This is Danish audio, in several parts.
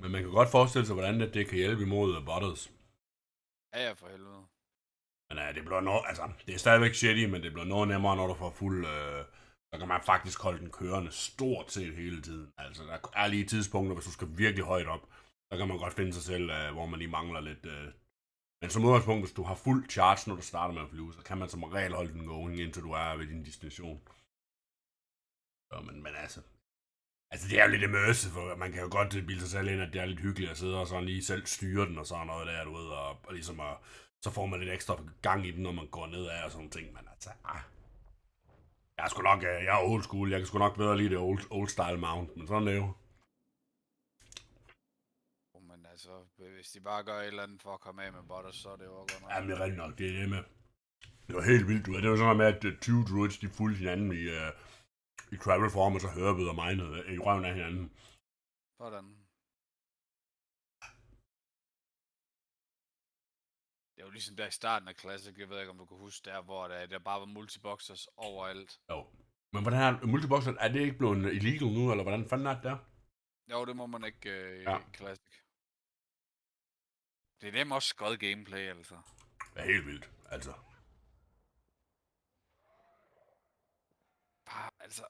Men man kan godt forestille sig, hvordan det kan hjælpe imod botters. Ja, for helvede. Men det bliver noget, altså, det er stadigvæk shitty, men det bliver noget nemmere, når du får fuld, så kan man faktisk holde den kørende stort set hele tiden. Altså, der er lige tidspunkter, hvis du skal virkelig højt op, så kan man godt finde sig selv, hvor man lige mangler lidt. Men som udgangspunkt, hvis du har fuld charge, når du starter med at flyve, så kan man som regel holde den going, indtil du er ved din destination. Så, men altså, det er jo lidt immersive, for man kan jo godt bilde sig selv ind, at det er lidt hyggeligt at sidde og sådan lige selv styre den og sådan noget der, du ved, og ligesom så får man lidt ekstra gang i den, når man går nedad og sådan ting, men altså, jeg er sgu nok, jeg er old school, jeg kan sgu nok bedre lide det old style mount, men sådan er det jo. Men altså, hvis de bare gør et eller andet for at komme af med botters, så er det jo godt nok. Jamen, det er rigtig nok, det er det med. Det var helt vildt, du ved. Det var sådan noget med, at 20 druids, de fulgte hinanden i travel form, og så hørbede og minede i røven af hinanden. Sådan. Det var ligesom der i starten af Classic, jeg ved ikke om du kan huske der, hvor der bare var multiboxers overalt. Jo. Men hvordan er multiboxer, er det ikke blevet illegal nu, eller hvordan fanden er det der? Jo, det må man ikke i Ja. Classic. Det er dem også skød gameplay, altså. Det er helt vildt, altså. Bare, altså.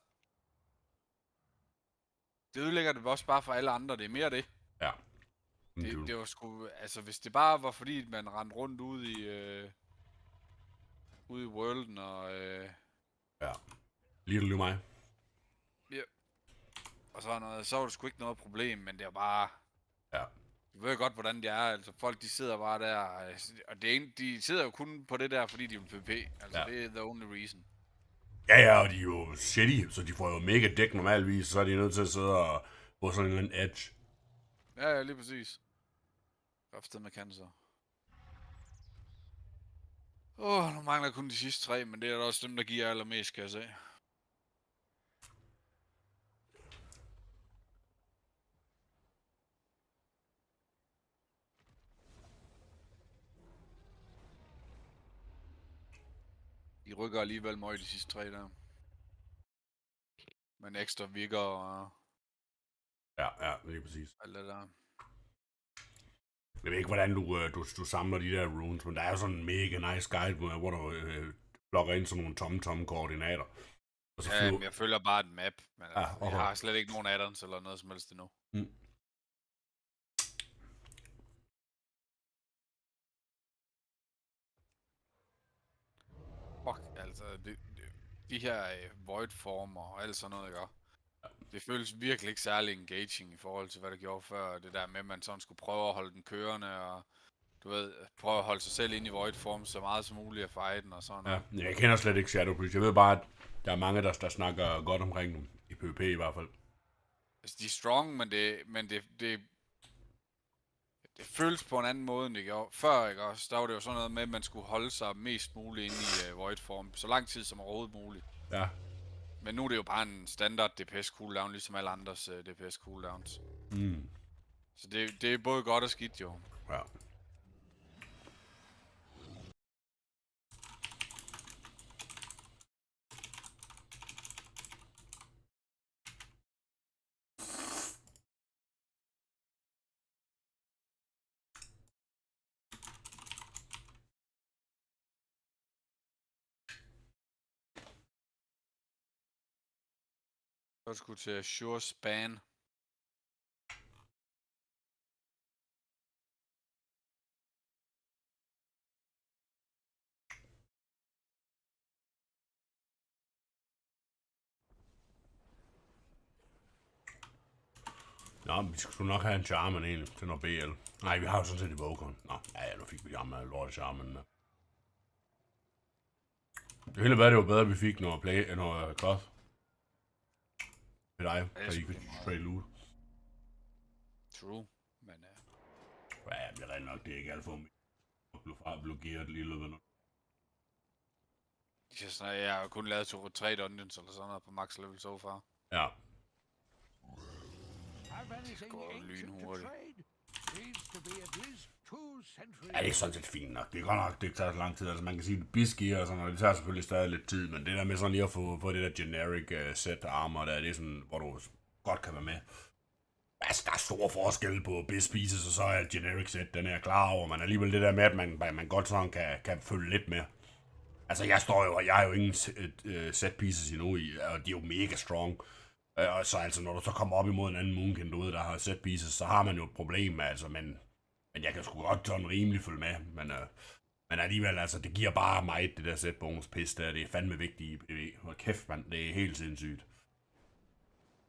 Det ødelægger det også bare for alle andre, det er mere det. Ja. Det var sgu, altså hvis det bare var fordi, man rendte rundt ude i worlden og... Ja. Lige mig. Ja. Og så noget, så var det sgu ikke noget problem, men det er bare... Ja. Du ved godt, hvordan det er, altså folk de sidder bare der, og de sidder jo kun på det der, fordi de vil PvP, altså ja. Det er the only reason. Ja, og de er jo shitty, så de får jo mega dæk normalvis, så er de nødt til at sidde og få sådan en eller anden edge. Ja, lige præcis. Ofte med cancer. Nu mangler jeg kun de sidste 3, men det er da også dem, der giver allermest, kan jeg se. De rykker alligevel meget de sidste 3 der. Men ekstra vigger og... Ja, lige præcis. Alt det der. Jeg ved ikke, hvordan du samler de der runes, men der er jo sådan en mega nice guide, hvor du blokker ind sådan nogle tomme koordinater. Og så ja, men jeg følger bare et map, men ja, okay. Jeg har slet ikke nogen add-ons eller noget som helst endnu. Fuck, altså, de her void former og alt sådan noget, ikke? Det føles virkelig ikke særlig engaging i forhold til, hvad det gjorde før. Det der med, at man sådan skulle prøve at holde den kørende, og du ved, prøve at holde sig selv ind i void form så meget som muligt af fighten og sådan noget. Ja, jeg kender slet ikke Shadow Priest. Jeg ved bare, at der er mange, der snakker godt omkring dem. I PvP i hvert fald. Altså, de er strong, men det føles på en anden måde, end det gjorde før, ikke også? Der var det jo sådan noget med, at man skulle holde sig mest muligt inde i void form, så lang tid som overhovedet muligt. Ja. Men nu er det jo bare en standard DPS cooldown, ligesom alle andres DPS cooldowns. Så det er både godt og skidt, jo. Ja. Så skulle til Sure Span. Nå, vi skulle nok have en charmen egentlig til noget BL. Nej, vi har jo sådan set i Vågen. Nå, ja, nu fik vi jammer lortet charmen. Det hele var det jo bedre, at vi fik noget cloth. Ved dig, så I kunne straight loot. True, men ja, det er rent nok, det er ikke alt for mig. Jeg blev gearet lige løbet nu. Jeg har kun lavet 2-3 dungeons eller sådan noget på max level so far. Ja. Det går lynhurtigt. Ja, det er sådan set fint nok. Det er godt nok, det tager så lang tid. Altså man kan sige, at bisgear og sådan noget, det tager selvfølgelig stadig lidt tid, men det der med sådan lige at få det der generic set armor der, det er sådan, hvor du godt kan være med. Altså, der er store forskelle på best pieces, og så er generic set, den er klar over, men alligevel det der med, at man godt sådan kan følge lidt med. Altså, jeg har jo ingen set pieces endnu i, og de er jo mega strong. Og så altså, når du så kommer op imod en anden Moonkin derude, der har set pieces, så har man jo et problem, altså, men jeg kan sgu godt sådan rimelig følge med, men alligevel, altså, det giver bare mig det der set bonus pis der, det er fandme vigtigt i PvE. Hold kæft, mand, det er helt sindssygt.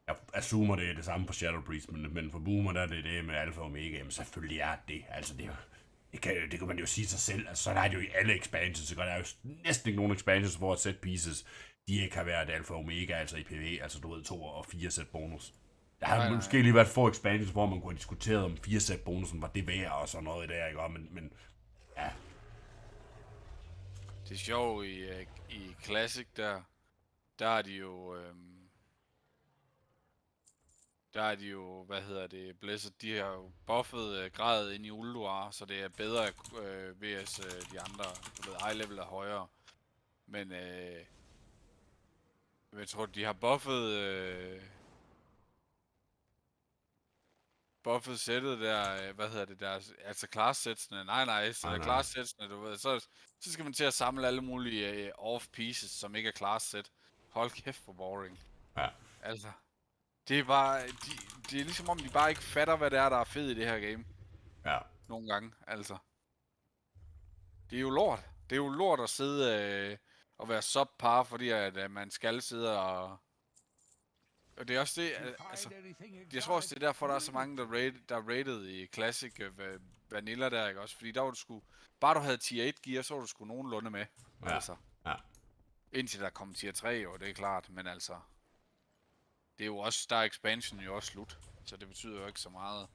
Jeg assumer, det er det samme for Shadow Priest, men for Boomer, der er det med Alpha og Omega, jamen selvfølgelig er det. Altså, det kan man jo sige sig selv. Altså, så er det jo i alle expansions, så der er jo næsten ikke nogen expansions, hvor set pieces, de ikke har været Alpha og Omega, altså i PvE, altså du ved, 2 og 4 set bonus. Der har måske lige været få expansions, hvor man kunne have diskuteret, om 4 set bonusen var det værd, og sådan noget i der, ikke? Men ja. Det er sjovt i Classic, der er de jo... Der er de jo, Blizzard, de har jo buffet gradet ind i Ulduar, så det er bedre vs de andre, du ved, high level er højere. Men jeg tror, de har buffet sættet der, deres, altså class-sætsene, class-sætsene, du ved, så skal man til at samle alle mulige off-pieces, som ikke er class-sæt. Hold kæft for boring. Ja. Altså. Det er bare, det er ligesom om de bare ikke fatter, hvad det er, der er fedt i det her game. Ja. Nogle gange, altså. Det er jo lort. Det er jo lort at sidde og være subpar, fordi at man skal sidde og det er også det, altså. Jeg tror også, det er derfor, der er så mange, der rated i Classic Vanilla der, ikke også? Fordi der var du sgu, bare du havde tier 1 gear, så var du sgu nogenlunde med. Ja. Altså. Ja. Indtil der kom tier 3, jo, det er klart, men altså. Det er jo også, der er expansion jo også slut, så det betyder jo ikke så meget.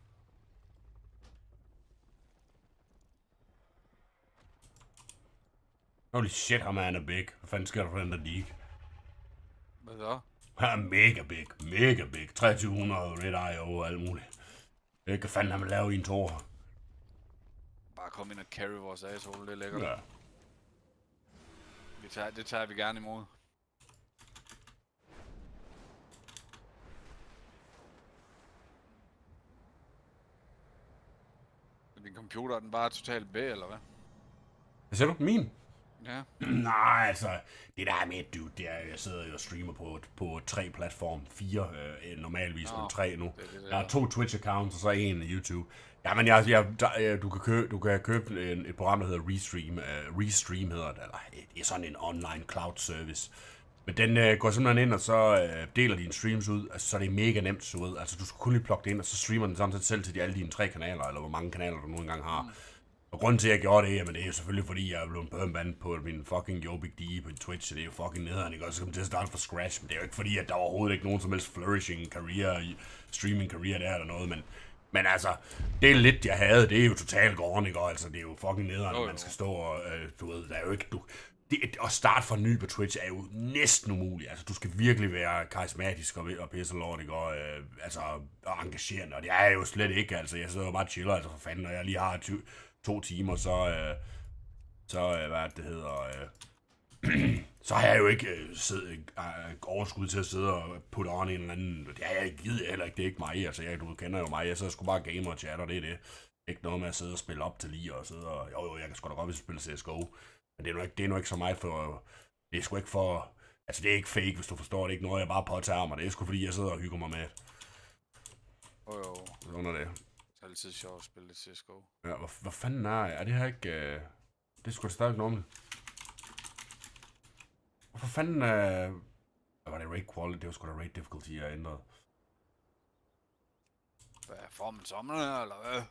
Holy shit, ham er big. Hvad fanden sker der for den der league? Hvad så? Han er mega big. 2300 Red Eye og alt muligt. Det kan fanden han lave i en tor. Bare kom ind og carry vores asshole, det er lækkert. Ja. Det tager vi gerne imod. Din computer, den bare totalt bag, eller hvad? Hvad siger du? Min? Ja. Nej, altså, det der er med, dude, det er, jeg sidder jo og streamer på 3 platforme. 4 normalvis, men 3 nu. Jeg har 2 Twitch-accounts, og så 1 YouTube. Ja, men du kan købe et program, der hedder Restream. Restream hedder det, eller det er sådan en online cloud service. Men den går simpelthen ind, og så deler dine streams ud, altså, så er det mega nemt så ud. Altså, du skal kun lige plukke det ind, og så streamer den samtidig selv til alle dine 3 kanaler, eller hvor mange kanaler du nu engang har. Og grunden til, at jeg gjorde det, jamen det er jo selvfølgelig, fordi jeg er blevet permanent på min fucking Jobbik D på Twitch, så det er jo fucking nederen, ikke? Og så kommer til at starte fra scratch, men det er jo ikke fordi, at der overhovedet ikke nogen som helst flourishing career, streaming career der eller noget, men altså, det er lidt, jeg havde, det er jo totalt gone, ikke? Og altså, det er jo fucking nederen, man skal stå og, du ved, der er jo ikke, at starte fra ny på Twitch er jo næsten umuligt. Altså, du skal virkelig være karismatisk og pisse lort, ikke? Og, og engagerende, og det er jeg jo slet ikke, altså, jeg sidder jo bare og chiller, altså, for fanden, når jeg lige har 2 timer, så hvad det hedder, så har jeg jo ikke overskud til at sidde og putte on en eller anden, det har jeg ikke givet heller ikke, det er ikke mig, altså, du kender jo mig, jeg sidder sgu bare gamer og chatter, det er det. Ikke noget med at sidde og spille op til lige, og sidde og, jo, jeg kan sgu da godt, hvis jeg spiller CSGO, men det er nu ikke så meget for, det er sgu ikke for, altså det er ikke fake, hvis du forstår det, ikke noget, jeg bare påtager mig, det er sgu fordi, jeg sidder og hygger mig med det. Jo. Sådan er det. Det er altid sjovt at spille lidt CSGO. Ja, hvad fanden er det her ikke, det er sgu da stadig normalt. Hvorfor fanden, var det raid quality, det var sgu da raid difficulty, jeg ændrede. Hvad, får man sommerene, eller hvad?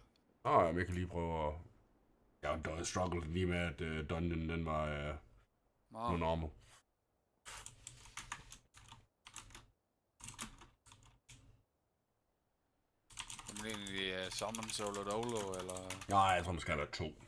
Jeg kan lige prøve at, jeg strugglede lige med, at dungeon, den var normal. Er det egentlig summon solo dolo, eller? Nej, jeg tror, man skal være 2.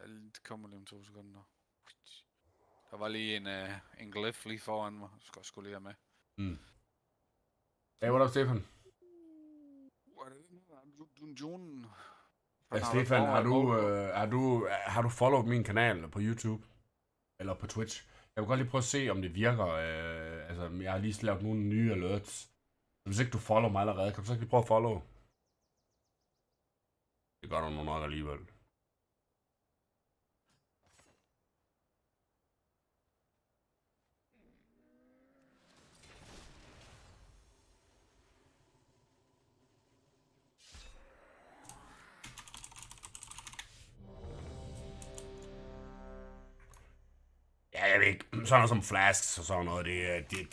det kommer lige om 2 sekunder. Der var lige en glyph lige foran mig. Jeg skal også lige have med. Hey, what up, Stefan? Dungeonen. Ja, Stefan, har du followet min kanal på YouTube? Eller på Twitch? Jeg vil godt lige prøve at se, om det virker. Altså, jeg har lige lavet nogle nye alerts. Hvis ikke du follower mig allerede, kan du så ikke lige prøve at follow? Det gør du nok alligevel. Ja, jeg ved ikke. Sådan noget som flasks og sådan noget,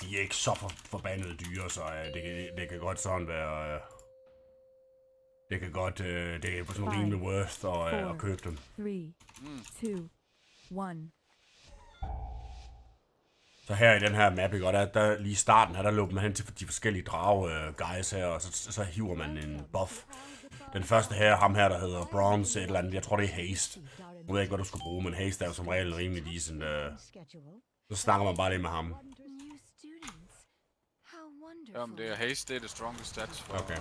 de er ikke så forbandet dyre, så det kan godt sådan være... Det kan godt, det er sådan rimelig worth at købe dem. 3, 2, 1. Så her i den her map, ikke? Og der lige i starten her, der løber man hen til de forskellige guys her, og så hiver man en buff. Den første her, ham her, der hedder Bronze et eller andet, jeg tror det er Haste. Jeg ved ikke, hvad du skal bruge, men Haste er jo som regel rimelig decent. Så snakker man bare lidt med ham. Jamen, det er Haste, det er det strongest stats for... Okay.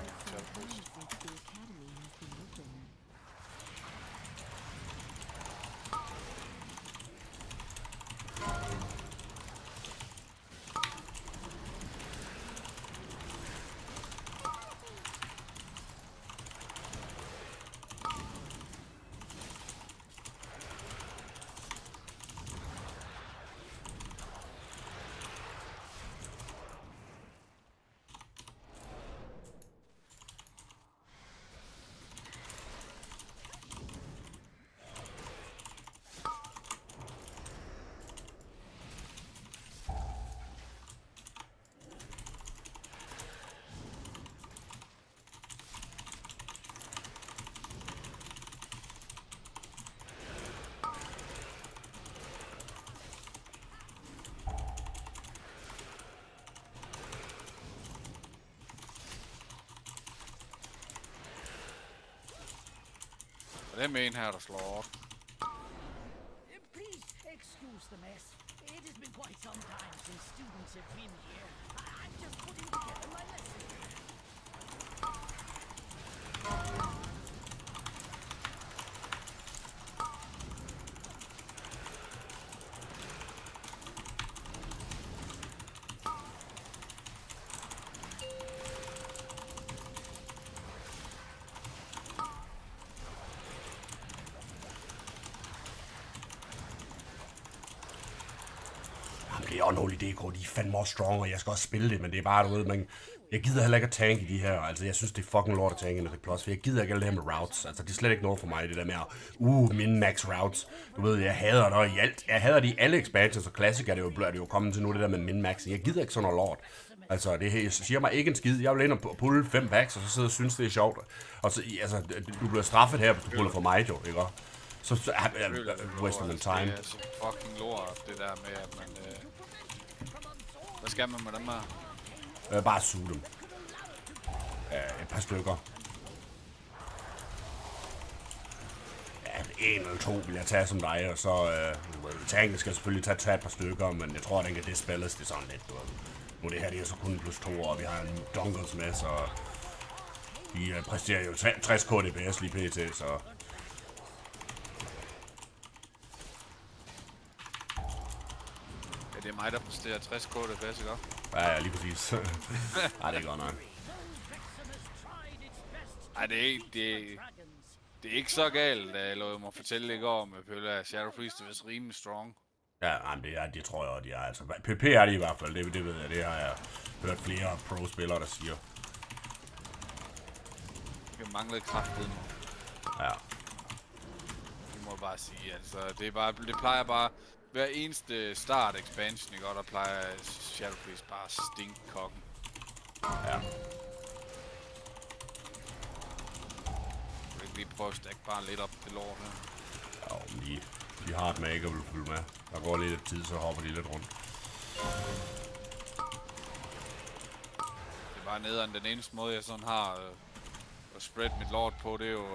Det er med en her, der slår op. Please excuse the mess. It has been quite some time since students have been here. I'm just putting together my lesson. Det er unholy DK, de er fandme også strong, og jeg skal også spille det, men det er bare, du ved, man... Jeg gider heller ikke at tanke i de her, altså jeg synes, det er fucking lort at tanke i Mythic Plus, for jeg gider ikke alt det her med routes, altså det er slet ikke noget for mig, det der med at, min-max routes, du ved, jeg hader det i alt, jeg hader det i alle expansions, og Classic er det jo kommet til nu, det der med min-max, jeg gider ikke sådan noget lort, altså det siger mig ikke en skid, jeg vil ind og pulle 5 packs, og så sidder og synes, det er sjovt, og så, altså, du bliver straffet her, hvis du puller for mig, jo, ikke? Så waste of time. Det er så fucking lort, det der med, at man... Hvad skal man med dem her? Bare suge dem. Et par stykker. Ja, 1 eller 2 vil jeg tage som dig, og så... tanken skal selvfølgelig tage et par stykker, men jeg tror, at den kan dispelles, det er sådan lidt. Nu det her, det er så kun plus 2, og vi har en Dunkles med, så... Vi præsterer jo 60 KDPS lige pt, så... Det er mig, der præsterer 60 KDPS, ikke? Ja, lige præcis. Ej, det er godt nok. Ej, det er ikke så galt, jeg lod mig fortælle i går med Pølle af Shadow Priest, det er rimelig strong. Ja, det tror jeg, de er. Altså, PP er de i hvert fald, det ved jeg, det har jeg hørt flere pro-spillere, der siger. Jeg mangler kraften. Ja. Det må jeg bare sige, altså, det plejer bare... Hver eneste start expansion, ikke? Og der plejer Shadow Priest bare at stinke kokken. Ja. Jeg vil lige prøve at stakke bare lidt op det lort her. Ja, men de har et mega vil følge med. Der går lidt tid, så hopper de lidt rundt. Det er bare nederen. Den eneste måde, jeg sådan har at spread mit lort på, det er jo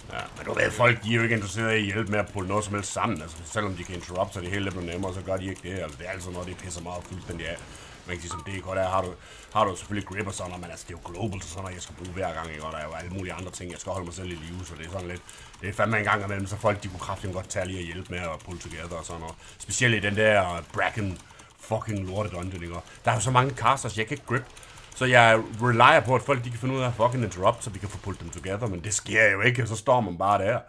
Ja, men du ved, folk de er jo ikke interesserede i at hjælpe med at pulle noget som helst sammen. Altså, selvom de kan interrupt, så er det hele lidt nemmere, så gør de ikke det. Altså, det er altid noget, det pisser meget fuldstændig af. Man kan sige, som DK der har du selvfølgelig grip og sådan noget, men altså, det er jo global, så sådan noget, jeg skal bruge hver gang, ikke? Og der er jo alle mulige andre ting, jeg skal holde mig selv i live, så det er sådan lidt... Det er fandme en gang imellem, så folk de kunne kraftigt godt tage lige at hjælpe med at pulle together og sådan noget. Specielt i den der Bracken fucking lorte dungeon, ikke? Der er jo så mange casters, jeg kan ikke grip. Så jeg relyer på, at folk de kan finde ud af at fucking interrupt, så vi kan få pullet dem together, men det sker jo ikke, og så står man bare der.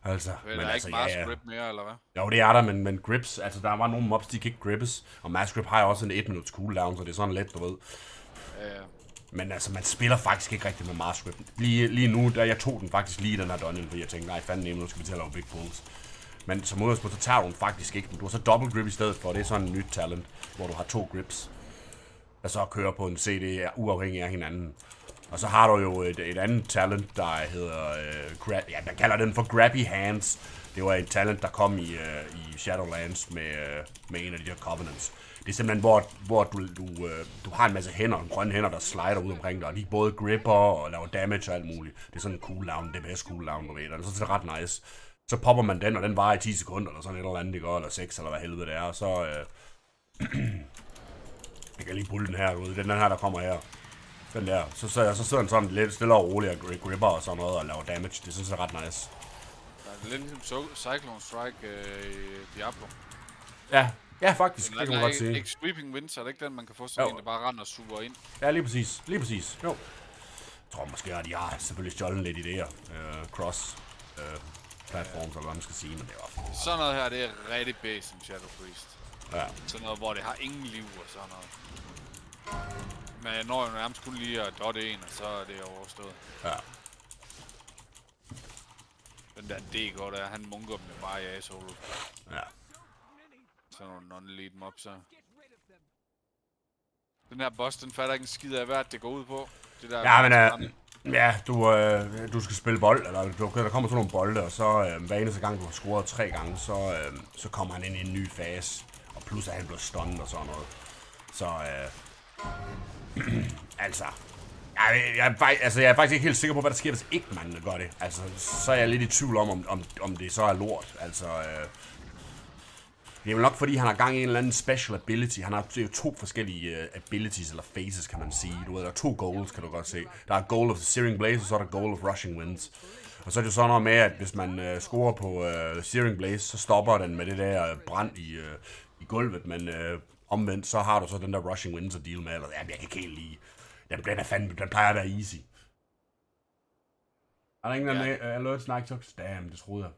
Altså, Men der er ikke mass grip mere, eller hvad? Jo, det er der, men grips, altså der var nogle mobs, de kan ikke grippes, og mass grip har jo også en 1 minuts cooldown, så det er sådan lidt, du ved. Men altså, man spiller faktisk ikke rigtig med mass grip. Lige nu, der jeg tog den faktisk lige i den her dungeon, fordi jeg tænkte, nej, fanden nu skal vi til at lave big pulls. Men som udgangspunkt, så tager du den faktisk ikke, men du har så double grip i stedet for, det er sådan en nyt talent, hvor du har 2 grips, der så kører på en CD uafhængig af hinanden. Og så har du jo et andet talent, der hedder, der kalder den for Grabby Hands. Det var et talent, der kom i Shadowlands med en af de der Covenants. Det er simpelthen, hvor du har en masse hænder, grønne hænder, der slider ud omkring dig, og de både gripper og laver damage og alt muligt. Det er sådan en cooldown, DPS cooldown, du ved, og så er det ret nice. Så popper man den, og den varer i 10 sekunder, eller sådan et eller andet, det går, eller 6, eller hvad helvede det er, og så... jeg kan lige pulle den her ud, den her, der kommer her. Den der. Så sidder den sådan lidt stille og roligt og gripper og sådan noget og laver damage. Det synes jeg er ret nice. Der er lidt ligesom Cyclone Strike i Diablo. Ja, faktisk. Det kan man godt sige. Ikke Sweeping Winds, er det ikke den, man kan få sådan en, der bare render og suger ind? Ja, lige præcis. Jo. Jeg tror måske, at de har selvfølgelig stjålet lidt idéer. Cross platforms, eller hvad man skal sige, men det er også... Sådan noget her, det er rigtig base som Shadow Priest. Ja. Sådan noget, hvor det har ingen liv og sådan noget. Men jeg når jo nærmest kun lige at dotte en, og så er det overstået. Ja. Den der DK der, han munker dem bare i A-solo. Ja. Sådan nogle non-elite mobs her. Den her boss, den fatter ikke en skid af, hvad det går ud på. Det der ja, men ja, du skal spille bold, eller der kommer sådan nogle bolde, og så hver eneste gang, du har scoret 3 gange, så kommer han ind i en ny fase. Og plus at han bliver stunned og sådan noget. Så altså, jeg er faktisk ikke helt sikker på, hvad der sker, hvis ikke man gør det. Altså, så er jeg lidt i tvivl om det så er lort. Altså, det er vel nok fordi, han har gang i en eller anden special ability. Han har jo 2 forskellige abilities, eller phases, kan man sige. Du ved, der er 2 goals, kan du godt se. Der er goal of the Searing Blaze, og så er der goal of Rushing Winds. Og så er det jo sådan noget med, at hvis man scorer på Searing Blaze, så stopper den med det der brand i gulvet, men omvendt, så har du så den der Rushing Winds at deal med, eller jeg kan ikke helt lide. Den plejer at være easy. Er der ingen alerts, Nike Talks? Damn, det troede jeg.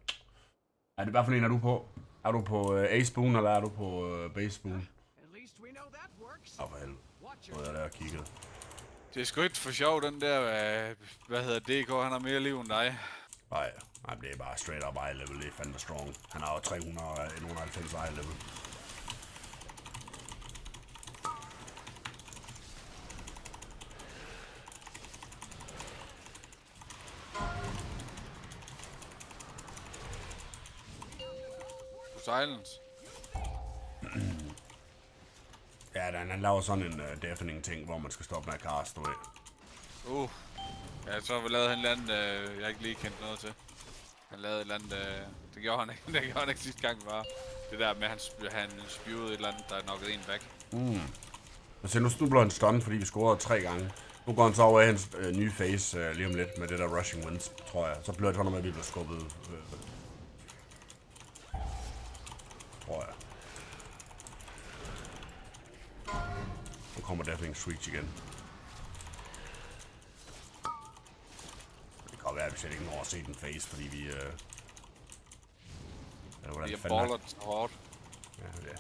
Er det hvad for en er du på? Er du på A-Spoon, eller er du på B-Spoon? Åh, for helvede. Nu er jeg der og kigget. Det er sgu ikke for sjov, den der, hvad hedder DK, han har mere liv end dig. Nej, det er bare straight up eye level, det er fandme strong. Han har jo 391 eye level. Silence. Ja, han laver sådan en deafening ting, hvor man skal stoppe med at kaste, du ved. Ja, så har vi lavet en eller anden, jeg ikke lige kendt noget til. Han lavede et eller andet, det gjorde han ikke, det gjorde han ikke sidste gang, var det der med, at han spewede et eller andet, der knockede en væk. Så nu bliver han stunned, fordi vi scorede 3 gange. Nu går han så over i hans nye phase lige om lidt med det der Rushing Winds, tror jeg. Så bliver det sådan noget med, at vi bliver skubbet. Tror jeg. Nu kommer Deafening Switch igen. Det kan være, at vi slet ikke når at se den face, fordi vi... Vi er ballet så hårdt. Ja, ja.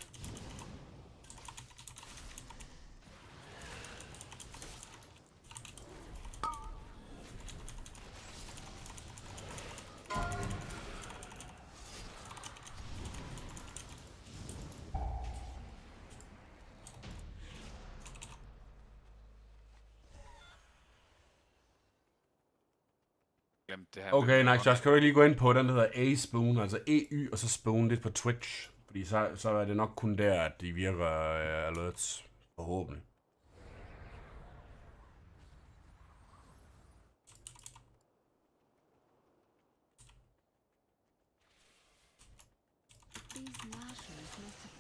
Okay, nice. Så skal du lige gå ind på den, der hedder A-Spoon, altså E-Y, og så Spoon lidt på Twitch. Fordi så er det nok kun der, at de virker alerts, forhåbentlig.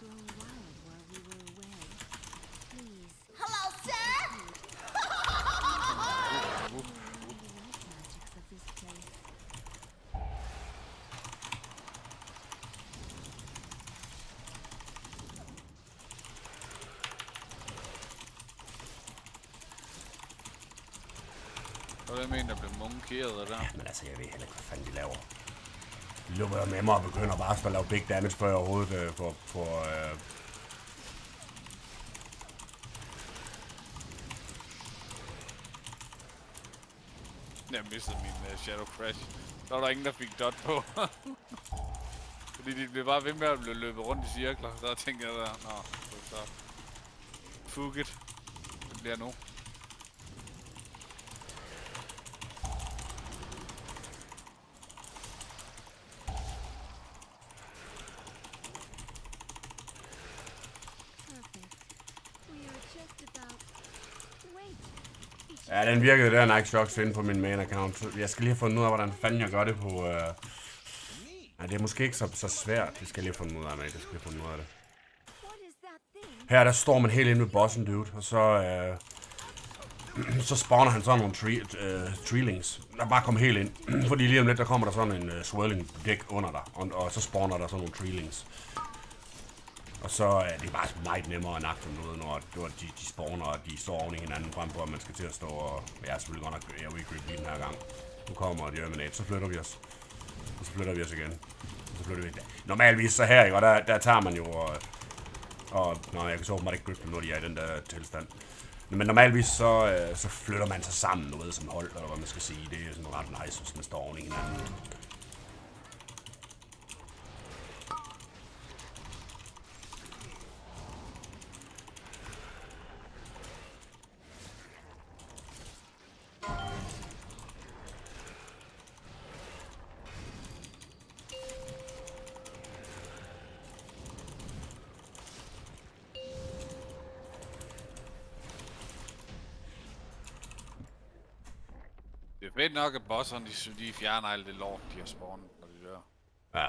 grow wild while we were away. Please. Hello, sir! The light magics of this place. Og jeg mener, der blev munkeret der. Men altså, jeg ved heller ikke, hvad fanden de laver. De løber jo med mig og begynder bare at lave big damage før jeg overhovedet får... Jeg mistede min Shadow Crash. Der var der ingen, der fik dot på. Fordi de blev bare ved med at blive løbet rundt i cirkler. Der tænkte jeg der, nå, så fuck it. Det bliver nu. Perfect. We are just about. Wait. Ja, den virkede der Nike Shocks inde på min main account. Jeg skal lige have fundet ud af, hvordan fanden jeg gør det på... Nej, det er måske ikke så svært. Det skal jeg lige have fundet ud af, men jeg skal lige have fundet ud af det. What is that thing? Her der står man helt inde ved bossen, dude, og så... så spawner han sådan nogle treelings. Der bare kommer helt ind. Fordi lige om lidt, der kommer der sådan en swirling dæk under dig. Og så spawner der sådan nogle treelings. Og så er det bare meget nemmere at nakke dem ud, når de spawner, og de står oven i hinanden frem på, at man skal til at stå og... Jeg er selvfølgelig godt nok... Jeg vil ikke lige den her gang. Nu kommer de Emanate, så flytter vi os. Og så flytter vi os igen. Og så flytter vi... Normalvis så her, ikke? Og der tager man jo... Nå, jeg kan så åbenbart ikke grippe dem, når de er i den der tilstand. Men normalvis så flytter man sig sammen, du ved, som hold, eller hvad man skal sige. Det er sådan ret nice, hvis man står oven i hinanden. Det er fedt nok, at bosserne de fjerner alt det lort, de har spawnet, når de dør. Ja.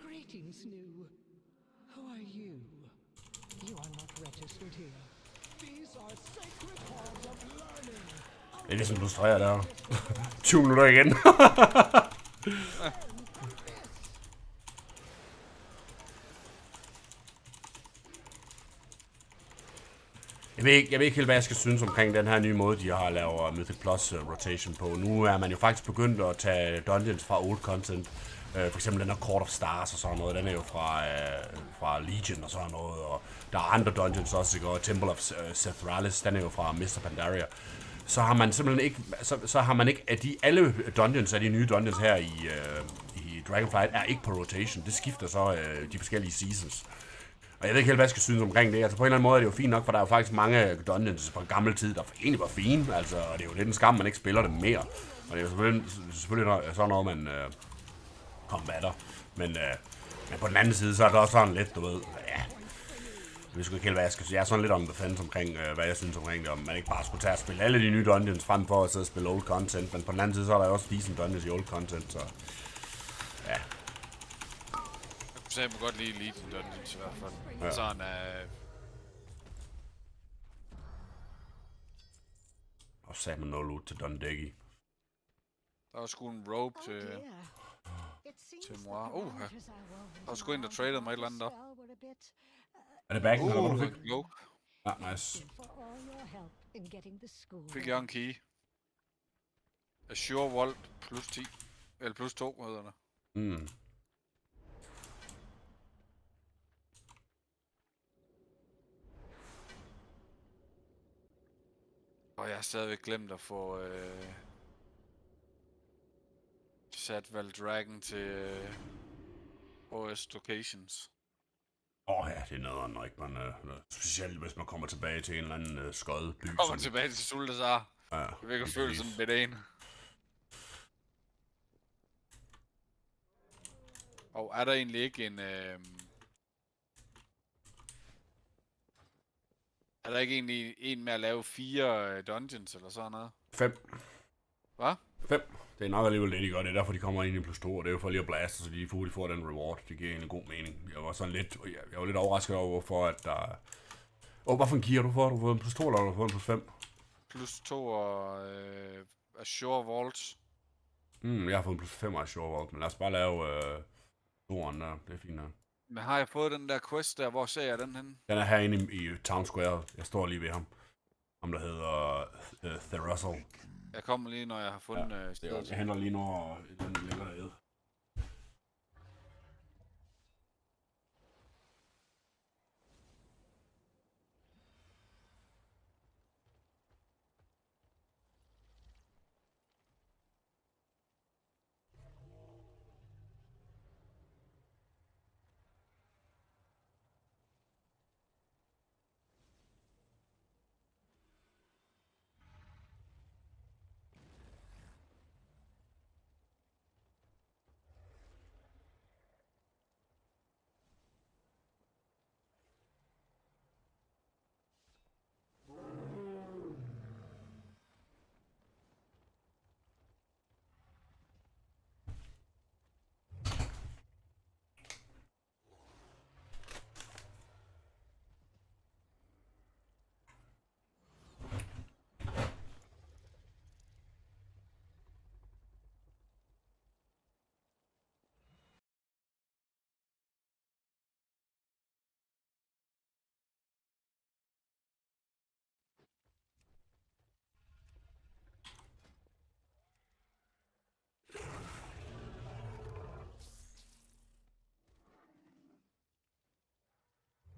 Greetings, New. Who are you? You are not registered here. These are sacred halls of learning. Det er ligesom du streger der. 20 minutter igen. Jeg ved ikke helt, hvad jeg skal synes omkring den her nye måde, de har lavet Mythic Plus rotation på. Nu er man jo faktisk begyndt at tage dungeons fra old content. For eksempel den her Court of Stars og sådan noget, den er jo fra Legion og sådan noget. Og der er andre dungeons også, ikke? Og Temple of Sethralis, den er jo fra Mr. Pandaria. Så har man simpelthen ikke, så har man ikke, at alle dungeons af de nye dungeons her i Dragonflight er ikke på rotation. Det skifter så de forskellige seasons. Og jeg ved ikke helt, hvad jeg skal synes omkring det. Altså på en eller anden måde er det jo fint nok, for der er jo faktisk mange dungeons fra gammel tid, der egentlig var fine. Altså, og det er jo lidt en skam, man ikke spiller dem mere. Og det er jo selvfølgelig sådan noget, man combatter. Men på den anden side, så er det også sådan lidt, du ved, ja. Jeg ved sgu ikke helt, hvad jeg skal sige. Jeg er sådan lidt om the fence omkring, hvad jeg synes omkring det. Om man ikke bare skulle tage og spille alle de nye dungeons frem for at sidde og spille old content. Men på den anden side, så er der jo også decent dungeons i old content, så ja. Så jeg må godt lide Legion Dungeons i hvert fald. Ja. Sådan Og så man no loot til Dundeggy. der var sgu en rope til mor. Ja. Der var sgu en, der traded mig et eller andet der. Er det backen, eller hvad du fik? Jo. Ja, nice. Fik jeg en key. Assure Vault plus 10. Eller plus 2, hedder det. Mm. Og jeg har stadigvæk glemt at få sat Val Dragon til OS Locations. Ja, det er noget, når ikke man... specielt hvis man kommer tilbage til en eller anden skød by. Kommer tilbage til Sultasar. Ja, Jeg vil ikke føle sådan en bitte en. Og er der egentlig ikke en... Er der ikke egentlig en med at lave 4 dungeons eller sådan noget? 5. Hvad? 5. Det er nok alligevel det, de gør. Det er derfor, de kommer ind i plus 2, og det er jo for lige at blaste, så de får den reward. Det giver egentlig god mening. Jeg var sådan lidt... Jeg var lidt overrasket over, hvorfor at der... hvad for en gear du får? Du får en plus 2, eller du får en plus 5? Plus 2 og Assure Vaults. Jeg har fået en plus 5 af Shore Vault, men lad os bare lave toren der. Det er fint nok. Men har jeg fået den der quest der? Hvor ser jeg den henne? Den er herinde i Town Square. Jeg står lige ved ham. Ham, der hedder Therussel. Jeg kommer lige, når jeg har fundet stedet. Jeg henter lige når den ligger derude.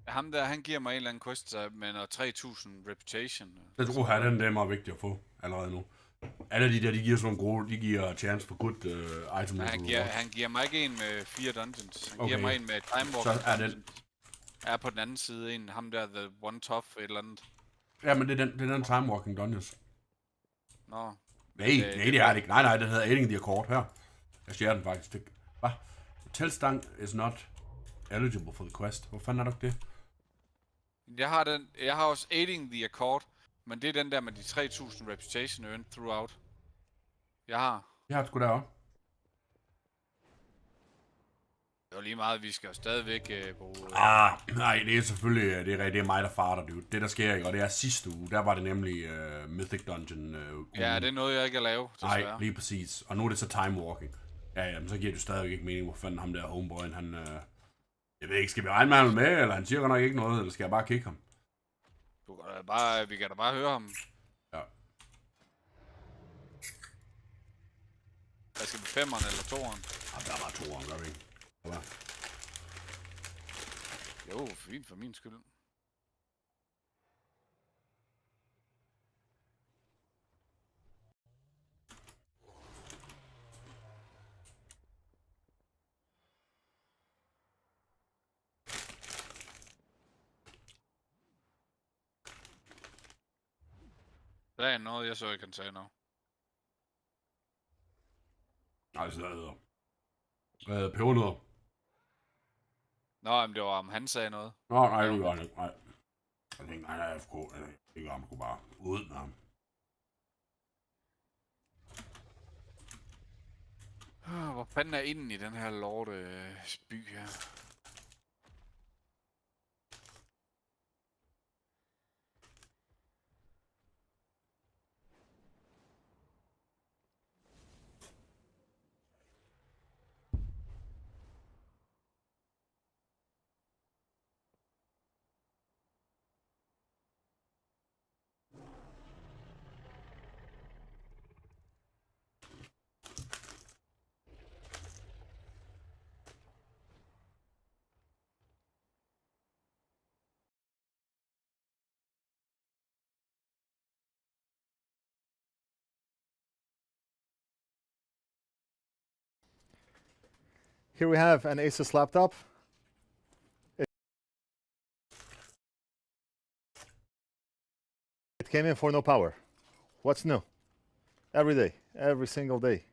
Ham der, han giver mig en eller anden quest med noget 3000 reputation. Jeg tror, at den er meget vigtig at få allerede nu. Alle de der, de giver sådan nogle gode, de giver chance for good items. Han giver mig ikke en med 4 dungeons. Han giver mig en med time walk. Så er den. Er på den anden side en, ham der, the one tough, et eller andet. Ja, men det er den time walking dungeons. Nå. Nej, det er det ikke. Nej, det hedder Aiding the Accord her. Jeg siger den faktisk. Hvad? Telstang is not eligible for the quest. Hvor fanden er det det? Jeg har også Aiding the Accord, men det er den der med de 3000 reputation earned throughout. Jeg har det sgu da også. Det var lige meget, vi skal jo stadigvæk bruge... Nej, det er selvfølgelig, det er mig, der farter, dude. Det der sker ikke, og det er sidste uge, der var det nemlig Mythic Dungeon. Ja, det er noget, jeg ikke at lave, desværre. Nej, lige præcis. Og nu er det så time walking. Ja, men så giver det stadigvæk ikke mening, hvor fanden ham der homeboyen, han... Jeg ved ikke, skal vi regne med ham med, eller han siger godt nok ikke noget, eller skal jeg bare kigge ham? Vi kan da bare høre ham. Ja. Hvad skal vi, 5'eren eller 2'eren? Der var 2'eren, gør vi ikke? Jo, fint for min skyld. Der er noget, jeg så ikke kan sige nu. Nej, så der hedder pebernødder. Nå, men det var om han sagde noget. Nå, nej, det gør han ikke. Nej. Jeg tænkte, nej, jeg det gør ham sgu bare ud med ham. Hvor fanden er inden i den her lorte by her? Here we have an Asus laptop. It came in for no power. What's new? Every day, every single day.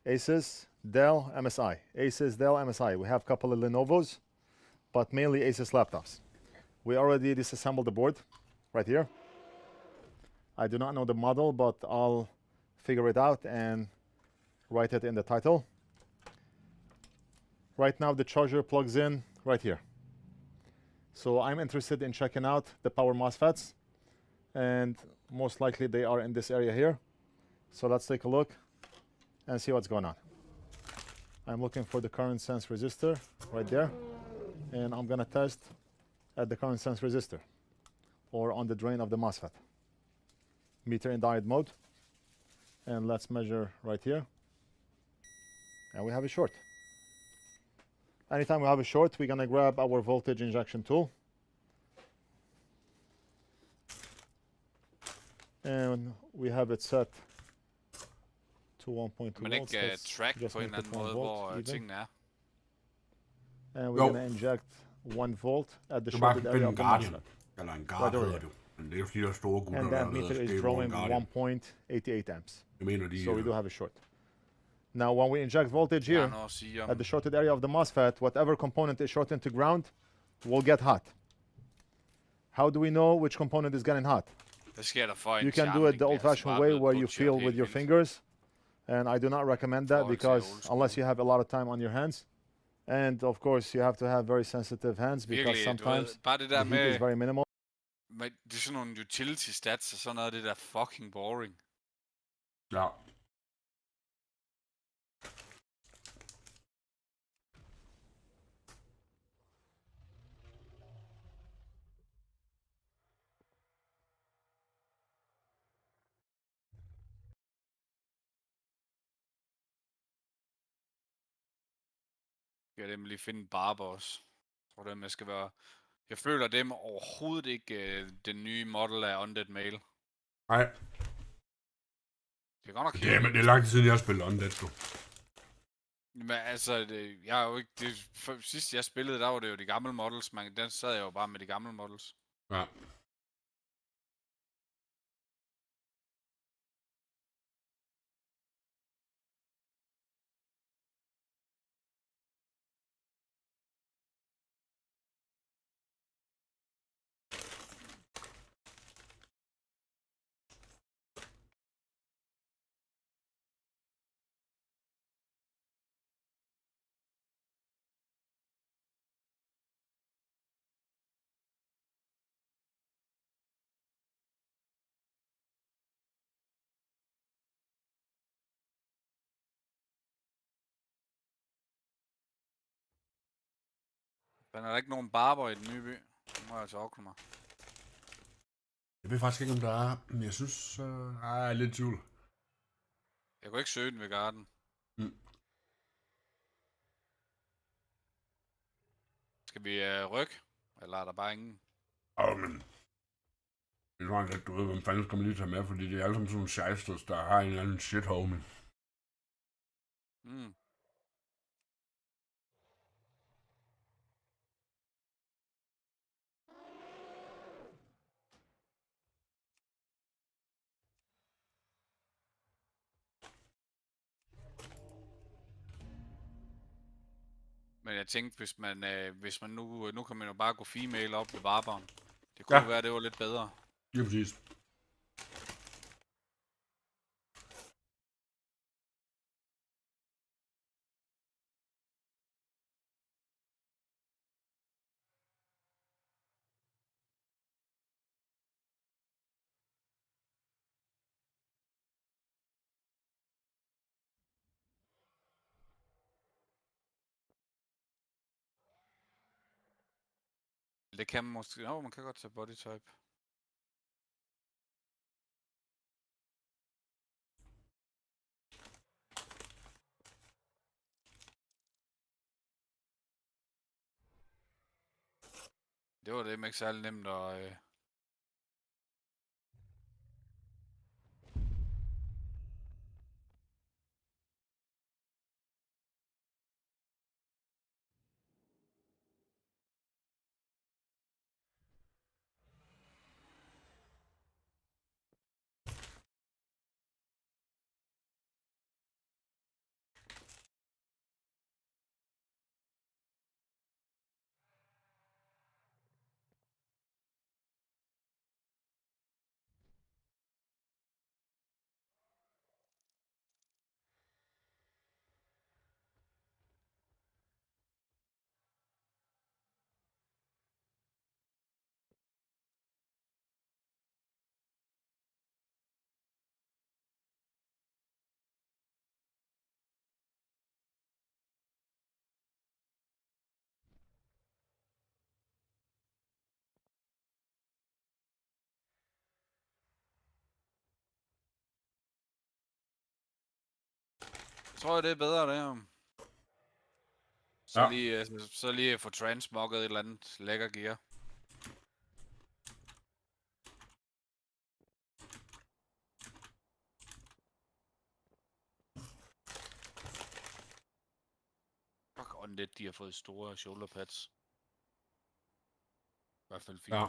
Asus, Dell, MSI. Asus, Dell, MSI. We have a couple of Lenovo's, but mainly Asus laptops. We already disassembled the board right here. I do not know the model, but I'll figure it out and write it in the title. Right now the charger plugs in right here. So I'm interested in checking out the power MOSFETs, and most likely they are in this area here. So let's take a look and see what's going on. I'm looking for the current sense resistor right there, and I'm gonna test at the current sense resistor or on the drain of the MOSFET. Meter in diode mode, and let's measure right here, and we have a short. Anytime we have a short, we're gonna grab our voltage injection tool, and we have it set to 1.2 Man volts. ikke Let's track just på en make eller it anden 1 måde, volt hvor even. tingene er. And we're Jo. gonna inject 1 volt at the Du bare shorted finde area en of the Guardian. MOSFET. Eller en Right Guard over hedder there. det. Men det er fordi, der er store gutter, And der that har lavet meter is skateboard drawing Guardian. 1.88 amps. Jeg mener, de So we do have a short. Now, when we inject voltage here Noget at sige om. at the shorted area of the MOSFET, whatever component is shorted to ground will get hot. How do we know which component is getting hot? Hvad sker der for en You can do it charmning, the der er old-fashioned bare way blevet where you butcheret feel helt with your vildt. fingers, and I do not recommend that Oh, it's because old school. unless you have a lot of time on your hands, and of course you have to have very sensitive hands because Virkelig, du sometimes ved, bare det der the heat is med, very minimal. det er sådan nogle utility stats og sådan noget, det der fucking boring. Ja. Jeg skal dem lige finde en barber også. Jeg tror dem, jeg skal være... Jeg føler dem overhovedet ikke den nye model af Undead Male. Nej, Det er godt nok det er lang tid siden, jeg har spillet Undead, du. Men altså, jeg er jo ikke... Sidst jeg spillede, der var det jo de gamle models, men den sad jeg jo bare med de gamle models. Ja. Men er der ikke nogen barber i den nye by? Nu må jeg altså afklare mig. Jeg ved faktisk ikke, om der er, men jeg synes, jeg er lidt i tvivl. Jeg kunne ikke søge den ved garden. Skal vi rykke? Eller er der bare ingen? Men det er sådan lidt, du ved, hvem fanden skal man lige tage med, fordi det er alle sammen sådan nogle shysters, der har en eller anden shit homie. Mm. Men jeg tænkte, hvis man nu kan man jo bare gå female op ved barberen. Det kunne være, det var lidt bedre. Lige præcis. Det kan man måske... Jo, man kan godt tage body type. Det var det ikke særlig nemt at... Tror jeg, det er bedre, det her. Så lige få transmogget et eller andet lækker gear. Fuck, Undead, de har fået store shoulder pads. I hvert fald 4. Ja.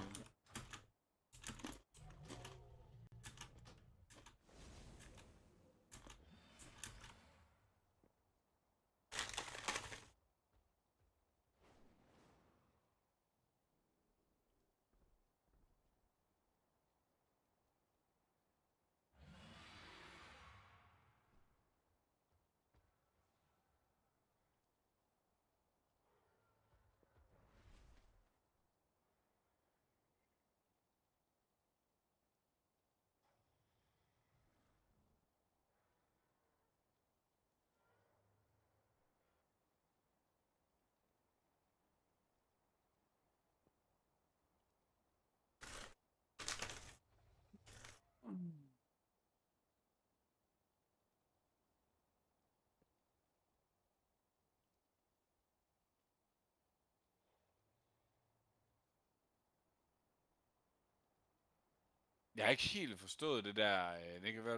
Jeg har ikke helt forstået det der. Det kan være,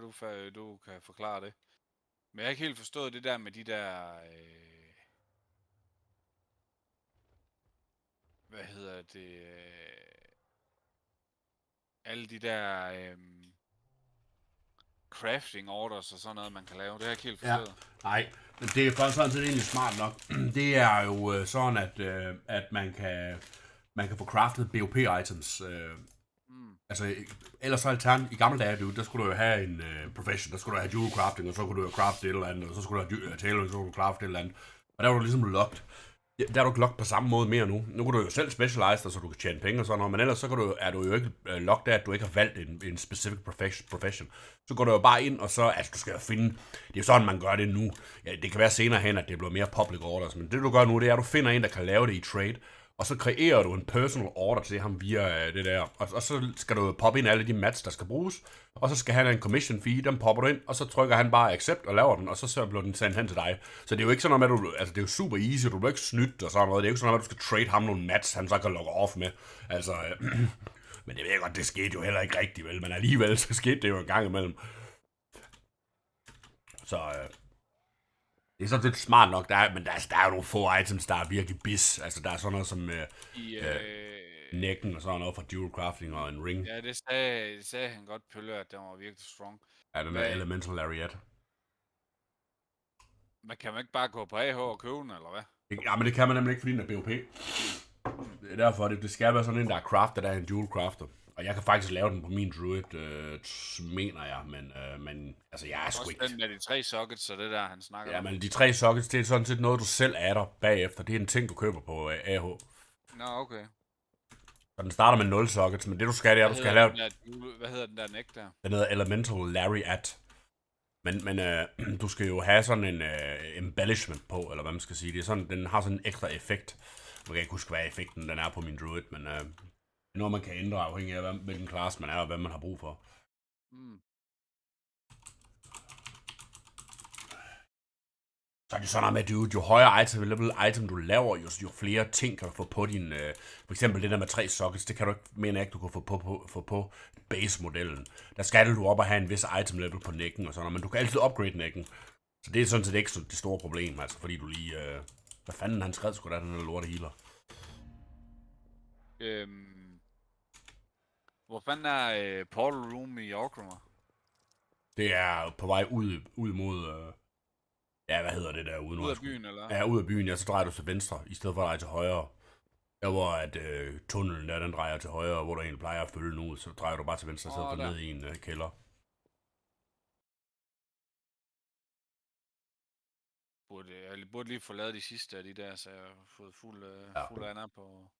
du kan forklare det. Men jeg har ikke helt forstået det der med de der... hvad hedder det? Alle de der... crafting orders og sådan noget, man kan lave. Det har jeg ikke helt forstået. Nej, det er faktisk sådan set egentlig smart nok. Det er jo sådan, at man kan få craftet BOP-items. Altså, ellers så i gamle dage, der skulle du jo have en profession, der skulle du have dual crafting, og så kunne du jo crafte et eller andet, og så skulle du have tailoring, så kunne du crafte et eller andet. Og der var du ligesom locked. Der er du ikke locked på samme måde mere nu. Nu kan du jo selv specialize dig, så du kan tjene penge og sådan noget, men ellers så er du jo ikke locked af, at du ikke har valgt en specific profession. Så går du jo bare ind, og så, altså du skal jo finde, det er jo sådan, man gør det nu. Ja, det kan være senere hen, at det bliver mere public orders, men det du gør nu, det er, at du finder en, der kan lave det i trade, og så kreerer du en personal order til ham via det der, og så skal du poppe ind alle de mats, der skal bruges, og så skal han have en commission fee, den popper du ind, og så trykker han bare accept og laver den, og så bliver den sendt hen til dig. Så det er jo ikke sådan noget med, altså det er jo super easy, du bliver ikke snydt og sådan noget, det er jo ikke sådan noget, at du skal trade ham nogle mats, han så kan logge off med, altså, men det ved jeg godt, det skete jo heller ikke rigtigt, vel, men alligevel så skete det jo en gang imellem. Så, det er sådan lidt smart nok, men der er jo nogle få items, der er virkelig bis. Altså, der er sådan noget som nækken og sådan noget fra dual crafting og en ring. Ja, det sagde han godt, Pølle, at den var virkelig strong. Ja, den der elemental lariat. Men kan man ikke bare gå på AH og købe den, eller hvad? Ja, men det kan man nemlig ikke, fordi den er BOP. Det er derfor, det skal være sådan en, der er crafter, der er en dual crafter. Og jeg kan faktisk lave den på min Druid, mener jeg, men altså jeg er sgu ikke. Også den med de 3 sockets, så det der, han snakker om. Ja, men de 3 sockets, det er sådan set noget, du selv adder bagefter. Det er en ting, du køber på AH. Nå, okay. Så den starter med 0 sockets, men det du skal, det er, du skal have lavet... Hvad hedder den der næk der? Den hedder Elemental Lariat. Men du skal jo have sådan en embellishment på, eller hvad man skal sige. Det er sådan, den har sådan en ekstra effekt. Jeg kan ikke huske, hvad effekten den er på min Druid, men det er noget, man kan ændre afhængig af, hvilken class man er, og hvad man har brug for. Så er det sådan noget med, at jo højere item du laver, jo flere ting kan du få på din... for eksempel det der med 3 sockets, det kan du ikke, mener jeg ikke, du kan få på base-modellen. Der skal du op og have en vis item level på nækken og sådan noget, men du kan altid upgrade nækken. Så det er sådan set ikke så det store problem, altså fordi du lige... hvad fanden han skrev sgu da, den der lorte healer? Hvor fanden er Portal Room i Orgrimmar? Det er på vej ud mod... ja, hvad hedder det der ude? Ud af byen, eller? Ja, ud af byen, ja, så drejer du til venstre, i stedet for at dreje til højre. Der hvor at tunnelen der, den drejer til højre, hvor du egentlig plejer at følge nu, så drejer du bare til venstre, så ned i en kælder. Jeg burde lige få lavet de sidste af de der, så jeg har fået fuld ander på...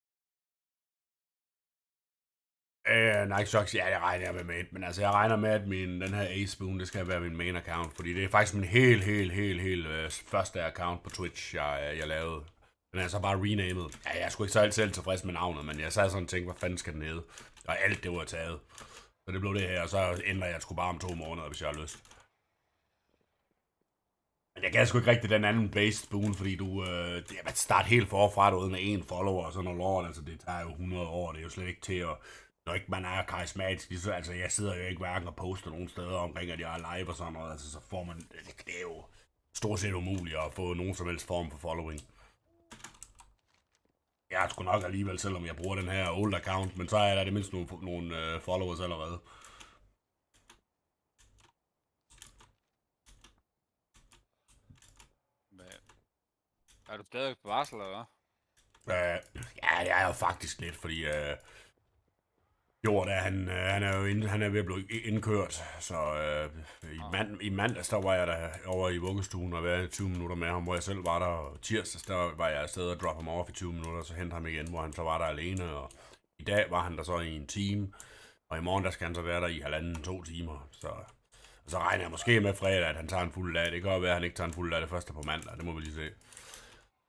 Nej, Sox, ja, det regner jeg med, men altså, jeg regner med, at den her A-Spoon, det skal være min main account, fordi det er faktisk min helt første account på Twitch, jeg lavede. Den er så bare renamet. Ja, jeg er sgu ikke så altid tilfreds med navnet, men jeg sad sådan og tænkte, hvad fanden skal den hedde? Og alt det var taget. Så det blev det her, og så ændrer jeg sgu bare om 2 måneder, hvis jeg har lyst. Men jeg kan sgu ikke rigtig den anden base spoon, fordi du starter helt forfra derude med en follower og sådan noget lort. Altså, det tager jo 100 år. Det er jo slet ikke til at... Når ikke man er karismatisk, så, altså, jeg sidder jo ikke hverken og poster nogen steder omkring, at jeg er live og sådan noget. Altså, så får man... Det er jo stort set umuligt at få nogen som helst form for following. Jeg har sgu nok alligevel, selvom jeg bruger den her old account, men så er der det mindst nogle followers allerede. Er du stadig på varsel, eller hvad? Ja, det er jo faktisk lidt, fordi han er ved at blive indkørt, så i mandags, der var jeg der over i vuggestuen og var 20 minutter med ham, hvor jeg selv var der, og tirsdags, der var jeg afsted og droppe ham off i 20 minutter, og så hente ham igen, hvor han så var der alene, og i dag var han der så i en time, og i morgen, der skal han så være der i 1,5-2 timer, så regner jeg måske med fredag, at han tager en fuld dag. Det kan godt være, at han ikke tager en fuld dag det første på mandag, det må vi lige se.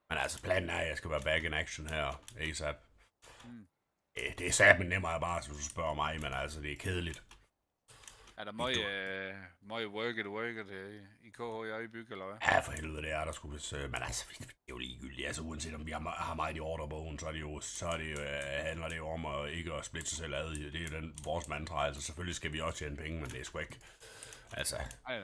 Men altså, planen er, at jeg skal være back in action her, ASAP. Det er satme nemmere bare, hvis du spørger mig, men altså, det er kedeligt. Er der meget worket i KH i Øjebygge, eller hvad? Ja, for helvede, det er der sgu, men altså, det er jo ligegyldigt. Altså, uanset om vi har meget i ordrebogen, så handler det jo om at ikke at splitte sig selv ad. Det er jo vores mantra, altså selvfølgelig skal vi også tjene penge, men det er sgu ikke... Altså, nej,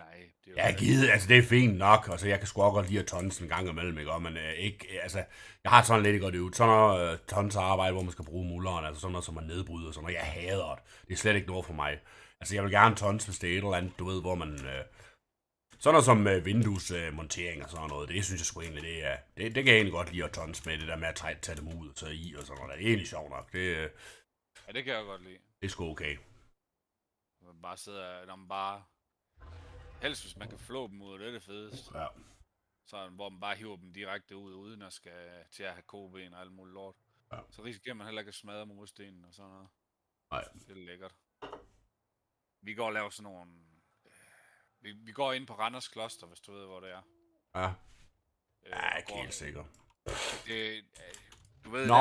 det er jeg har givet, altså det er fint nok, altså jeg kan sgu også godt lide at tonse en gang imellem, ikke? Men ikke, altså, jeg har sådan lidt godt ud, sådan noget tonsarbejde, hvor man skal bruge mulleren, altså sådan noget som at nedbryde og sådan noget, jeg hader det. Det er slet ikke noget for mig. Altså jeg vil gerne tonse, hvis det er et eller andet, du ved, hvor man, sådan noget som vinduesmontering og sådan noget, det synes jeg sgu egentlig, det kan jeg egentlig godt lide at tonse med, det der med at tage dem ud og tage i og sådan noget, det er egentlig sjovt nok, ja, det kan jeg godt lide. Det er sgu okay. Man bare sidder, når man bare... Helst hvis man kan flå dem ud, det er det fedeste. Ja. Så hvor man bare hiver dem direkte ud, uden at skal til at have koben og alt muligt lort. Ja. Så risikerer man heller ikke at smadre murstenen og sådan noget. Nej. Det er lækkert. Vi går og laver sådan nogle... Vi går ind på Randers Kloster, hvis du ved, hvor det er. Ja. Jeg er ikke helt sikker. Du ved... Nå,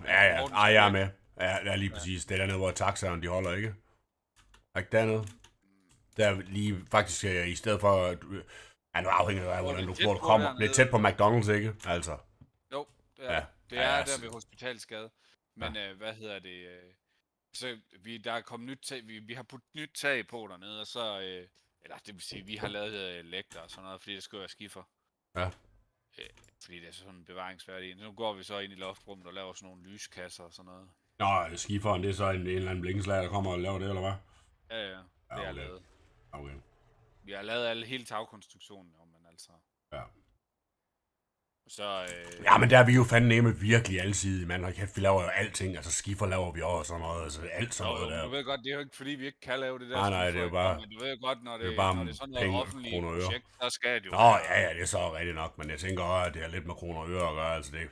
ja, jeg er med. Ja, lige præcis. Det er dernede, hvor taxaerne de holder, ikke? Er ikke dernede? Der er lige faktisk i stedet for... Ja, nu afhænger det af, hvordan du kommer. Lidt tæt på McDonald's, ikke? Altså. Jo, det er der ved Hospitalsgade. Men hvad hedder det... Så der er kommet nyt tag, vi har puttet nyt tag på dernede, og så... eller det vil sige, vi har lavet lægter og sådan noget, fordi det skal være skifer. Ja. Fordi det er sådan bevaringsværdigt. Nu går vi så ind i loftrummet og laver sådan nogle lyskasser og sådan noget. Nå, skiferen, det er så en eller anden blikkenslager, der kommer og laver det, eller hvad? Ja, det er lavet. Okay. Vi har lavet hele tagkonstruktionen, jo, men altså... Ja. Så... Ja, men der er vi jo fandme virkelig alsidige, mand. Og kæft, vi laver jo alting. Altså, skifer laver vi også og sådan noget. Altså, alt sådan noget der. Du ved godt, det er jo ikke fordi, vi ikke kan lave det der. Nej, det er jo bare... Men du ved godt, når det er sådan noget offentligt projekt, så skal det jo... Nå, ja, det er så rigtigt nok. Men jeg tænker også, at det er lidt med kroner og øre at gøre. Altså, det...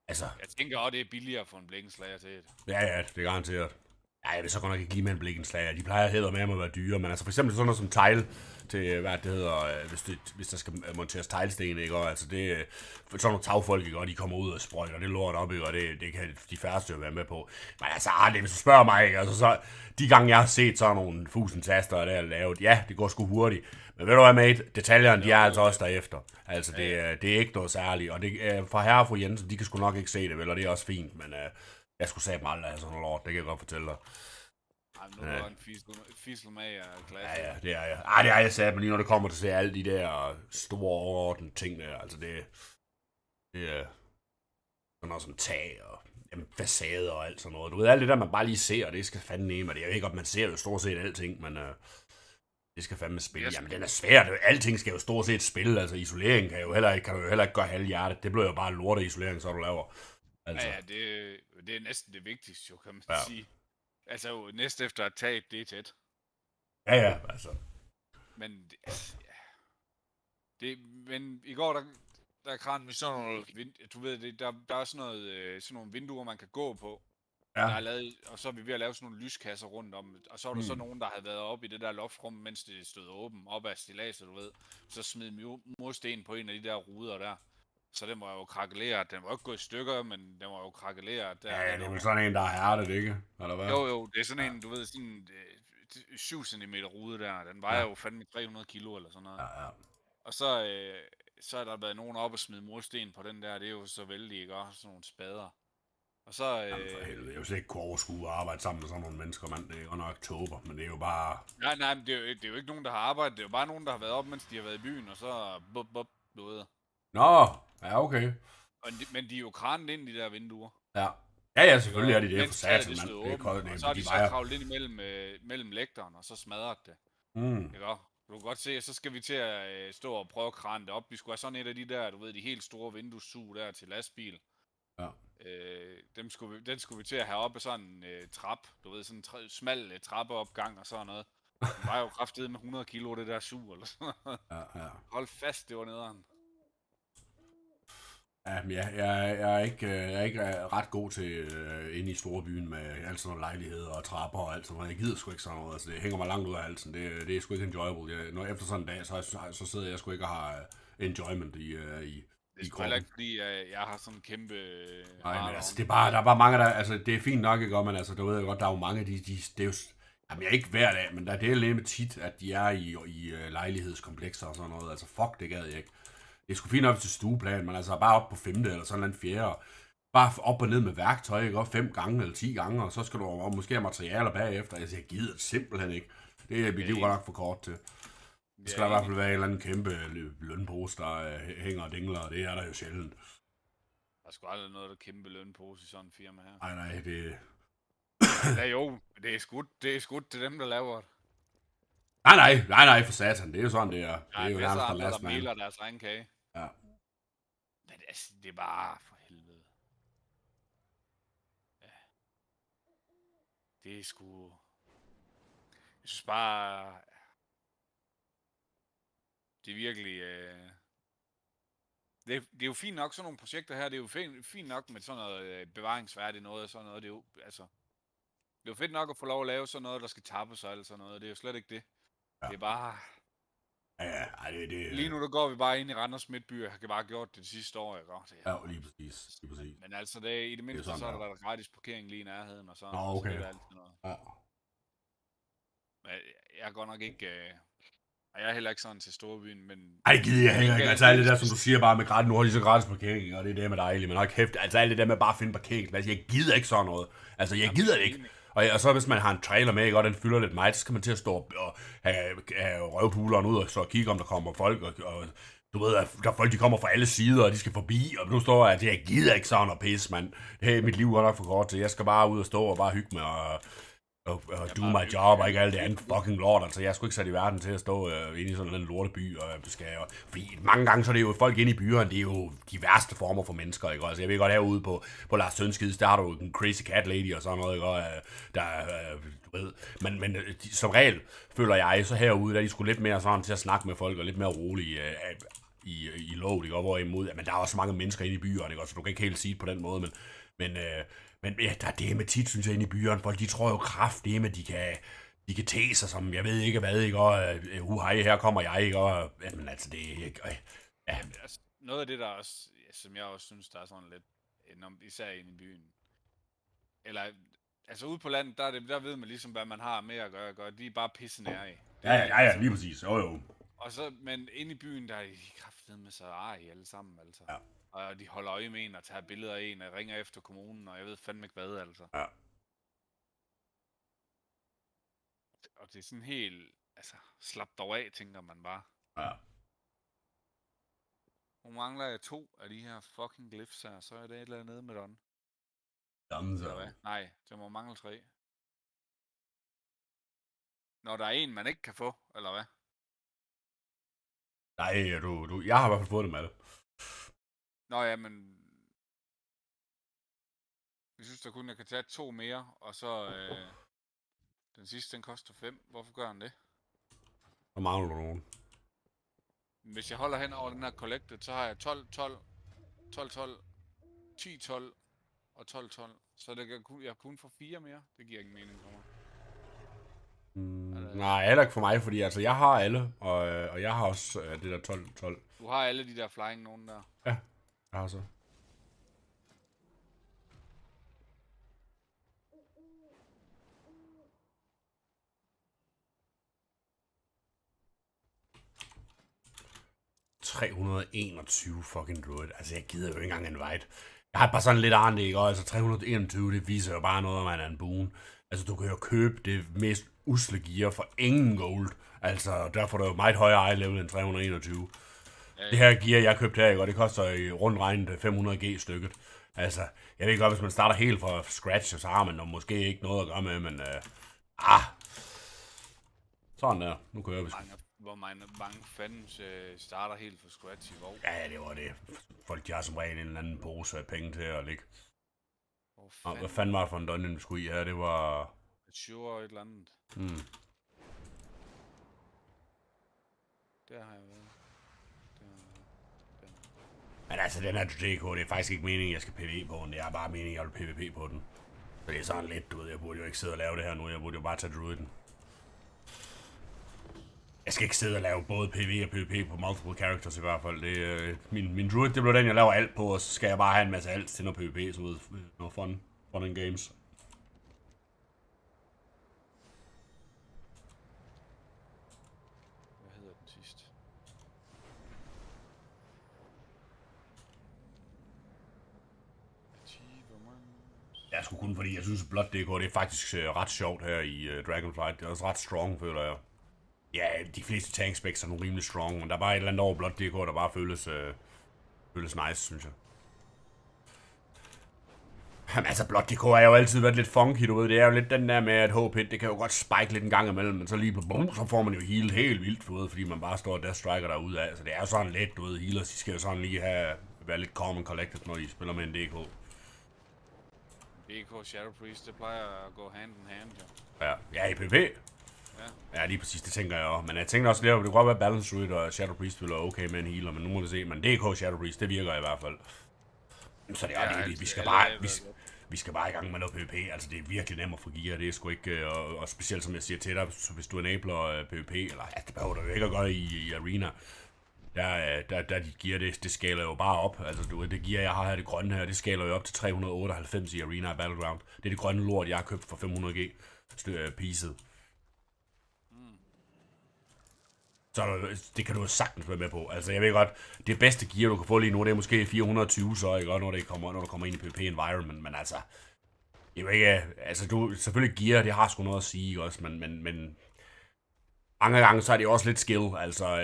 Altså... Jeg tænker også, det er billigere at få en blikkenslager til det. Ja, det er garanteret. Ja, jeg vil så godt nok ikke lige med en blikkenslager. De plejer hedder med at være dyre, men altså for eksempel sådan noget som tegle til, hvad det hedder, hvis der skal monteres teglsten, ikke? Og altså det, sådan nogle tagfolk, ikke? Og de kommer ud og sprøjter det lort op, ikke? Og det kan de færreste jo være med på. Men altså, hvis du spørger mig, ikke? Altså så, de gange jeg har set sådan nogle fusentaster der lavet, ja, det går sgu hurtigt. Men ved du hvad, mate? Detaljerne, de er altså også derefter. Altså, det er ikke noget særligt. Og det, for herre og fru Jensen, de kan sgu nok ikke se det, vel? Og det er også fint, men... Jeg skulle sige dem aldrig af sådan noget lort, det kan jeg godt fortælle dig. Ej, nu er en fisel med af klasse. Ja, det er jeg. Ej, det er jeg sagt, men lige når det kommer til at se alle de der store overordnede ting der, altså det er sådan noget som tag og facade og alt sådan noget. Du ved, alt det der, man bare lige ser, og det skal fandme nemme. Det er jo ikke, at man ser jo stort set alting, men det skal fandme spille. Jamen, den er svært. Alting skal jo stort set spille. Altså, isolering kan du jo heller ikke gøre halvhjertet. Det bliver jo bare lorte isolering, så du laver. Altså. Ja, det er næsten det vigtigste, jo, kan man sige. Altså, jo, næst efter at tage det er tæt. Ja, altså. Men, men i går, der kran med sådan noget, du ved, der er sådan nogle vinduer, man kan gå på. Ja. Der er lavet, og så er vi ved at lave sådan nogle lyskasser rundt om, og så er der så nogen, der havde været oppe i det der loftrum, mens det stod åben, op ad stillaset, du ved. Så smed mursten på en af de der ruder der. Så den var jo krakeleret. Den var jo ikke gået i stykker, men den var jo krakeleret. Ja, det er vel sådan en, der er hærdet, ikke? Eller hvad? Jo, det er sådan en, du ved, sådan 7 cm rude der. Den vejer jo fandme 300 kilo eller sådan noget. Ja. Og så er der været nogen op og smide mursten på den der, det er jo så vældig, ikke også? Sådan nogle spader. Og så... Jamen for helvede, jeg vil slet ikke kunne overskue at arbejde sammen med sådan nogle mennesker, mand. Det er jo nok oktober, men det er jo bare... Nej, men det er jo ikke nogen, der har arbejdet. Det er jo bare nogen, der har været op, mens de har været i byen, og så... du ved. Nå, ja, okay. Men de er jo kranet ind i de der vinduer. Ja. Ja, selvfølgelig er de det Mens for taget, satan, det mand. stod Det er åbent, koldt, og så har de så kravlet ind mellem lægteren, og så smadret det. Ikke også? Du kan godt se, at så skal vi til at stå og prøve at krane det op. Vi skulle have sådan et af de der, du ved, de helt store vinduessug der til lastbil. Ja. Den skulle vi til at have op af sådan en trap. Du ved, sådan en smal trappeopgang og sådan noget. Det var jo kraftedet med 100 kilo, det der sug eller sådan noget. Ja. Hold fast, det var nederen. Ja, men jeg er ikke ret god til inde i storbyen med alt sådan nogle lejligheder og trapper og alt sådan noget. Jeg gider sgu ikke sådan noget. Altså, det hænger mig langt ud af halsen. Det er sgu ikke enjoyable. Når efter sådan en dag, så sidder jeg sgu ikke og har enjoyment i Det er sgu heller ikke, fordi jeg har sådan en kæmpe... Nej, men altså, der er bare mange, der... Altså, det er fint nok, ikke? Men altså, du ved godt, der er jo mange, det er jo... Jamen, jeg er ikke hver dag, men det er lidt med tit, at de er i lejlighedskomplekser og sådan noget. Altså, fuck, det gad jeg ikke. Det er sgu fint op til stueplan, men altså bare op på 5. eller sådan en 4. Bare op og ned med værktøj, ikke? 5 gange eller 10 gange, og så skal du måske have materialer bagefter. Altså, jeg gider det simpelthen ikke. Det er mit liv godt nok for kort til. Det skal der i hvert fald være en eller anden kæmpe lønpose, der hænger og dingler, og det er der jo sjældent. Der er sgu aldrig noget, der kæmpe lønpose i sådan en firma her. Nej, det... Ja jo, det er skudt til dem, der laver det. Nej, for satan. Det er jo sådan, det er. Det er jo nærmest der last der meler deres egen kage. Ja. Men altså, det er bare for helvede. Ja. Det er sgu... Jeg synes bare... Det er virkelig... Det er jo fint nok, sådan nogle projekter her. Det er jo fint nok med sådan noget bevaringsværdigt noget og sådan noget. Det er jo, altså... Det er jo fedt nok at få lov at lave sådan noget, der skal tappes og alt sådan noget. Det er jo slet ikke det. Ja. Det er bare... Ja, det... Lige nu der går vi bare ind i Randers Midtby, og har bare gjort det sidste år, ikke? Ja, lige præcis. Men altså, i det mindste, så er der gratis parkering lige i nærheden, og sådan. Okay. Så det er altid noget. Ja. Men jeg er godt nok ikke... jeg er heller ikke sådan til storbyen, men... Ej, det gider jeg heller ikke. Altså alt det der, som du siger, bare med gratis, nu har de så gratis parkering, og det er det med dejligt, men nok kæft, altså alt det der med bare at finde parkeringsplads, jeg gider ikke sådan noget. Altså, jeg gider det ikke. Og så hvis man har en trailer med, ikke, og den fylder lidt meget, så skal man til at stå og have røvpuleren ud og så kigge, om der kommer folk, og du ved, at der folk, de kommer fra alle sider, og de skal forbi, og nu står jeg, at jeg gider ikke sådan noget pis, mand. Det er mit liv godt nok for kort til. Jeg skal bare ud og stå og bare hygge mig og do my job, og ikke alt det andet fucking lort. Altså, jeg er sgu ikke sat i verden til at stå inde i sådan en lorteby, fordi mange gange, så er det jo folk inde i byerne, det er jo de værste former for mennesker, ikke? Altså, jeg ved godt, herude på Lars Sønskids, der har du en crazy cat lady og sådan noget, ikke? Du ved, men som regel, føler jeg, så herude, der er de sgu lidt mere sådan til at snakke med folk, og lidt mere rolige i lovet, ikke? Og hvorimod, men der er også mange mennesker inde i byerne, ikke? Så du kan ikke helt sige det på den måde, men ja, der er det med tit, synes jeg, inde i byerne. Folk, de tror jo kraftedeme, de kan tage sig som, jeg ved ikke hvad, ikke? Og hej, her kommer jeg, ikke? Og jamen, altså, det er ikke... Ja. Jamen, altså, noget af det, der også, som jeg også synes, der er sådan lidt, især inde i byen. Eller, altså ude på landet, der ved man ligesom, hvad man har med at gøre. De er bare pisse nære af. Ja, lige præcis. Jo. Og så, men inde i byen, der er de kraftedeme så alle sammen, altså. Ja. Og de holder øje med en og tager billeder af en og ringer efter kommunen, og jeg ved fandme ikke hvad, altså. Ja. Og det er sådan helt, altså, slap dog af, tænker man bare. Ja. Nu mangler jeg 2 af de her fucking glyphs her, så er det et eller andet nede med den. Jamen så. Nej, det må mangle 3. Når der er en, man ikke kan få, eller hvad? Nej, jeg har i hvert fald fået det med det. Nå ja, men... Jeg synes da kun, jeg kan tage 2 mere, og så... Den sidste, den koster 5. Hvorfor gør han det? Så mangler du nogen. Hvis jeg holder hen over den her collected, så har jeg 12, 12, 12, 12, 10, 12 og 12, 12. Så jeg kun får 4 mere. Det giver ingen mening for mig. Nej, heller ikke for mig, fordi altså, jeg har alle, og jeg har også det der 12, 12. Du har alle de der flying nogen der? Ja, jeg har så. 321 fucking Druid. Altså, jeg gider jo ikke engang invite. Jeg har bare sådan lidt andet, ikke? Og altså, 321, det viser jo bare noget, om man er en boon. Altså, du kan jo købe det mest usle gear for ingen gold. Altså, derfor er der jo meget højere eye level end 321. Det her gear, jeg købte her, ikke? Og det koster i rundt regnet 500G stykket. Altså, jeg ved godt, hvis man starter helt fra scratch, så har man måske ikke noget at gøre med, men... Sådan der. Nu kører vi. Hvor mange fanden starter helt fra scratch i WoW? Ja, det var det. Folk, de har som regel en eller anden pose af penge til at lægge. Hvad fanden var det for en dungeon, vi skulle i her? Det var... Sure et eller andet. Der har jeg været. Men altså, den her DK, det er faktisk ikke meningen, jeg skal PvE på den. Det er bare meningen, jeg vil PvP på den. Så det er sådan lidt, du ved, jeg burde jo ikke sidde og lave det her nu. Jeg burde jo bare tage Druiden. Jeg skal ikke sidde og lave både PvE og PvP på multiple characters i hvert fald. Det, min Druid, det bliver den, jeg laver alt på, og så skal jeg bare have en masse alt til noget PvP, så ud noget fun and games. Hvad hedder den sidste? Jeg er sgu kun fordi, jeg synes, at Blood DK, det er faktisk ret sjovt her i Dragonflight. Det er også ret strong, føler jeg. Ja, de fleste tank specs er nogle rimelig strong, men der er bare et eller andet over Blood DK, der bare føles nice, synes jeg. Jamen altså, Blood DK har jo altid været lidt funky, du ved. Det er jo lidt den der med, at HP, det kan jo godt spike lidt en gang imellem, men så lige på bum, så får man jo healet helt vildt, du ved, fordi man bare står og death striker derude af. Så det er jo sådan lidt, du ved, healers, de skal jo sådan lige være lidt calm and collected, når de spiller med en DK. DK Shadow Priest, det plejer at gå hand in hand, jo. Ja, i PvP. Ja, lige præcis, det tænker jeg også. Men jeg tænker også lidt, at det kunne godt være Balance Druid og Shadow Priest ville være okay med en healer, men nu må vi se. Men DK Shadow Priest, det virker i hvert fald. Så det er det, vi skal bare i gang med noget PvP. Altså, det er virkelig nemt at få gear, det er sgu ikke... Og specielt som jeg siger til dig, så hvis du enabler PvP, eller ja, det behøver du jo ikke at gøre i Arena, der de gear, det skaler jo bare op. Altså, det gear, jeg har her, det grønne her, det skaler jo op til 398 i Arena Battleground. Det er det grønne lort, jeg har købt for 500G piecet. Så det kan du sagtens være med på. Altså, jeg ved godt, det bedste gear, du kan få lige nu, det er måske 420, så ikke? Når du kommer ind i PvP environment, men altså... Jeg ved ikke, altså, selvfølgelig gear, det har sgu noget at sige, også, men mange gange, så er det også lidt skill. Altså,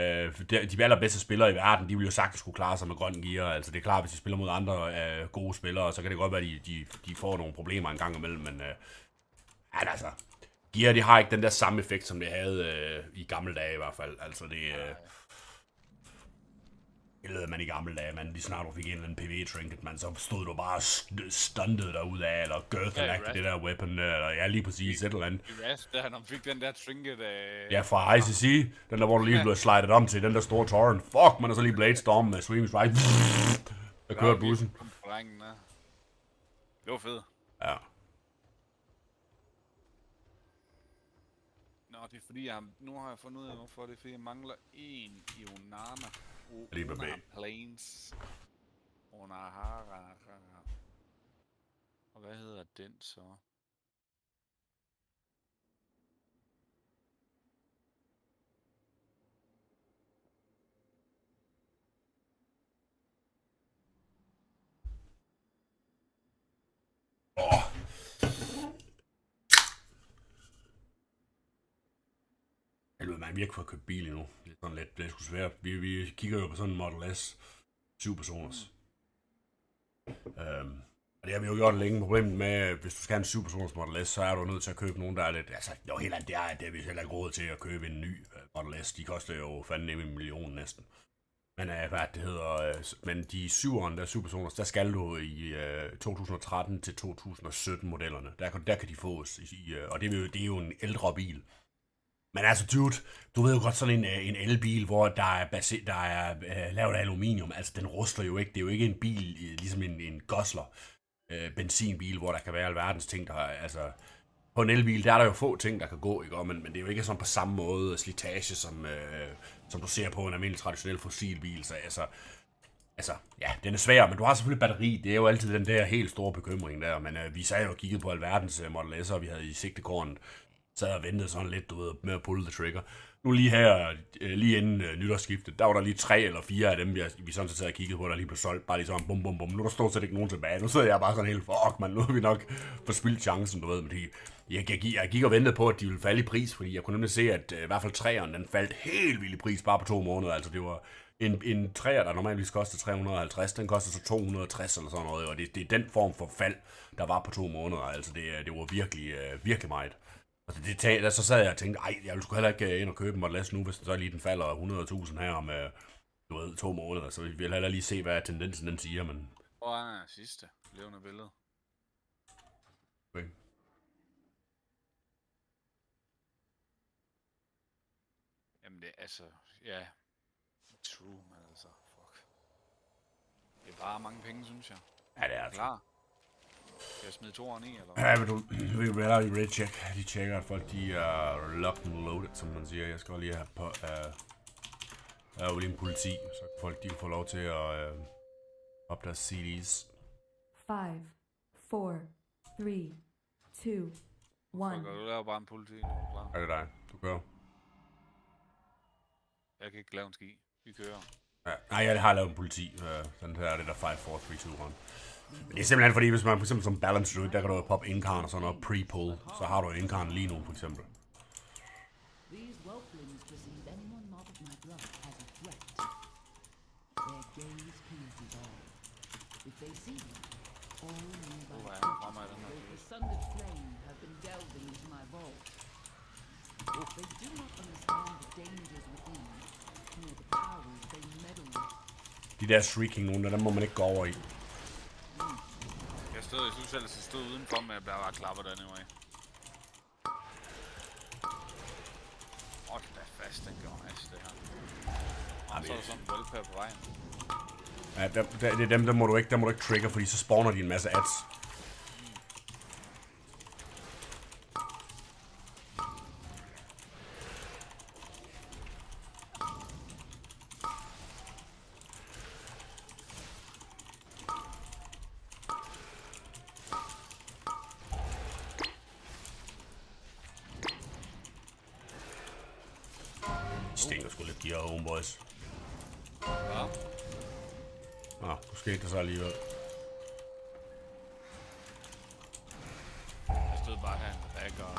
de allerbedste spillere i verden, de vil jo sagtens skulle klare sig med grøn gear. Altså, det er klart, hvis de spiller mod andre gode spillere, så kan det godt være, at de får nogle problemer en gang imellem, men altså... Gear, de har ikke den der samme effekt, som det havde i gamle dage i hvert fald. Altså det... Det lavede man i gamle dage, man. Lige snart du fik en eller anden PvE-trinket, man, så stod du bare stuntet derude af, eller girthelagte det der weapon, eller ja, lige præcis et eller andet. I Rust, der når man fik den der trinket af... Ja, fra ICC, den der, hvor du lige blev slidet om til, den der store torrent. Fuck, man er så lige Blade Storm med Swing Strike. Der kørte bussen. Det var fedt. Ja. Nå, det er fordi, nu har jeg fundet ud af, hvorfor det er, fordi jeg mangler en i Onana. Plains. Onahara. Og hvad hedder den så? Helvede, man virker for at købe bil endnu. Det er sådan lidt, det er sgu svært. Vi kigger jo på sådan en Model S 7-personers. Og det har vi jo gjort længe. Problemet med, hvis du skal have en 7-personers Model S, så er du nødt til at købe nogen, der er lidt... Altså, jo helt andet, det er vi heller ikke råd til at købe en ny Model S. De koster jo fandme 1 million næsten. Men hvad det hedder... Men de 7'eren, der 7-personers, der skal du i 2013 til 2017 modellerne. Der kan de fås. Og det er jo en ældre bil. Men altså, dude, du ved jo godt sådan en elbil, hvor der er lavet af aluminium. Altså, den ruster jo ikke. Det er jo ikke en bil, ligesom en Gosler benzinbil, hvor der kan være alverdens ting, der altså... På en elbil, der er der jo få ting, der kan gå, ikke? Men det er jo ikke sådan på samme måde slitage, som du ser på en almindelig traditionel fossilbil. Så altså, ja, den er svær, men du har selvfølgelig batteri. Det er jo altid den der helt store bekymring der. Men vi sad jo og kiggede på alverdens Model S'er, vi havde i sigtekornet. Så jeg ventede sådan lidt, du ved, med at pulle the trigger. nu lige her, lige inden nytårsskiftet, der var der lige 3 eller 4 af dem, vi sådan set sad og kiggede på, der lige blev solgt, bare lige sådan, bum, bum, bum. Nu er der stort set ikke nogen tilbage. Nu sidder jeg bare sådan helt, fuck, man, nu har vi nok forspildt chancen, du ved. Men jeg gik og ventede på, at de ville falde i pris, fordi jeg kunne nemlig se, at i hvert fald træerne, den faldt helt vildt i pris bare på 2 måneder. Altså det var en træer, der normalt kostede 350, den kostede så 260 eller sådan noget, og det er den form for fald, der var på 2 måneder. Altså det var virkelig, virkelig meget. Altså så sad jeg og tænkte, jeg ville sgu heller ikke ind og købe en Model S nu, hvis så lige den falder 100.000 her om, du ved, 2 måneder. Så vi vil heller lige se, hvad tendensen den siger, men... Hvor er sidste levende billede? Okay. Jamen det, altså, ja. True, men altså, fuck. Det er bare mange penge, synes jeg. Ja, det er altså. Klar. Skal jeg smide 2'eren i, eller hvad? Ja, men vi vil hellere lige check. De tjekker, at folk de er locked and loaded, som man siger. Jeg skal lige have på... der er jo lige en politi, så folk de kan få lov til at op deres CDs. 5, 4, 3, 2, 1. Så kan du lave bare en politi, nu er klar. Er det dig? Du kører. Jeg kan ikke lave en ski. Vi kører. Ja, nej, jeg har lavet en politi. Sådan her er det der 5, 4, 3, 2, 1. Men det er simpelthen fordi, hvis man for eksempel som balance druid, der kan du poppe indkarn og sådan noget pre-pull. Så har du indkarn lige nu, for eksempel. These whelplings perceive anyone not of my blood as a threat. Their gaze pierces all. If they see me, all nearby Hvad er creatures fremme af den her? with the sundered flame have been delving into my vault. They do not understand the dangers within, nor the powers they meddle with. De der shrieking nogen, dem må man ikke gå over i. Jeg synes ellers, jeg stod udenfor, men jeg bliver bare klappet anyway. Det er fast, den gør næste det her. Og så er der sådan en wellpair på vejen. Ja, det er dem, der må du ikke trigger, fordi så spawner de en masse ads. Stinker sgu lidt gear home, boys. Ja. Du skete det så alligevel. Jeg stod bare her en back og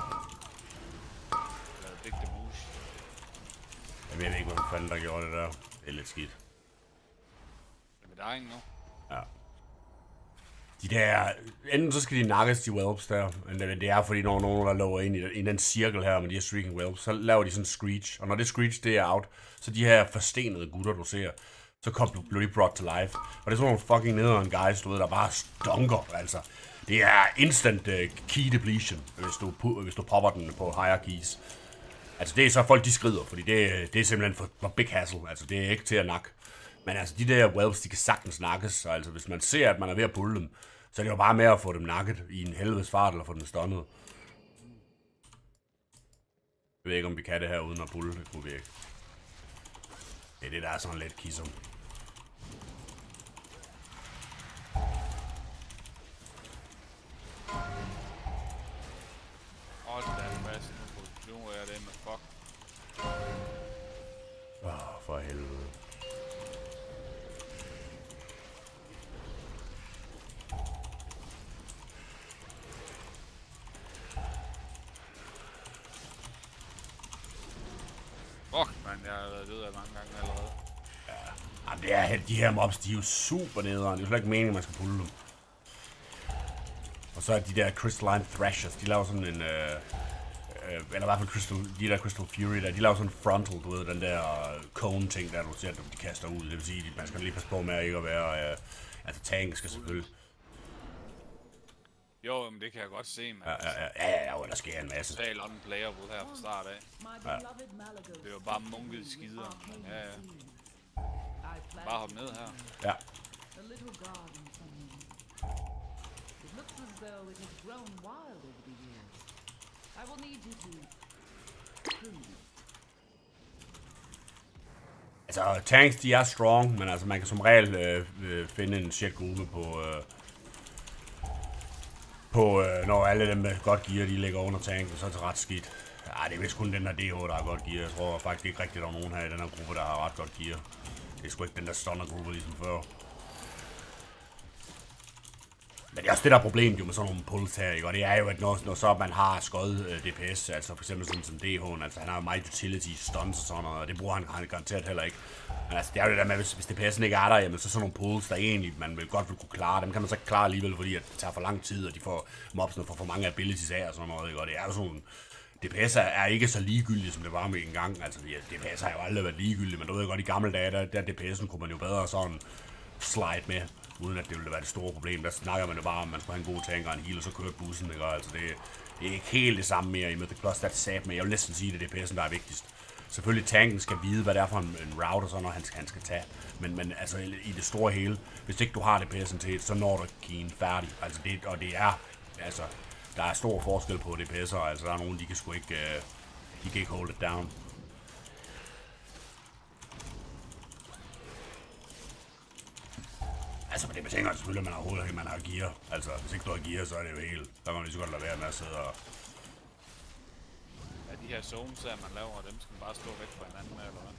lavede big debush. Jeg ved ikke, hvad fanden der gjorde det der. Det er lidt skidt. Jamen, der er ingen nu. Ja. De der... Enten så skal de nakkes, de whelps der. Men det er fordi, når nogen der lover ind i den cirkel her med de her streaking whelps, så laver de sådan en screech. Og når det screech, det er out, så de her forstenede gutter, du ser, så bliver de brought to life. Og det er sådan nogle fucking nederen guys, du ved, der bare stonker, altså. Det er instant key depletion, hvis du popper den på hierarchies. Altså det er så folk, de skrider, fordi det er simpelthen for big hassle. Altså det er ikke til at nakke. Men altså de der whelps, de kan sagtens nakkes. Så altså hvis man ser, at man er ved at pulle dem, så er det jo bare med at få dem nakket i en helvedes fart, eller få dem stunnet. Jeg ved ikke, om vi kan det her uden at pulle. Det kunne vi ikke. Det er det, der er sådan lidt kissom. Hold da fast nu. Nu er det med fuck. For helvede. Fuck, man, jeg har været død af mange gange allerede. Jamen, de her mobs, de er jo super nederen. Det er jo slet ikke meningen, man skal pulle dem. Og så er de der Crystalline Thrashers, de laver sådan en... eller i hvert fald de der Crystal Fury der, de laver sådan en frontal, du ved, den der cone-ting, der du ser, de kaster ud. Det vil sige, at man skal lige passe på med at ikke at være... altså, tank skal selvfølgelig... Jo, men det kan jeg godt se, man. Ja, der sker en masse. Total unplayable her fra start af. Det var bare munket skider. Ja. Bare hop ned her. Ja. A little garden somewhere. It looks as though it has grown wild over the years. I will need you to prune it. Altså, tanks, de er strong, men altså, man kan som regel finde en shit-gruppe på når alle dem med godt gear, de ligger under tanken, så er det ret skidt. det er vist kun den der DH, der har godt gear. Jeg tror faktisk ikke rigtigt, der er nogen her i den her gruppe, der har ret godt gear. Det er sgu ikke den der stunner-gruppe, ligesom før. Men det er også det, der er problemet jo med sådan nogle pulls her, ikke? Og det er jo, at når så man har skøjet DPS, altså for eksempel sådan som DH'en, altså han har jo meget utility, stunts og sådan noget, og det bruger han garanteret heller ikke. Men altså det er jo det der med, hvis DPS'en ikke er der, jamen så sådan nogle pulls, der egentlig man vil godt vil kunne klare, dem kan man så ikke klare alligevel, fordi at det tager for lang tid, og de får mobsene for mange abilities af og sådan noget, ikke? Og det er jo sådan, DPS'er er ikke så ligegyldige, som det var med en gang, altså DPS'er har jo aldrig været ligegyldige, men du ved godt, i gamle dage, der DPS'en kunne man jo bedre sådan slide med, uden at det ville være det store problem. Der snakker man jo bare om, man skulle have en god tank og en heal, og så kører bussen, ikke? Altså det er ikke helt det samme mere i Mythic Plus, der er sat, men jeg vil næsten sige, at det er DPS'en, der er vigtigst. Selvfølgelig tanken skal vide, hvad det er for en route og sådan noget, han skal tage. Men altså i det store hele, hvis ikke du har DPS'en til, så når du Keen færdig. Altså det er, altså der er stor forskel på DPS'er, altså der er nogen, de kan sgu ikke, de kan ikke hold it down. Altså, men det betinger selvfølgelig, at man overhovedet ikke, man har gear. Altså, hvis ikke du har gear, så er det jo helt. Der kan man lige så godt lade være med at sidde og... Ja, de her zones her, man laver, dem skal man bare stå væk fra hinanden med, eller hvad?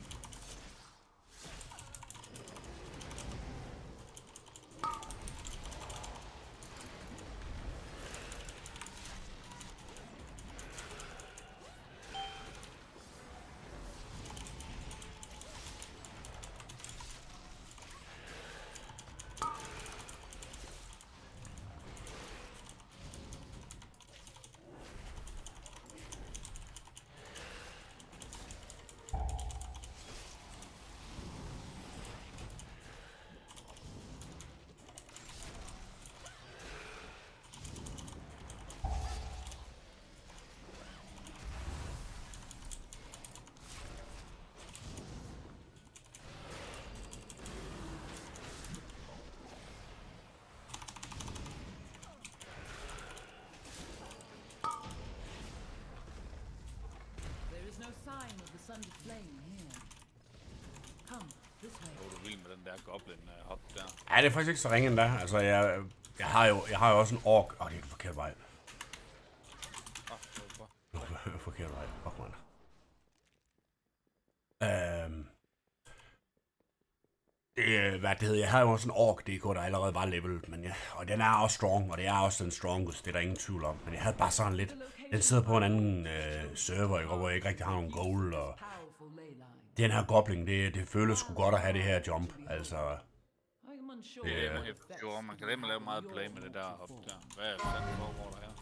No sign of the sun's flame here. Come this way. Hvor du vild med den der goblin hop der. Ja, det er faktisk ikke så ringe endda. Altså, jeg har jo også en ork. Det er den forkerte vej. Forkerte vej. Fuck, man. Hvad det hedder, jeg har jo også en ork DK, der allerede var levelet, men ja, og den er også strong, og det er også den strongest, det er der ingen tvivl om. Men jeg havde bare sådan lidt, den sidder på en anden server, hvor jeg ikke rigtig har nogen goal, og den her goblin, det føles sgu godt at have det her jump, altså. Jo, man kan lave meget play med det der hop der. Hvad er det, foregår der her?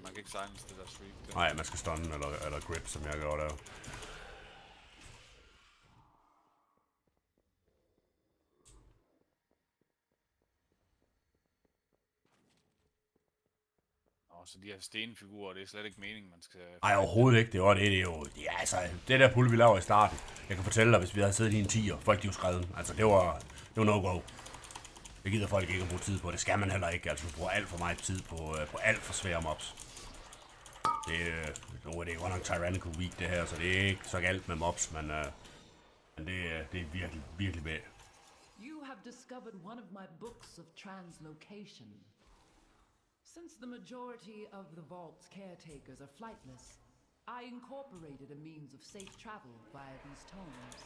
Man kan ikke silence det der streak. Nej, man skal stunne eller grip, som jeg gør der. Så de her stenfigurer, det er slet ikke meningen, man skal... Nej, overhovedet ikke. Det er jo... Ja, altså, det der pulle, vi laver i starten. Jeg kan fortælle dig, hvis vi havde siddet i en 10'er, folk de jo skrevet. Altså, det var no-go. Det gider folk ikke at bruge tid på. Det skal man heller ikke. Altså, du bruger alt for meget tid på alt for svære mobs. Det er godt nok Tyrannical Week, det her, så det er ikke så galt med mobs, men det er virkelig, virkelig bag. You have discovered one of my books of translocation. Since the majority of the vault's caretakers are flightless, I incorporated a means of safe travel via these tomes.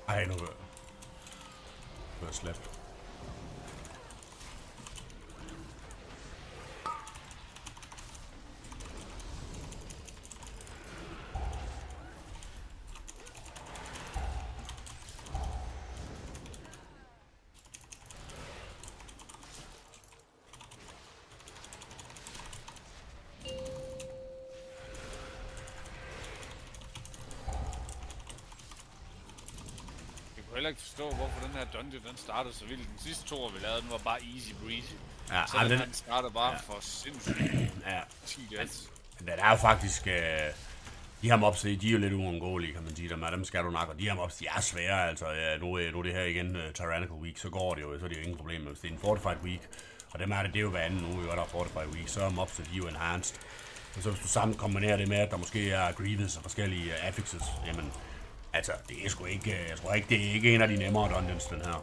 Ej, nu er jeg slæbt. heller ikke forstå, hvorfor den her dungeon, den startede så vildt. Den sidste 2, vi lavede, den var bare easy breezy. Ja, så den startede bare for sindssygt. Ja. 10 deaths. Men den er jo faktisk... de her mobs, de er jo lidt uundgåelige, kan man sige. Dem skal du nok, og de her mobs, de er svære. Altså, nu er det her igen Tyrannical Week, så går det jo, så er det jo ingen problem. Hvis det er en Fortified Week, og dem er det er jo hver anden uge, der er Fortified Week, så er mobs, de er jo enhanced. Og så hvis du sammen kombinerer det med, at der måske er Grievous og forskellige affixes, jamen, altså, det er sgu ikke, jeg tror ikke, det er ikke en af de nemmere dungeons, den her.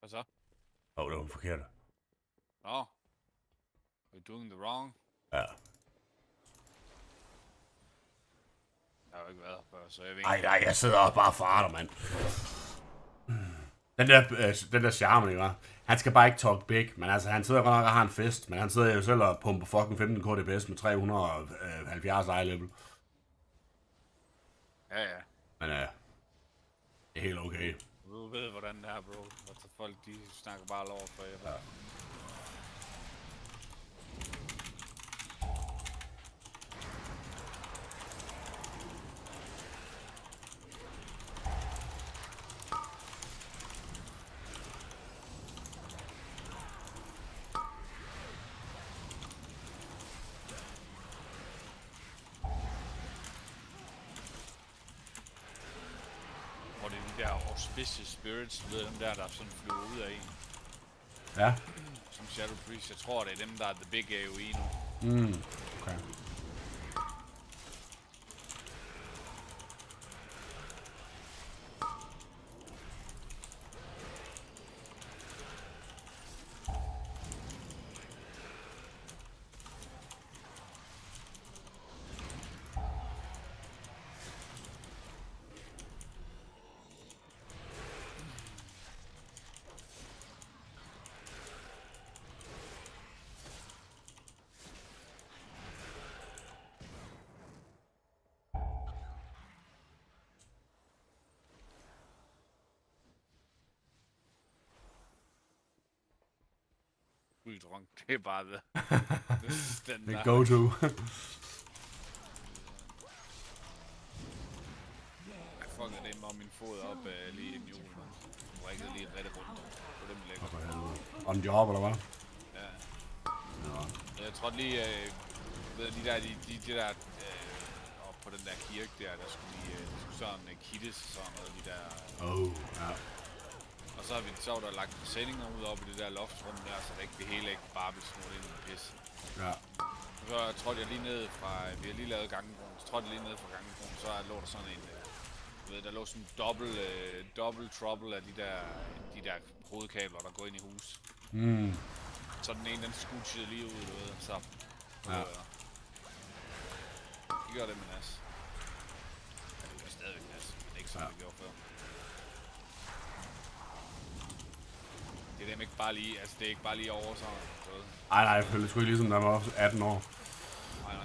Hvad så? Det var forkert. Nå. We're doing the wrong. Ja. Jeg har jo ikke været her før, så jeg ved ikke. Nej, jeg sidder og bare farter, mand. Den der charme, ikke, hva'? Han skal bare ikke talk big, men altså, han sidder godt nok og har en fest, men han sidder jo selv og pumper fucking 15 KDPS med 370 eye level. Ja. Men det er helt okay. Du ved, hvordan det er, bro. Altså, folk, de snakker bare lort for jer. Ja. Auspicious Spirits, ved dem der sådan flyver ud af en. Ja. Som Shadow Priest. Jeg tror, det er dem, der er the big AoE nu. Okay. Drunk. Det er bare det. Det go-to. Jeg fuckede det med min fod op lige inden jul, man. Jeg brækkede lige rigtig rundt. Det var dem lækkert. On job, eller hvad? Ja. Jeg tror lige, de der oppe på den der kirke der skulle de sådan kittes og sådan noget, de der... Ja. Og så har vi sjovt og lagt sendinger ud op i det der loftrum der, så det hele ikke bare bliver snurret ind i pis. Ja. Så trådte jeg lige ned fra, vi har lige lavet gangebroen, så trådte jeg lige ned fra gangebroen, så lå der sådan en, du ved, der lå sådan double trouble af de der hovedkabler, der går ind i hus. Så den ene, den skutchede lige ud, du ved, så. Ja. Det gør det med nas. Ja, det gør stadigvæk nas, men ikke som det gjorde før. Det er dem ikke bare lige, altså det er ikke bare lige over sådan. Nej, jeg følte sgu ikke ligesom, da man var 18 år. Nej.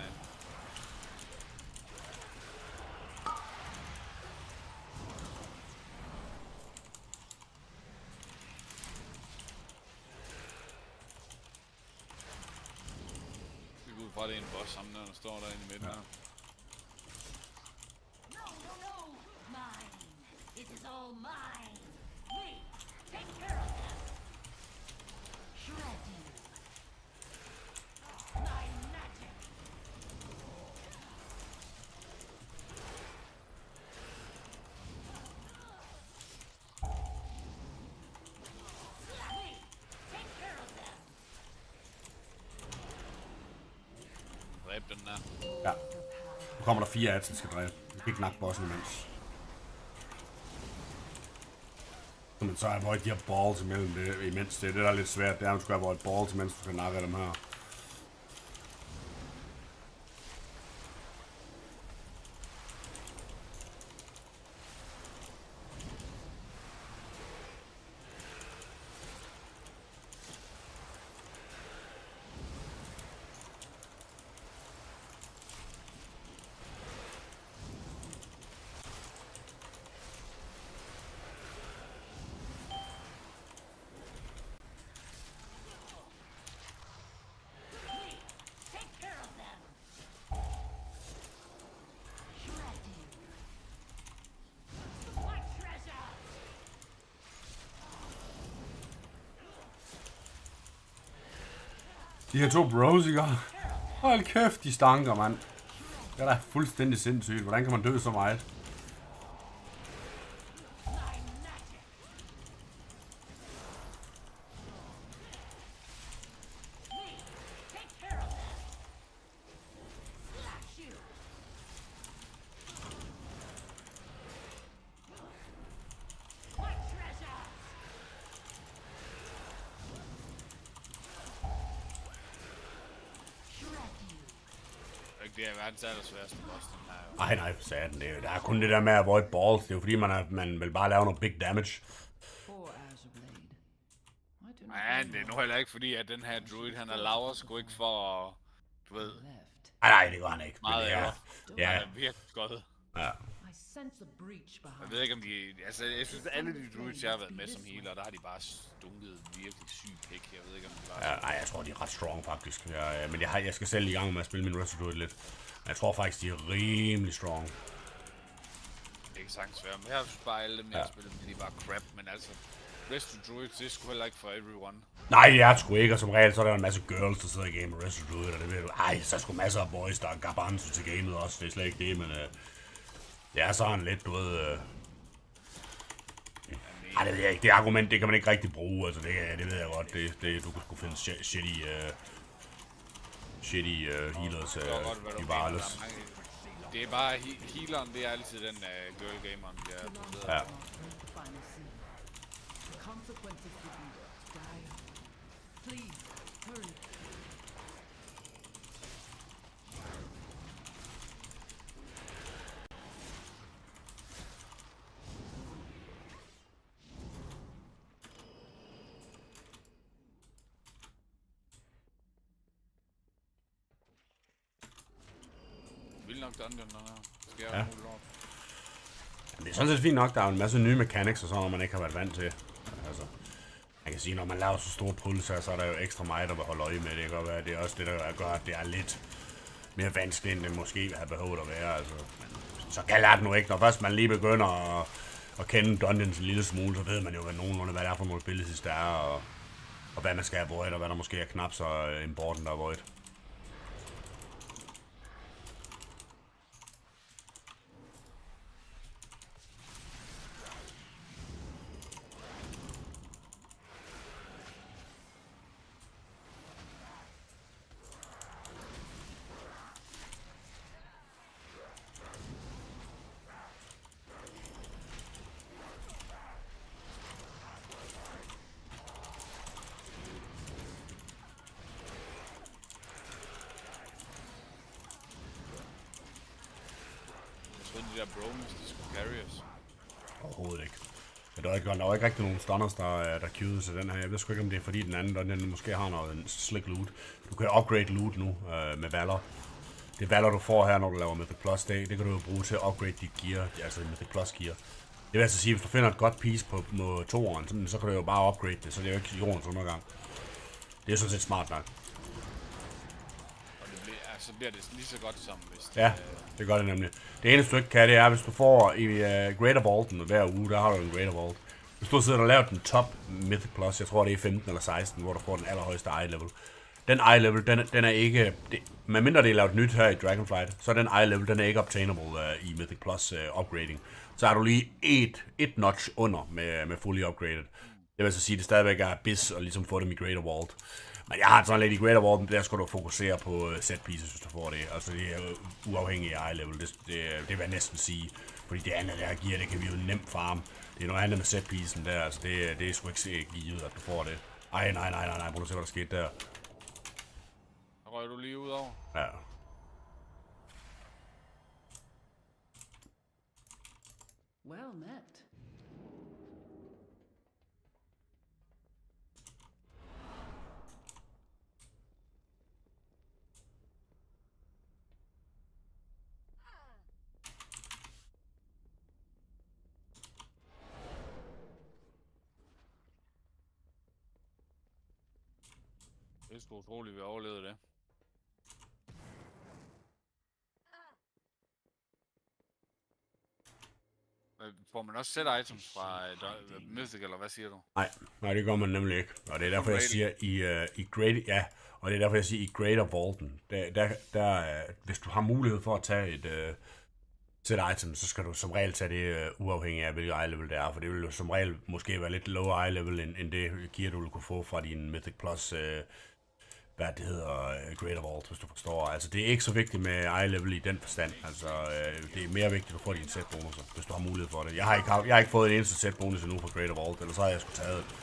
Vi går ud fra, det er en boss sammen, der står derinde i midten her. No, mine. It is all mine. Me, take care of them. Shred you. My magic. Me, take care of them. Dræb den der. Ja. Nu kommer der 4 af, som skal dræbe. Vi kan ikke nakke bossen imens. Men så avoid de her balls imellem det, imens det er det, der er lidt svært. Det er, at du skal avoid balls, imens du skal nakke dem her. De her to bros, ikke? Hold kæft, de stanker, mand. Det er da fuldstændig sindssygt. Hvordan kan man dø så meget? Det er verdens allersværeste boss, den her. Nej, for satan. Der er kun det der med at avoid balls. Det er jo fordi, man vil bare lave noget big damage. Nej, det er nu heller ikke fordi, at den her druid, han er laver sgu ikke for at, du ved... Nej, det går han ikke. Meget ja. Ja. Han er virkelig godt. Ja. Jeg ved ikke om de... Altså, jeg synes, at alle de druids, jeg har været med som healer, der har de bare stunket virkelig sygt pæk. Jeg ved ikke, om de bare... Ja, nej, jeg tror, de er ret strong, faktisk. Men jeg skal selv i gang med at spille min Wrestle Druid lidt. Men jeg tror faktisk, de er rimelig strong. Det er ikke sagtens være. Men jeg synes bare, alle dem, jeg spiller med, de var crap. Men altså, Wrestle Druids, det er sgu heller ikke for everyone. Nej, det er sgu ikke. Og som regel, så er der en masse girls, der sidder i game med Wrestle Druid. Og det ved du. Ej, så er sgu masser af boys, der er garbanzo til gamet også. Det er slet ikke det, men... det er sådan lidt, du ved... Ej, det ved jeg ikke. Det argument, det kan man ikke rigtig bruge. Altså, det ved jeg godt. Du kan sgu finde shitty healers i wireless. Det er bare... Healeren, det er altid den girl gameren, der er placeret. Ja. Vild nok dungeon, den her. Skal Ja. jeg Det er sådan set fint nok, der er en masse nye mechanics og sådan noget, man ikke har været vant til. Altså, man kan sige, når man laver så store puls her, så er der jo ekstra meget at holde øje med. Det kan godt være, det er også det, der gør, at det er lidt mere vanskeligt, end det måske ville have behøvet at være. Altså, så galt er det nu ikke. Når først man lige begynder at kende dungeons en lille smule, så ved man jo nogenlunde, hvad det er for nogle abilities, der er, og hvad man skal avoid, og hvad der måske er knap så important at avoid. De der bronies, de skulle carry os. Overhovedet ikke. Men der var ikke rigtig nogen stunners, der queuede til den her. Jeg ved sgu ikke, om det er fordi den anden dungeon måske har noget slick loot. Du kan upgrade loot nu med Valor. Det Valor, du får her, når du laver Mythic Plus, det kan du jo bruge til at upgrade dit gear, altså Mythic Plus gear. Det vil altså sige, hvis du finder et godt piece på toeren, så kan du jo bare upgrade det, så det er jo ikke jordens undergang. Det er sådan set smart nok. Og så bliver det lige så godt som hvis det, Ja, det gør det nemlig. Det eneste du ikke kan, det er, hvis du får i Greater Vaulten hver uge, der har du en Greater Vault. Hvis du sidder og laver den top Mythic Plus, jeg tror det er 15 eller 16, hvor du får den allerhøjeste eye level. Den eye level, den er ikke, medmindre det er lavet nyt her i Dragonflight, så er den eye level, den er ikke obtainable i Mythic Plus upgrading. Så er du lige et notch under med fully upgraded. Det vil altså sige, at det stadigvæk er bis at ligesom få dem i Greater Vault. Men jeg har sådan lidt i Greater Vault, der skal du fokusere på set pieces, hvis du får det. Altså det er uafhængigt af eye level, det vil jeg næsten sige. Fordi det andet der giver, det kan vi jo nemt farme. Det er noget andet med set piecen der, altså det er sgu ikke givet, at du får det. Ej, nej, prøv at se, hvad der skete der. Så røg du lige ud over. Ja. Well met. Det er sgu utroligt, vi overlevede det. Får man også set items fra Mythic, eller hvad siger du? Nej, det gør man nemlig ikke. Og det er derfor, jeg siger, i Great, ja, Og det er derfor, jeg siger, i Greater Vaulten, hvis du har mulighed for at tage et sæt item, så skal du som regel tage det uafhængig af, hvilket eye level det er, for det vil jo som regel måske være lidt lower eye level, end det gear, du vil kunne få fra din Mythic Plus, hvad det hedder, Greater Vault, hvis du forstår. Altså, det er ikke så vigtigt med eye level i den forstand. Altså, det er mere vigtigt, at du får dine set bonusser, hvis du har mulighed for det. Jeg har ikke fået en eneste set bonus endnu fra Greater Vault, eller så har jeg sgu taget det.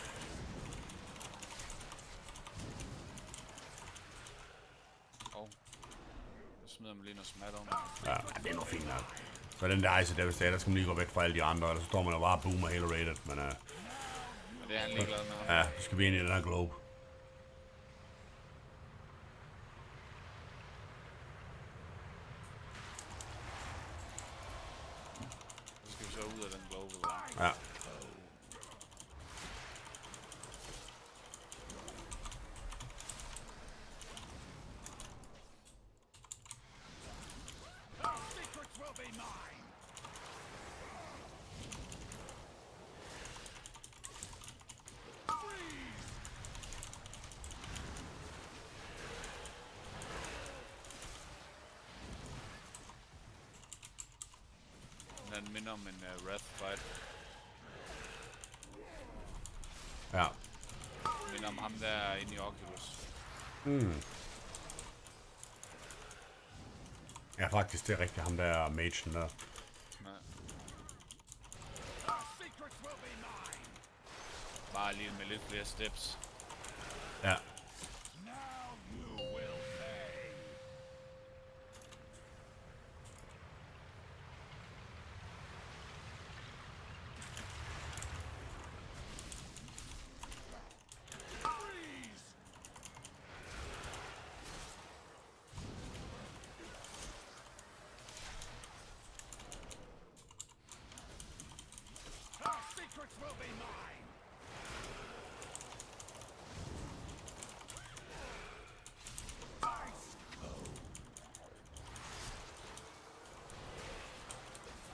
Smider man lige noget smat under. Ja, det er noget fint nok. Så den der Ice Devastator, der skal man lige gå væk fra alle de andre, eller så står man jo bare og boomer hele rated, men Men det er han ligeglad med. ja, så skal vi ind i den her globe. Så skal vi så ud af den globe. Eller? Ja. Den minder om en Wrath fight. Ja. Den minder om ham der inde i Oculus. Ja, faktisk, det er rigtigt ham der magen der. Ja. Bare lige med lidt flere steps. Ja.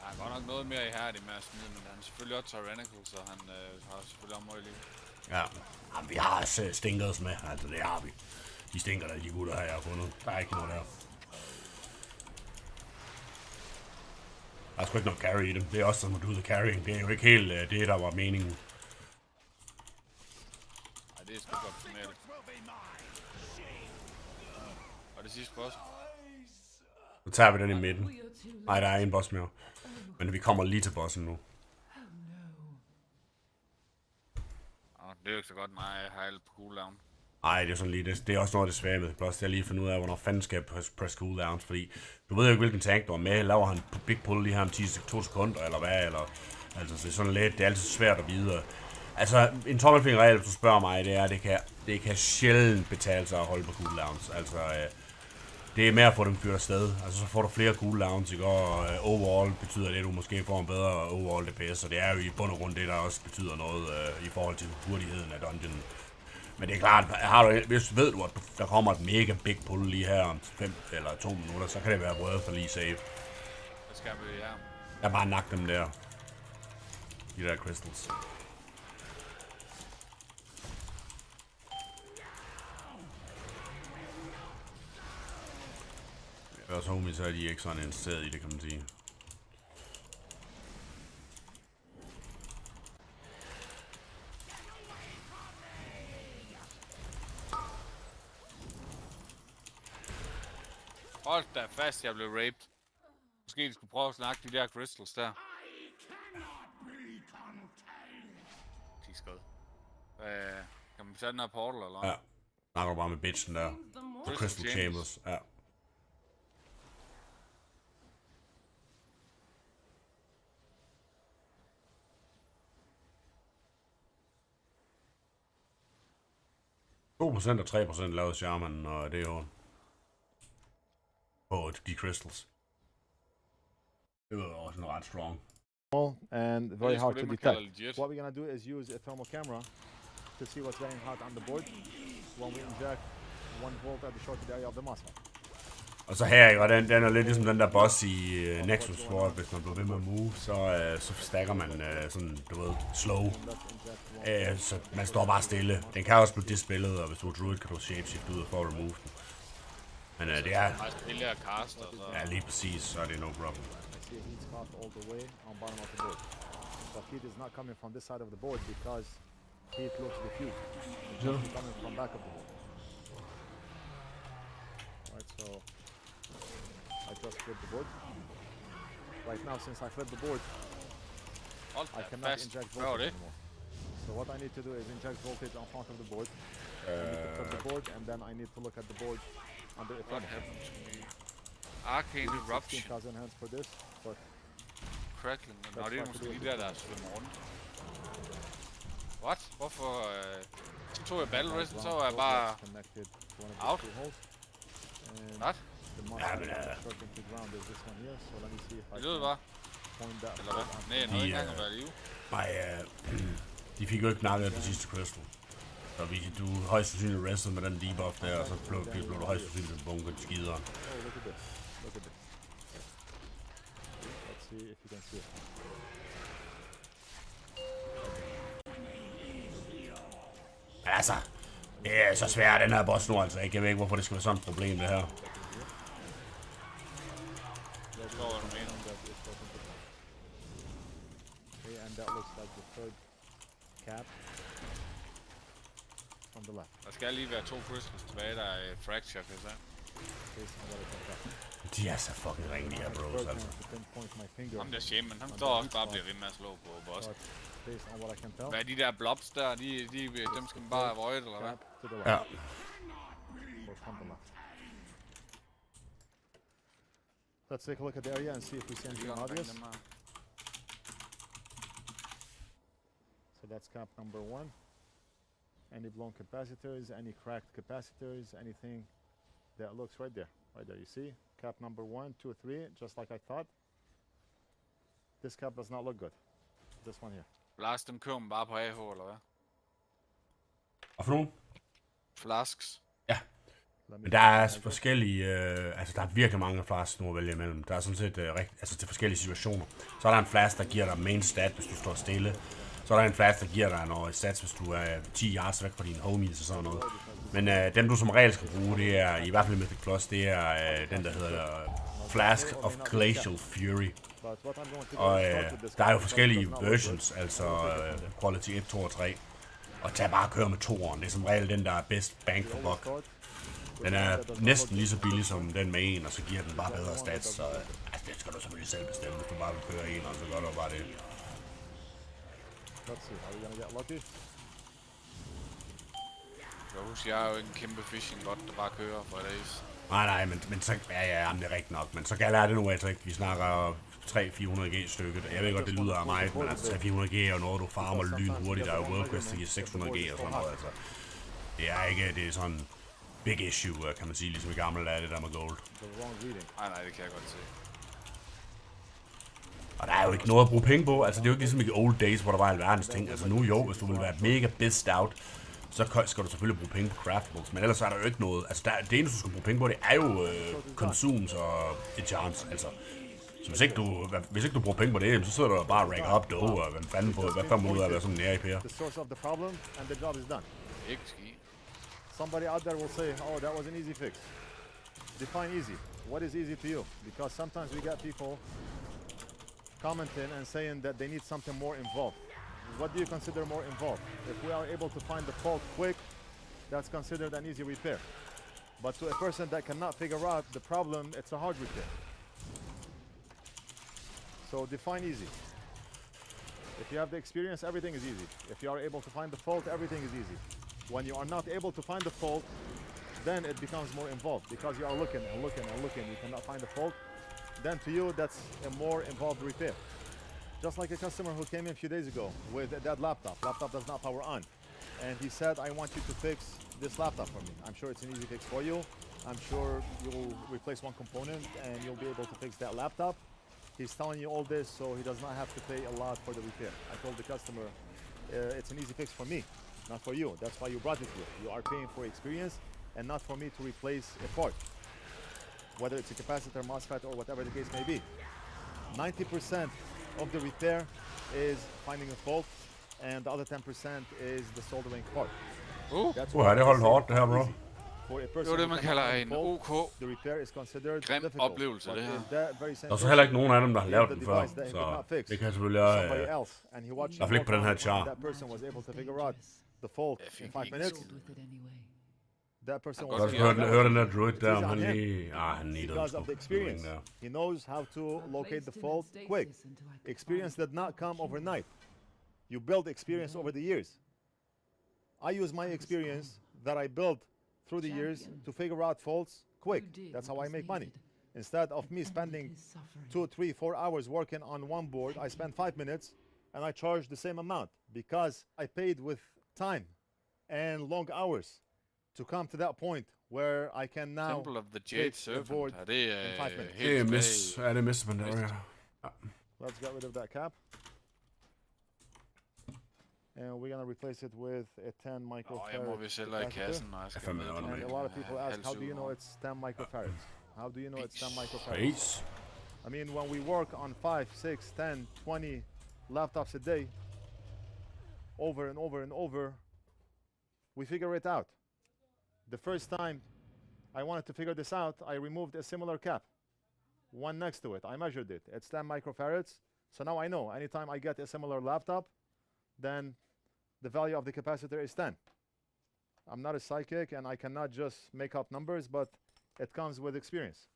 Han er godt nok noget mere ihærdig med at smide, men han er selvfølgelig også tyrannical, så han har selvfølgelig også meget liv. Ja. Jamen, vi har stinkers med, altså det har vi. De stinker der, de gutter her, jeg har fundet. Der er ikke noget der. Der er sgu ikke noget carry i dem. Det er også som at do the carrying. Det er jo ikke helt det, der var meningen. Nej, det er sgu godt optimalt. Og det sidste boss. Så tager vi den i midten. Nej, der er en boss mere. Men vi kommer lige til bossen nu. Det er jo ikke så godt, nej, jeg har alt på cooldown. Ej, det er sådan lige, det er også noget af det svære med. Plus, det er lige at finde ud af, hvornår fanden skal jeg press cooldowns, fordi du ved jo ikke, hvilken tank du er med. Laver han big pull lige her om 2 sekunder, eller hvad, eller... Altså, det er sådan lidt, det er altid svært at vide. Altså, en tommelfingerregel, hvis du spørger mig, det er, det kan sjældent betale sig at holde på cooldowns. Altså, det er mere at få dem fyret afsted. Altså, så får du flere cooldowns, ikke? Og overall betyder det, at du måske får en bedre overall DPS, og det er jo i bund og grund det, der også betyder noget i forhold til hurtigheden af dungeonen. Men det er klart, hvis ved du, at der kommer et mega big pull lige her om 5 eller 2 minutter, så kan det være worth for lige save. Hvad skal vi her? Jeg bare nakke dem der. De der crystals. Og så homies, så er de ikke sådan interesseret i det, kan man sige. Hold da fast, jeg blev raped. Måske de skulle prøve at snakke de der crystals der. De er skød. Kan man tage den her portal, eller? Ja. Snakker du bare med bitchen der. Crystal Chambers. Ja. Og 3% lavede Shaman, og det er jo på de crystals. Det var også ret strong. And very hard to detect. What we're gonna do is use a thermal camera to see what's getting hot on the board when we inject 1 volt at the shorted area of the MOSFET. Og så her, ikke? Og den er lidt ligesom den der boss i Nexus, hvor hvis man bliver ved med at move, så stacker man sådan, du ved, slow. Så man står bare stille. Den kan også blive dispillet, og hvis du er druid, kan du shapeshift ud for at remove den. Men det er... Bare spille og caster, så... Ja, lige præcis, så er det no problem. I see heat's cast all the way on bottom of the board. But heat is not coming from this side of the board because heat looks diffused. It's just coming from back of the board. Right, so I just flipped the board. Right now, since I flipped the board, I cannot inject voltage anymore. So what I need to do is inject voltage on front of the board. I need to flip the board, and then I need to look at the board under What effect. happened to me? Arcane Eruption. 15,000 hands for this, but Crackling. Nå, det er måske lige der svømmer rundt. What? Hvorfor? Så tog jeg Battle Wrestle, så var jeg bare... out. What? Ja, men Det lød bare. Eller hvad? Nej, jeg nåede ikke engang at være i live. Nej, de fik jo ikke knakket den sidste crystal. Så du højst sandsynligt wrestlede med den debuff der, og så blev du højst sandsynligt bunket skider. Oh, look at this. Look at this. Let's see if you can see it. Men altså, det er så svært den her boss nu altså. Jeg ved ikke, hvorfor det skal være sådan et problem det her. Jeg forstår, hvad du mener. Okay, and that looks like the third cap from the left. Der skal lige være 2 crystals tilbage, der er fracture, kan jeg sige. Based on what I can tell. De er så fucking ringe, de her bros altså. To pinpoint my finger. Ham der shaman, han står også bare og bliver ved med at slå på boss. But based on what I can tell. Hvad er de der blobs der? Dem skal man bare avoid, eller hvad? Cap to the left. Ja. Or from the left. Let's take a look at the area and see if we see anything obvious. So that's cap number 1. Any blown capacitors, any cracked capacitors, anything that looks right there. Right there, you see? Cap number 1, 2, 3, just like I thought. This cap does not look good. This one here. Lars, dem kører man bare på AH, eller hvad? Og for nogen? Flasks. Ja. Men der er forskellige, altså der er virkelig mange flasks nu at vælge imellem. Der er sådan set altså til forskellige situationer. Så er der en flask, der giver dig main stat, hvis du står stille. Så er der en flask, der giver dig noget stats, hvis du er 10 yards væk fra dine homies og sådan noget. Men dem du som regel skal bruge, det er i hvert fald Mythic Plus, det er den der hedder Flask of Glacial Fury. Og der er jo forskellige versions, altså Quality 1, 2 og 3. Og tag bare og køre med 2'eren, det er som regel den der er best bang for buck. Den er næsten lige så billig som den med 1, og så giver den bare bedre stats, så altså, det skal du selvfølgelig selv bestemme, hvis du bare vil køre 1, og så gør du bare det. Let's see, are we gonna get lucky? Jeg husker, jeg er jo en kæmpe fishing bot, der bare kører for days. Nej, men så, ja, det er rigtigt nok, men så gælder det nu altså ikke. Vi snakker 300-400G stykket. Jeg ved godt, det lyder af mig, men altså 300-400G er jo noget, du farmer lynhurtigt. Der er jo World Quest, der giver 600G og sådan noget, altså. Det er ikke, det er sådan big issue, kan man sige, ligesom i gamle dage, det der med gold. Nej, det kan jeg godt se. Og der er jo ikke noget at bruge penge på, altså det er jo ikke ligesom i old days, hvor der var alverdens ting. Altså nu jo, hvis du vil være mega best out, så skal du selvfølgelig bruge penge på craftables, men ellers er der jo ikke noget. Altså det eneste, du skal bruge penge på, det er jo consumes og enchants, altså. Så hvis ikke du bruger penge på det, så sidder du bare og ranker op dough, og hvad fanden må du ud af at være sådan nære i pære? The source of the problem and the job is done. Ikke ski. Somebody out there will say, oh, that was an easy fix. Define easy. What is easy to you? Because sometimes we get people commenting and saying that they need something more involved. What do you consider more involved? If we are able to find the fault quick, that's considered an easy repair. But to a person that cannot figure out the problem, it's a hard repair. So define easy. If you have the experience, everything is easy. If you are able to find the fault, everything is easy. When you are not able to find the fault, then it becomes more involved because you are looking and looking and looking. You cannot find the fault. Then to you, that's a more involved repair. Just like a customer who came in a few days ago with a dead laptop. Laptop does not power on. And he said, I want you to fix this laptop for me. I'm sure it's an easy fix for you. I'm sure you'll replace one component and you'll be able to fix that laptop. He's telling you all this so he does not have to pay a lot for the repair. I told the customer, it's an easy fix for me, not for you. That's why you brought it here. You are paying for experience and not for me to replace a part. whether it's a capacitor, MOSFET, or whatever the case may be. 90% of the repair is finding a fault, and the other 10% is the soldering part. That's why det holdt hårdt, det her, bro. easy. For a Det person var det, who man cannot kalder find en fault, OK the repair is considered grim difficult. oplevelse, But det her. if that very same Der er så person heller ikke nogen af dem, der har lavet built den the før, device that he could så not fix, det kan selvfølgelig somebody også... else, and he watched I hvert fald ikke på den her and char. that person was able to figure out the fault in 5 minutes. With it anyway. That person Jeg was kan Lad os godt able høre den der Druid It der, is om on han him. lige... han needed because of the experience. der. He knows how to locate the fault quick. Experience did not come overnight. You build experience over the years. I use my experience that I built through the years to figure out faults quick. That's how I make money. Instead of me spending 2, 3, 4 hours working on one board, I spend 5 minutes and I charge the same amount because I paid with time and long hours to come to that point where I can now Temple of the Jade take the board Serpent. Er det in 5 minutes. Det er helt miss. tilbage? Ja, det er miss Pandaria. Let's get rid of that cap. And we're gonna replace it with a 10 Jeg microfarad må vist heller i capacitor. kassen, når jeg skal fandme med noget den And a med. lot of people ask, how do you know halv it's 10 microfarads? How do you know it's 10 microfarads? Peace. I mean, when we work on 5, 6, 10, 20 laptops a day, over and over and over, we figure it out. The first time I wanted to figure this out, I removed a similar cap, one next to it. I measured it. It's 10 microfarads. So now I know anytime I get a similar laptop, then the value of the capacitor is 10. I'm not a psychic and I cannot just make up numbers, but it comes with experience.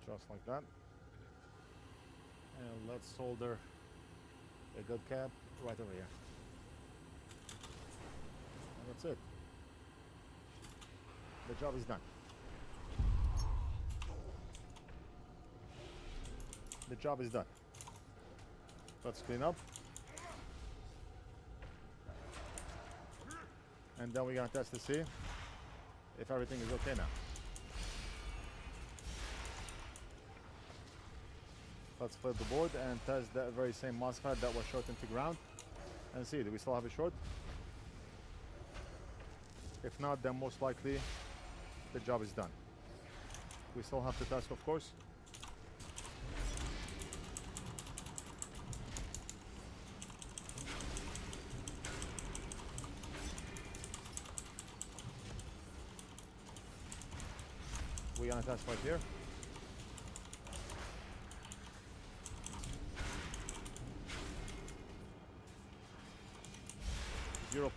Just like that. And let's solder a good cap right over here. And that's it. The job is done. The job is done. Let's clean up. And then we're gonna test to see if everything is okay now. Let's flip the board and test that very same MOSFET that was short into ground and see, do we still have a short? If not, then most likely the job is done. We still have to test, of course. We're gonna test right here.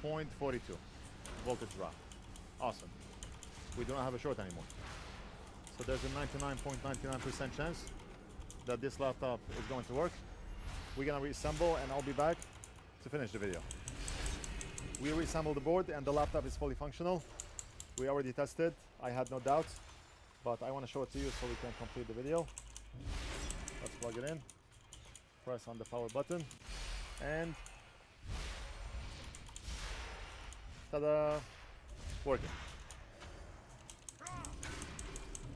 .42 voltage drop. Awesome. We don't have a short anymore. So there's a 99.99% chance that this laptop is going to work. We're gonna reassemble and I'll be back to finish the video. We reassembled the board and the laptop is fully functional. We already tested. I had no doubts, but I want to show it to you so we can complete the video. Let's plug it in. Press on the power button and ta-da! Working.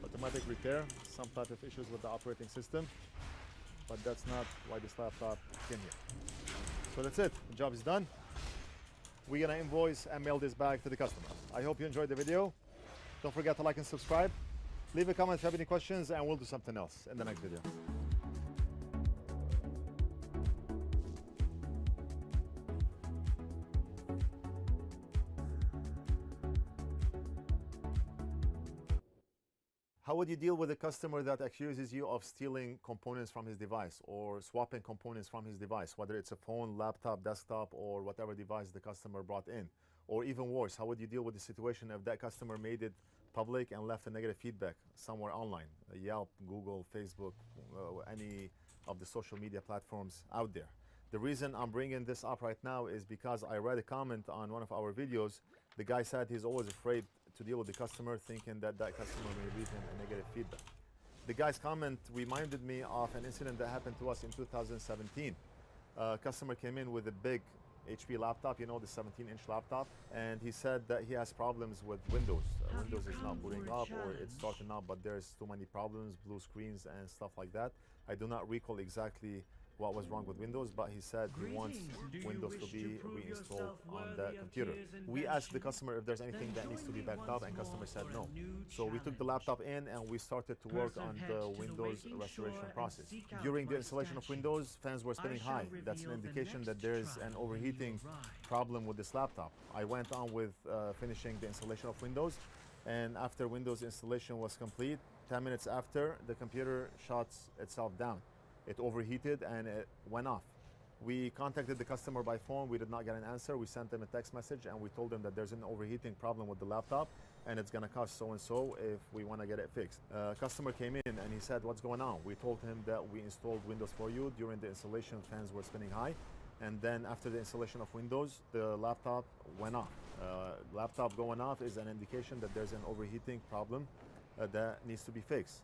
Automatic repair, some type of issues with the operating system, but that's not why this laptop came here. So that's it, the job is done. We're gonna invoice and mail this back to the customer. I hope you enjoyed the video. Don't forget to like and subscribe. Leave a comment if you have any questions and we'll do something else in the next video. How would you deal with a customer that accuses you of stealing components from his device or swapping components from his device, whether it's a phone, laptop, desktop, or whatever device the customer brought in? Or even worse, how would you deal with the situation if that customer made it public and left a negative feedback somewhere online? Yelp, Google, Facebook, any of the social media platforms out there. The reason I'm bringing this up right now is because I read a comment on one of our videos. The guy said he's always afraid to deal with the customer, thinking that that customer may leave him a negative feedback. The guy's comment reminded me of an incident that happened to us in 2017. A customer came in with a big HP laptop, you know, the 17-inch laptop, and he said that he has problems with Windows. Windows is not booting up or it's starting up, but there's too many problems, blue screens and stuff like that. I do not recall exactly what was wrong with Windows, but he said he wants Windows to be reinstalled on the computer. We asked the customer if there's anything that needs to be backed up, and customer said no. So we took the laptop in and we started to work on the Windows restoration process. During the installation of Windows, fans were spinning high. That's an indication that there's an overheating problem with this laptop. I went on with finishing the installation of Windows, and after Windows installation was complete, 10 minutes after, the computer shuts itself down. It overheated and it went off. We contacted the customer by phone. We did not get an answer. We sent them a text message and we told them that there's an overheating problem with the laptop and it's gonna cost so and so if we wanna get it fixed. Customer came in and he said, what's going on? We told him that we installed Windows for you. During the installation, fans were spinning high. And then after the installation of Windows, the laptop went off. Laptop going off is an indication that there's an overheating problem that needs to be fixed.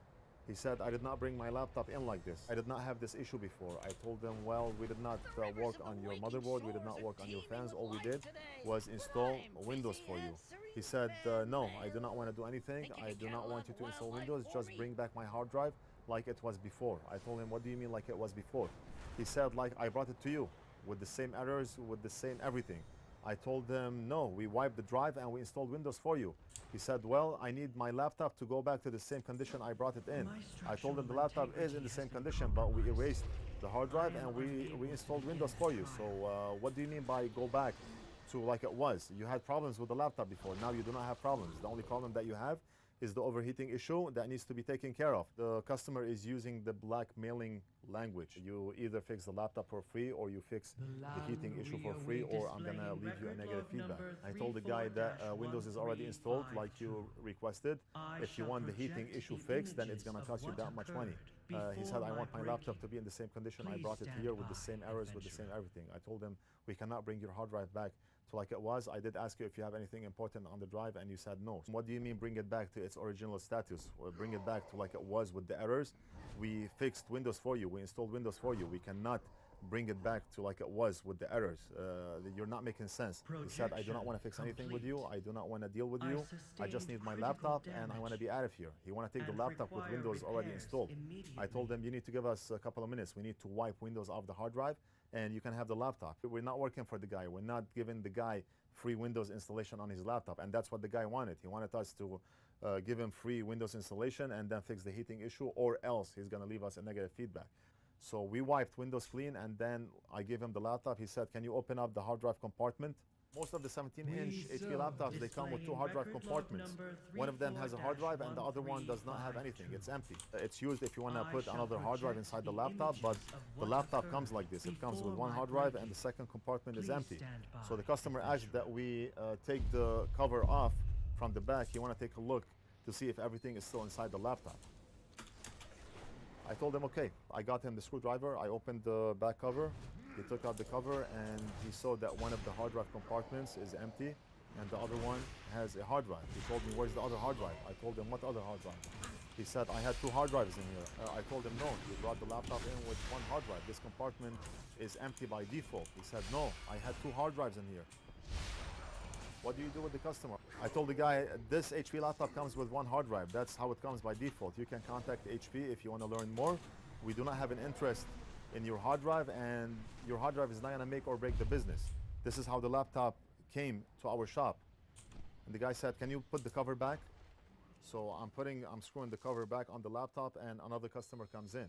He said, I did not bring my laptop in like this. I did not have this issue before. I told them, well, we did not work on your motherboard. We did not work on your fans. All we did was install Windows for you. He said, no, I do not want to do anything. I do not want you to install Windows. Just bring back my hard drive like it was before. I told him, what do you mean like it was before? He said, like I brought it to you with the same errors, with the same everything. I told them, no, we wiped the drive and we installed Windows for you. He said, well, I need my laptop to go back to the same condition I brought it in. I told him the laptop is in the same condition, but we erased the hard drive and we installed Windows for you. So what do you mean by go back to like it was? You had problems with the laptop before. Now you do not have problems. The only problem that you have is the overheating issue that needs to be taken care of. The customer is using the blackmailing language. You either fix the laptop for free or you fix the heating issue for free, or I'm gonna leave you a negative feedback. I told the guy that Windows is already installed like you requested. If you want the heating issue fixed, then it's gonna cost you that much money. He said, I want my laptop to be in the same condition I brought it here with the same errors, with the same everything. I told him, we cannot bring your hard drive back to like it was. I did ask you if you have anything important on the drive and you said no. What do you mean bring it back to its original status? Or bring it back to like it was with the errors? We fixed Windows for you. We installed Windows for you. We cannot bring it back to like it was with the errors. You're not making sense. He said, I do not want to fix anything with you. I do not want to deal with you. I just need my laptop and I want to be out of here. He want to take the laptop with Windows already installed. I told him, you need to give us a couple of minutes. We need to wipe Windows off the hard drive and you can have the laptop. We're not working for the guy. We're not giving the guy free Windows installation on his laptop. And that's what the guy wanted. He wanted us to give him free Windows installation and then fix the heating issue, or else he's going to leave us a negative feedback. So we wiped Windows clean and then I gave him the laptop. He said, can you open up the hard drive compartment? Most of the 17-inch HP laptops, they come with two hard drive compartments. One of them has a hard drive and the other one does not have anything. It's empty. It's used if you want to put another hard drive inside the laptop, but the laptop comes like this. It comes with one hard drive and the second compartment is empty. So the customer asked that we take the cover off from the back. He want to take a look to see if everything is still inside the laptop. I told him, okay. I got him the screwdriver. I opened the back cover. He took out the cover and he saw that one of the hard drive compartments is empty and the other one has a hard drive. He told me, where's the other hard drive? I told him, what other hard drive? He said, I had two hard drives in here. I told him, no, you brought the laptop in with one hard drive. This compartment is empty by default. He said, no, I had two hard drives in here. What do you do with the customer? I told the guy, this HP laptop comes with one hard drive. That's how it comes by default. You can contact HP if you want to learn more. We do not have an interest in your hard drive, and your hard drive is not going to make or break the business. This is how the laptop came to our shop. And the guy said, can you put the cover back? So I'm screwing the cover back on the laptop and another customer comes in.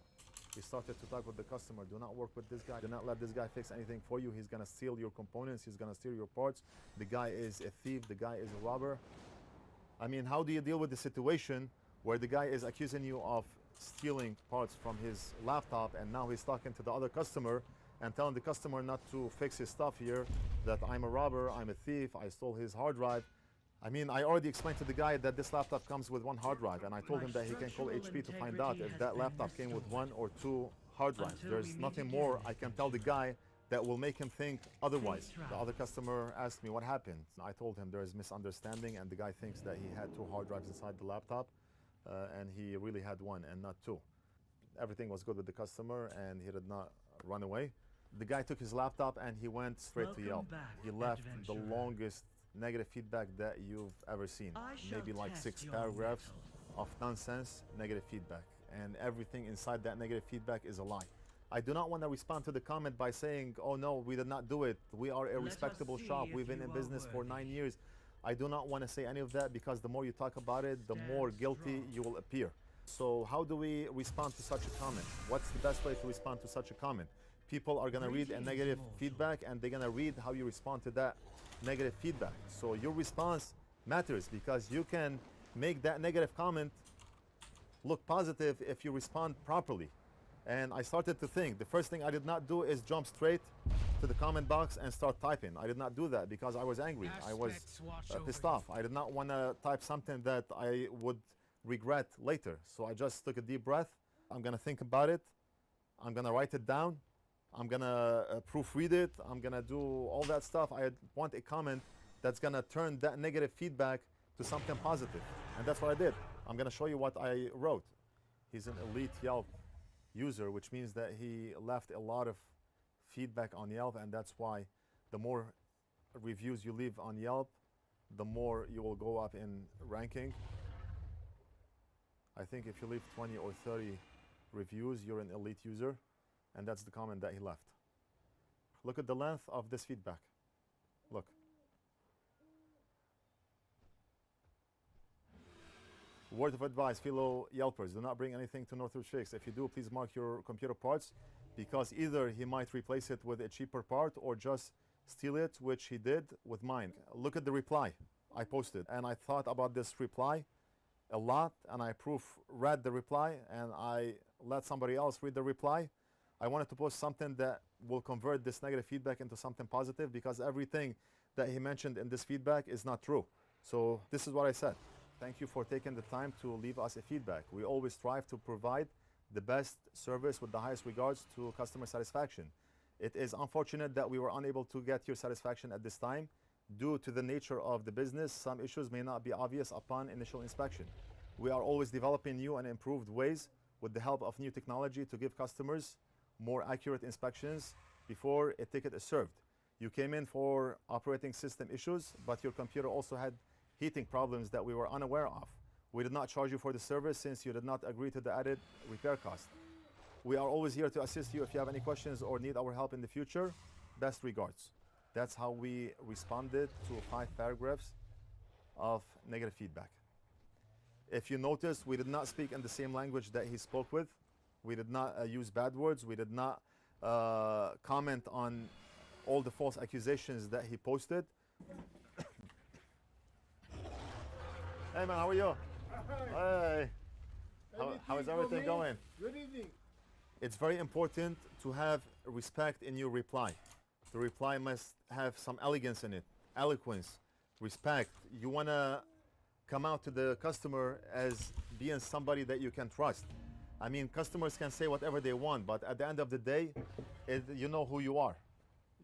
He started to talk with the customer. Do not work with this guy. Do not let this guy fix anything for you. He's going to steal your components. He's going to steal your parts. The guy is a thief. The guy is a robber. I mean, how do you deal with the situation where the guy is accusing you of stealing parts from his laptop and now he's talking to the other customer and telling the customer not to fix his stuff here, that I'm a robber, I'm a thief, I stole his hard drive. I mean, I already explained to the guy that this laptop comes with one hard drive, and I told him that he can call HP to find out if that laptop came with one or two hard drives. There's nothing more I can tell the guy that will make him think otherwise. The other customer asked me what happened. I told him there is misunderstanding and the guy thinks that he had two hard drives inside the laptop and he really had one and not two. Everything was good with the customer and he did not run away. The guy took his laptop and he went straight to Yelp. back, He left the adventurer. longest negative feedback that you've ever seen. I shall Maybe like test 6 your paragraphs mettle. of nonsense negative feedback. And everything inside that negative feedback is a lie. I do not want to respond to the comment by saying, oh no, we did not do it. We are a Let us respectable see shop. if We've been you in are business for worthy. 9 years. I do not want to say any of that because the more you talk about it, the more Stand guilty strong. you will appear. So how do we respond to such a comment? What's the best way to respond to such a comment? People are going to read a Greetings, negative mortal. feedback and they're going to read how you respond to that negative feedback. So your response matters because you can make that negative comment look positive if you respond properly. And I started to think, the first thing I did not do is jump straight to the comment box and start typing. I did not do that because I was angry. I was Aspects watch pissed over you. off. I did not want to type something that I would regret later. So I just took a deep breath. I'm going to think about it. I'm going to write it down. I'm going to proofread it. I'm going to do all that stuff. I want a comment that's going to turn that negative feedback to something positive. And that's what I did. I'm going to show you what I wrote. He's an elite Yelp user, which means that he left a lot of feedback on Yelp, and that's why the more reviews you leave on Yelp, the more you will go up in ranking. I think if you leave 20 or 30 reviews, you're an elite user, and that's the comment that he left. Look at the length of this feedback. Look. Word of advice, fellow Yelpers, do not bring anything to Northwood Shakes. If you do, please mark your computer parts because either he might replace it with a cheaper part or just steal it, which he did with mine. Look at the reply I posted, and I thought about this reply a lot, and I proofread the reply, and I let somebody else read the reply. I wanted to post something that will convert this negative feedback into something positive because everything that he mentioned in this feedback is not true. So this is what I said. Thank you for taking the time to leave us a feedback. We always strive to provide the best service with the highest regards to customer satisfaction. It is unfortunate that we were unable to get your satisfaction at this time. Due to the nature of the business, some issues may not be obvious upon initial inspection. We are always developing new and improved ways with the help of new technology to give customers more accurate inspections before a ticket is served. You came in for operating system issues, but your computer also had heating problems that we were unaware of. We did not charge you for the service since you did not agree to the added repair cost. We are always here to assist you if you have any questions or need our help in the future. Best regards. That's how we responded to 5 paragraphs of negative feedback. If you notice, we did not speak in the same language that he spoke with. We did not use bad words. We did not comment on all the false accusations that he posted. Hey man, how are you? Hey. How is everything going? Good evening. It's very important to have respect in your reply. The reply must have some elegance in it, eloquence, respect. You want to come out to the customer as being somebody that you can trust. I mean, customers can say whatever they want, but at the end of the day, you know who you are.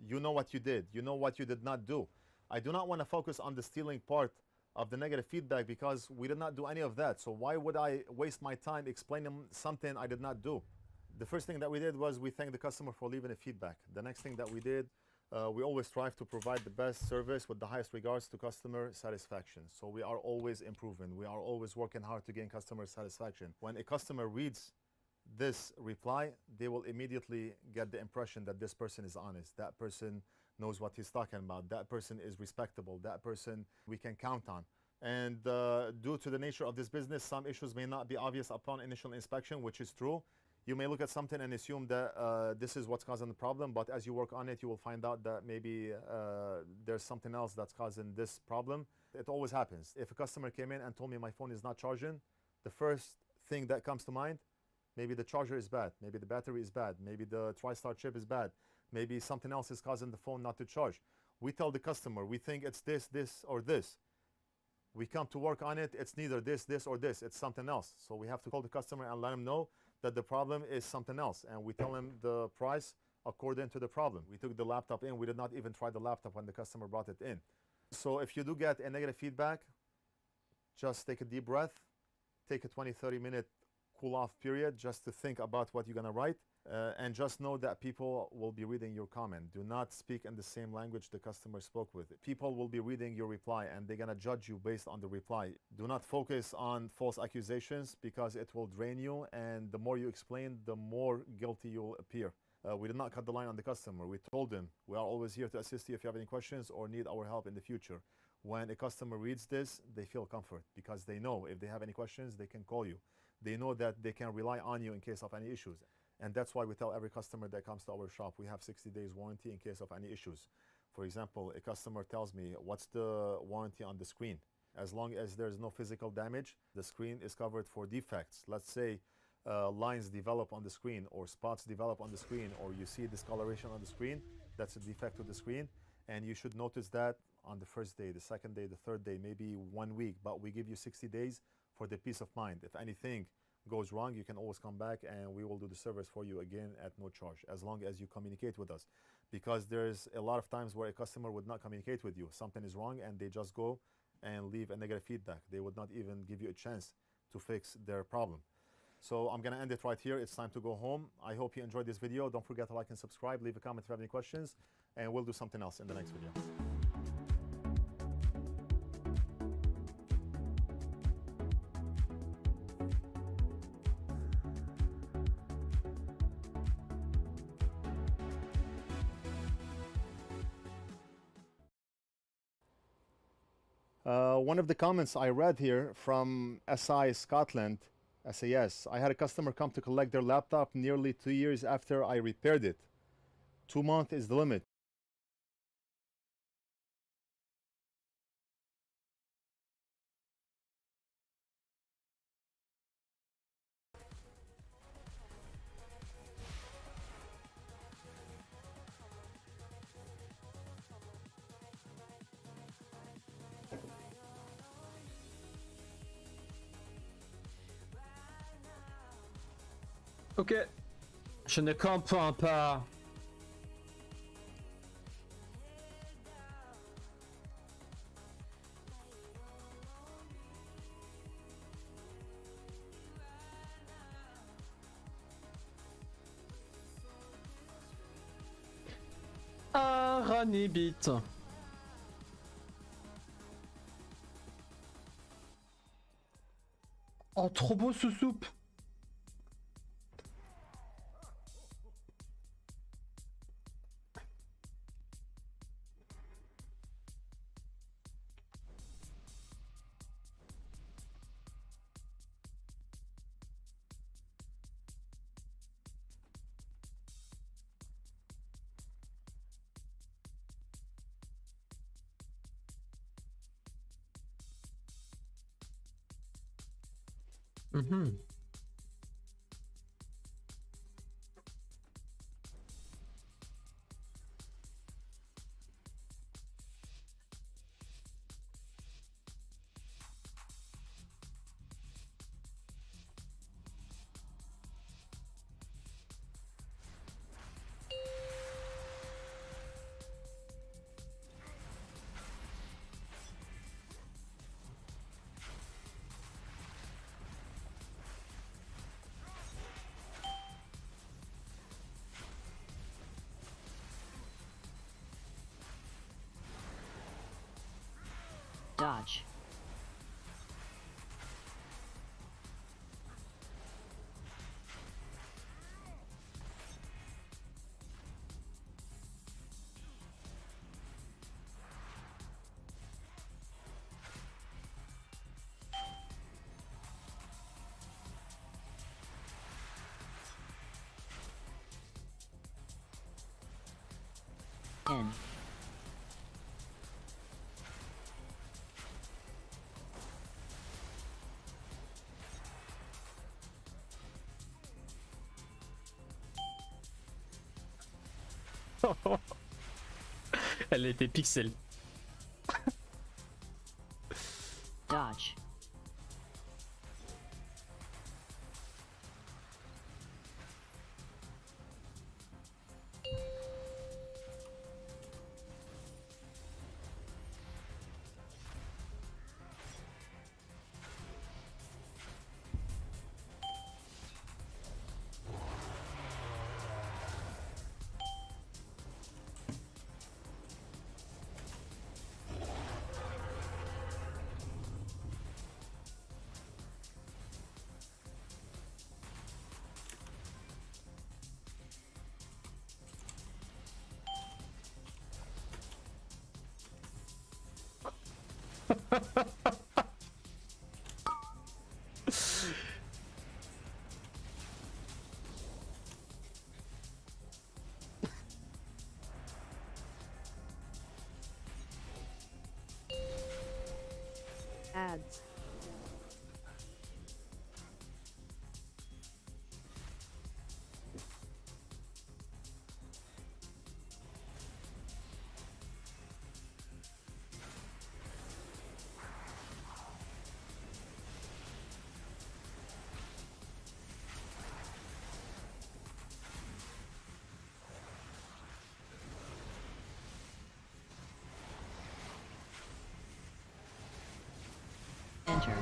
You know what you did. You know what you did not do. I do not want to focus on the stealing part of the negative feedback because we did not do any of that. So why would I waste my time explaining something I did not do? The first thing that we did was we thanked the customer for leaving a feedback. The next thing that we did, we always strive to provide the best service with the highest regards to customer satisfaction. So we are always improving. We are always working hard to gain customer satisfaction. When a customer reads this reply, they will immediately get the impression that this person is honest. That person knows what he's talking about. That person is respectable. That person we can count on. And due to the nature of this business, some issues may not be obvious upon initial inspection, which is true. You may look at something and assume that this is what's causing the problem, but as you work on it, you will find out that maybe there's something else that's causing this problem. It always happens. If a customer came in and told me my phone is not charging, the first thing that comes to mind, maybe the charger is bad, maybe the battery is bad, maybe the TriStar chip is bad, maybe something else is causing the phone not to charge. We tell the customer, we think it's this, this, or this. We come to work on it, it's neither this, this, or this, it's something else. So we have to call the customer and let him know that the problem is something else. And we tell him the price according to the problem. We took the laptop in, we did not even try the laptop when the customer brought it in. So if you do get a negative feedback, just take a deep breath, take a 20-30 minute cool off period just to think about what you're gonna write. And just know that people will be reading your comment. Do not speak in the same language the customer spoke with. People will be reading your reply and they're gonna judge you based on the reply. Do not focus on false accusations because it will drain you, and the more you explain, the more guilty you'll appear. We did not cut the line on the customer. We told them, we are always here to assist you if you have any questions or need our help in the future. When a customer reads this, they feel comfort because they know if they have any questions, they can call you. They know that they can rely on you in case of any issues. And that's why we tell every customer that comes to our shop, we have 60 days warranty in case of any issues. For example, a customer tells me, what's the warranty on the screen? As long as there's no physical damage, the screen is covered for defects. Let's say lines develop on the screen or spots develop on the screen, or you see discoloration on the screen, that's a defect of the screen. And you should notice that on the first day, the second day, the third day, maybe 1 week, but we give you 60 days for the peace of mind. If anything goes wrong, you can always come back and we will do the service for you again at no charge, as long as you communicate with us. Because there's a lot of times where a customer would not communicate with you. Something is wrong and they just go and leave a negative feedback. They would not even give you a chance to fix their problem. So I'm gonna end it right here. It's time to go home. I hope you enjoyed this video. Don't forget to like and subscribe, leave a comment if you have any questions, and we'll do something else in the next video. One of the comments I read here from SI Scotland, SAS, I had a customer come to collect their laptop nearly 2 years after I repaired it. 2 months is the limit. Ok, je ne comprends pas. Ah, Ranibit. Oh, trop beau ce soupe. Mhm. Dodge. In. Elle était pixel. Dodge. Ads. Enter.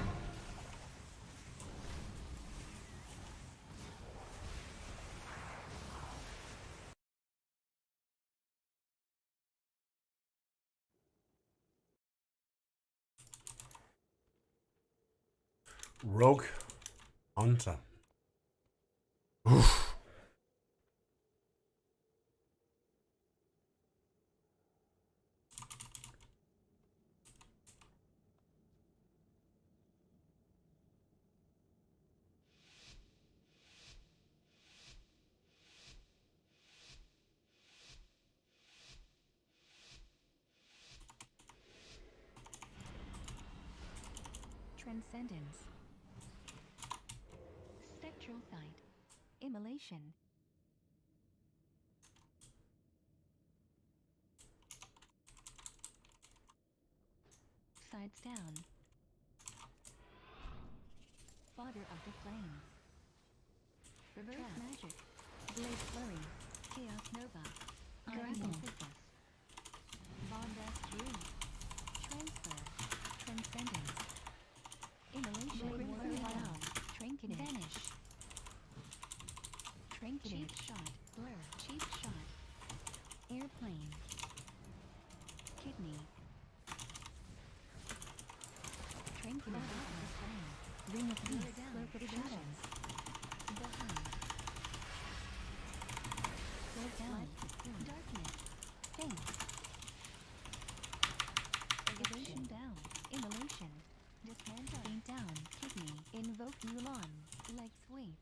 Rogue Hunter. Oof. Transcendence. Spectral sight. Immolation. Sides down. Fodder of the flames. Reverse magic. Blade flurry. Chaos nova. Grapple. Bond Druid. Transfer. Transcendence. Immolation. Down. Trinket. Vanish. Trinket. Cheap shot. Blur. Cheap shot. Airplane. Kidney. Trinket. Ring of peace. Cloak of shadows. Behind. Slow down. Darkness. Faint. Evasion down. Immolation. Dismantle. Down. Kidney. Invoke Mulan. Leg sweep.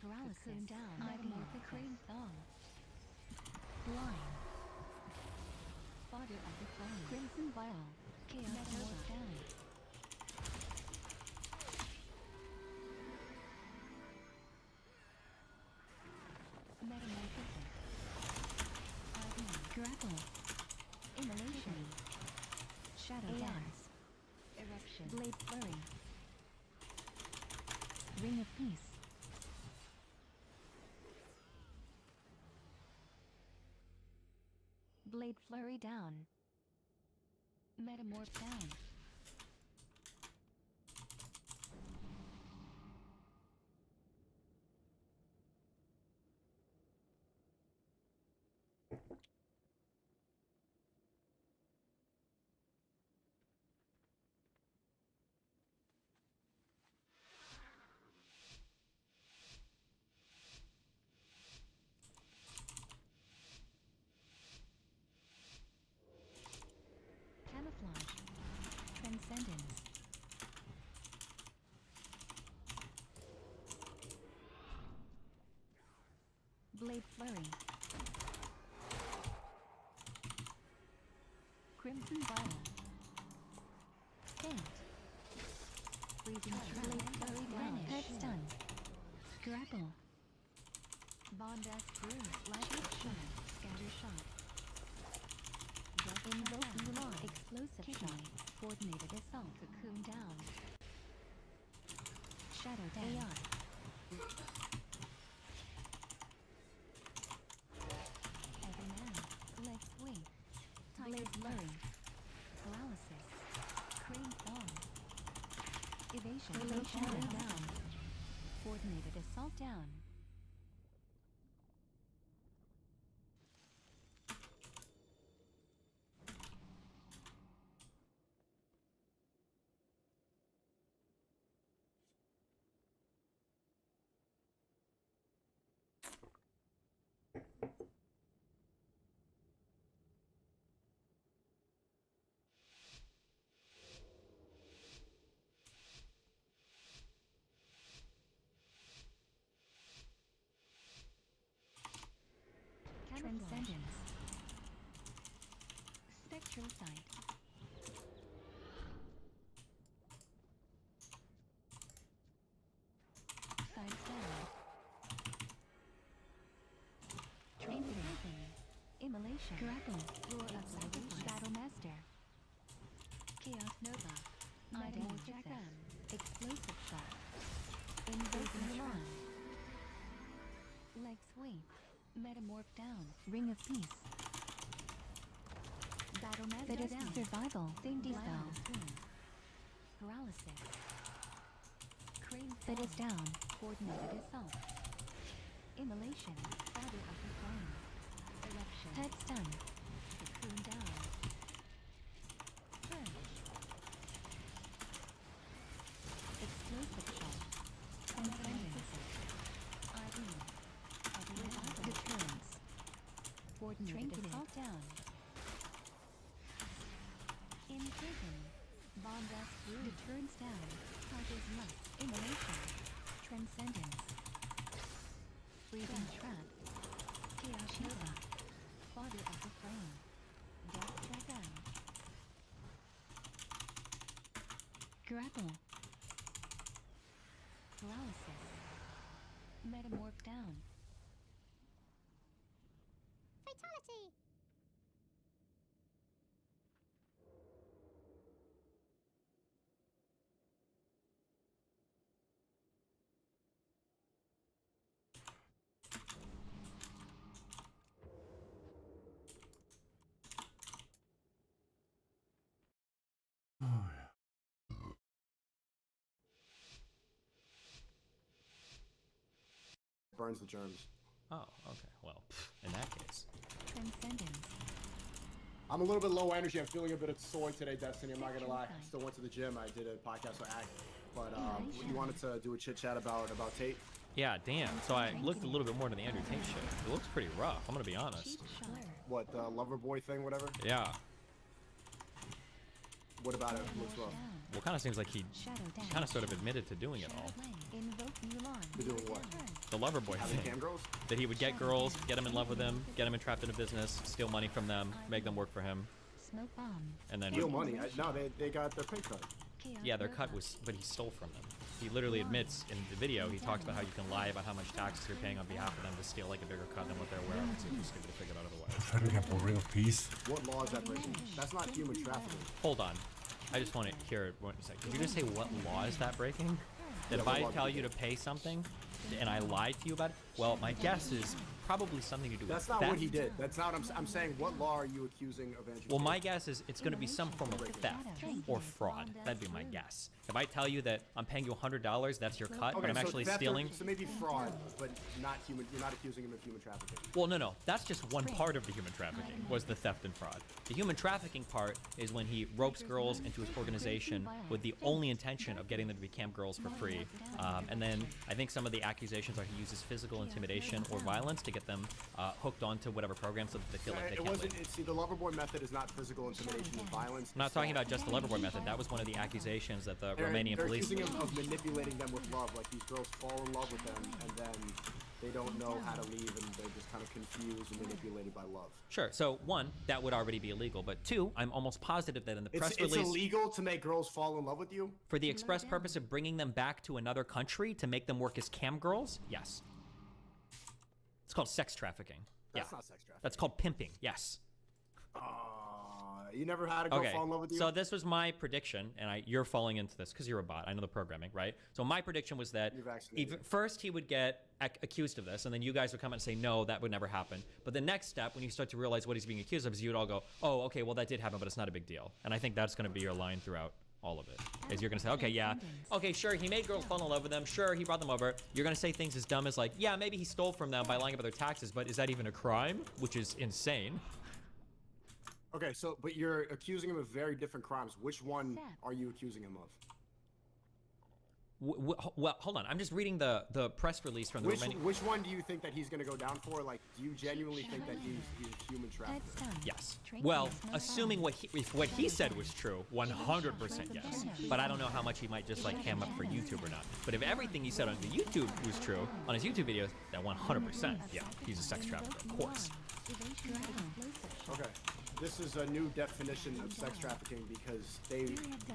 Paralysis. Down. Metamorphic. Crane song. Blind. Fodder of the flame. Crimson vial. Chaos Metamorph down. Metamorphosis. Grapple. Immolation. Shadow dance. Eruption. Blade flurry. Ring of peace. Blade flurry down. Metamorph down. Camouflage. Transcendence. Blade flurry. Crimson vial. Faint. Freezing blade flurry down. Head stun. Grapple. Bondax Druid. Light shot. Scatter shot. Invoke Mulan. Explosive shot. Coordinated assault. Cocoon down. Shadow dance. AI. Every man. Leg sweep. Blade flurry. Paralysis. Crane song. Evasion. Shadow down. Coordinated assault down. Transcendence. Spectral sight. Sight down. Imprison. Immolation. Grapple. Roar of sacrifice. Battle master. Chaos Nova. Metamorphic Ram. Explosive shot. Invoke Milan. Leg sweep. Metamorph down. Ring of peace. Battle master down. Survival. Thing dispel. Paralysis. Crane that is down. Coordinated assault. Immolation. Father of the flame. Eruption. Head stun. Cocoon down. Purge. Explosive shot. Transcendence. IV. Deterrence. Coordinated assault down. Imprison. Bombast through. Deterrence down. Target's must. Immolation. Transcendence. Freezing trap. Chaos Nova. Father of the flame. Death dragon. Grapple. Paralysis. Metamorph down. Fatality. Oh, yeah. Burns the germs. Oh, okay. Well, in that case. Transcendence. I'm a little bit low energy. I'm feeling a bit of soy today, Destiny. I'm not gonna lie. Still went to the gym. I did a podcast with Act, but you wanted to do a chit chat about Tate. Yeah, damn. So I looked a little bit more to the Andrew Tate shit. It looks pretty rough. I'm gonna be honest. What, the lover boy thing, whatever? Yeah. What about it? Looks rough. Well, kind of seems like he kind of sort of admitted to doing it all. To doing what? The lover boy Having thing. cam girls? That he would get girls, get them in love with him, get them entrapped in a business, steal money from them, make them work for him, Smoke bomb. and then Steal money? No, they got their pay cut. yeah, their cut was, but he stole from them. He literally admits in the video, he talks about how you can lie about how much taxes you're paying on behalf of them to steal like a bigger cut than what they're worth. It's too stupid to figure it out otherwise. Trying to get a ring of peace. What law is that breaking? That's not human trafficking. Hold on. I just want to hear it one second. Did you just say what law is that breaking? That if I tell you to pay something and I lied to you about it, well, my guess is probably something to do with That's not theft. what he did. That's not what I'm saying. What law are you accusing of Andrew? Well, my guess is it's going to be some form of theft or fraud. That'd be my guess. If I tell you that I'm paying you $100, that's your cut, but I'm actually theft stealing. So maybe fraud, but not human. You're not accusing him of human trafficking. Well, no. That's just one part of the human trafficking, was the theft and fraud. The human trafficking part is when he ropes girls into his organization with the only intention of getting them to be camp girls for free. And then I think some of the accusations are he uses physical intimidation or violence to get them hooked onto whatever program so that they feel like they can't leave. See, the loverboy method is not physical intimidation and violence. I'm not talking about just the loverboy method. That was one of the accusations that the Romanian they're police... accusing him of manipulating them with love. Like, these girls fall in love with them, and then they don't know how to leave, and they're just kind of confused and manipulated by love. Sure. So, one, that would already be illegal. But two, I'm almost positive that in the press release... It's illegal to make girls fall in love with you? For the express purpose of bringing them back to another country to make them work as cam girls? Yes. It's called sex trafficking. That's not sex trafficking. That's called pimping. Yes. You never had a girl fall in love with you? So this was my prediction, and you're falling into this because you're a bot. I know the programming, right? So my prediction was that first he would get accused of this, and then you guys would come out and say, no, that would never happen. But the next step, when you start to realize what he's being accused of, is you'd all go, oh, okay, well, that did happen, but it's not a big deal. And I think that's going to be your line throughout all of it. Is you're going to say, okay, yeah, okay, sure, he made girls fall in love with them. Sure, he brought them over. You're going to say things as dumb as like, yeah, maybe he stole from them by lying about their taxes, but is that even a crime? Which is insane. Okay, so, but you're accusing him of very different crimes. Which one are you accusing him of? Well, hold on. I'm just reading the press release from the Romanian. Which one do you think that he's going to go down for? Like, do you genuinely think that he's a human trafficker? Yes. Well, assuming if what he said was true, 100% yes. But I don't know how much he might just like ham up for YouTube or not. But if everything he said on the YouTube was true, on his YouTube videos, then 100%, yeah, he's a sex trafficker, of course. Okay. This is a new definition of sex trafficking because they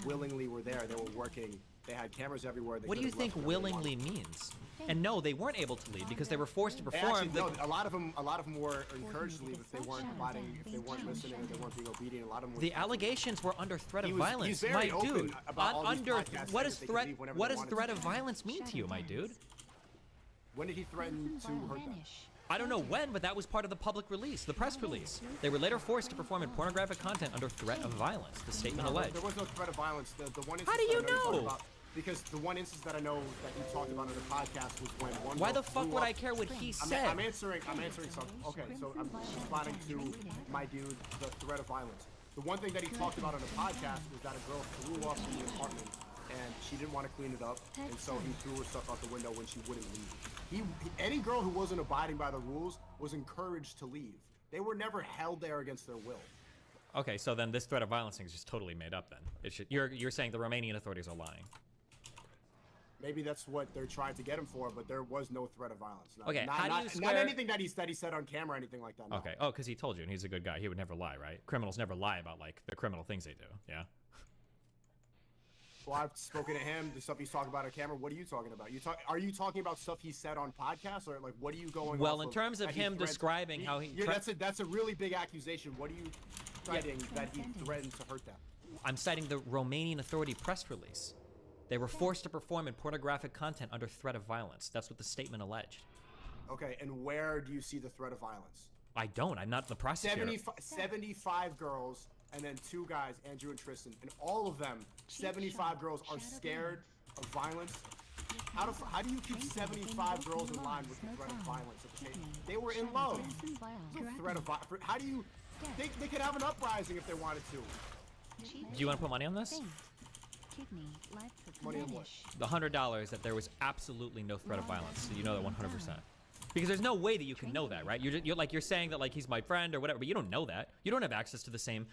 willingly were there. They were working. They had cameras everywhere. What do you think willingly means? And no, they weren't able to leave because they were forced to perform. Actually, no, a lot of them were encouraged to leave if they weren't abiding, if they weren't listening, or they weren't being obedient. A lot of them. The allegations were under threat of violence, my dude. Under what does threat of violence mean to you, my dude? When did he threaten to hurt them? I don't know when, but that was part of the public release, the press release. They were later forced to perform in pornographic content under threat of violence, the statement alleged. There was no threat of violence. The one instance How do you know? Because the one instance that I know that you talked about on the podcast was when one. Why the fuck would I care what he said? I'm answering something. Okay, so I'm responding to my dude, the threat of violence. The one thing that he talked about on the podcast was that a girl flew off from the apartment and she didn't want to clean it up, and so he threw her stuff out the window when she wouldn't leave. Any girl who wasn't abiding by the rules was encouraged to leave. They were never held there against their will. Okay, so then this threat of violence thing is just totally made up then. You're saying the Romanian authorities are lying. Maybe that's what they're trying to get him for, but there was no threat of violence. No, okay, how do you square... Not anything that he said on camera or anything like that. No. Okay, oh, because he told you, and he's a good guy. He would never lie, right? Criminals never lie about, like, the criminal things they do, yeah? Well, I've spoken to him, the stuff he's talking about on camera. What are you talking about? Are you talking about stuff he said on podcasts, or like what are you going? Well, in terms of him describing how he that's a really big accusation. What are you citing that he threatened to hurt them? I'm citing the Romanian authority press release. They were forced to perform in pornographic content under threat of violence. That's what the statement alleged. Okay, and where do you see the threat of violence? I don't. I'm not the prosecutor. 75 girls. And then 2 guys, Andrew and Tristan, and all of them, 75 girls, are scared of violence. How do you keep 75 girls in line with the threat of violence? They were in love. The threat of violence. How do you? They could have an uprising if they wanted to. Do you want to put money on this? Money on what? The $100 that there was absolutely no threat of violence. So you know that 100%. Because there's no way that you can know that, right? You're saying that like he's my friend or whatever, but you don't know that. You don't have access to the same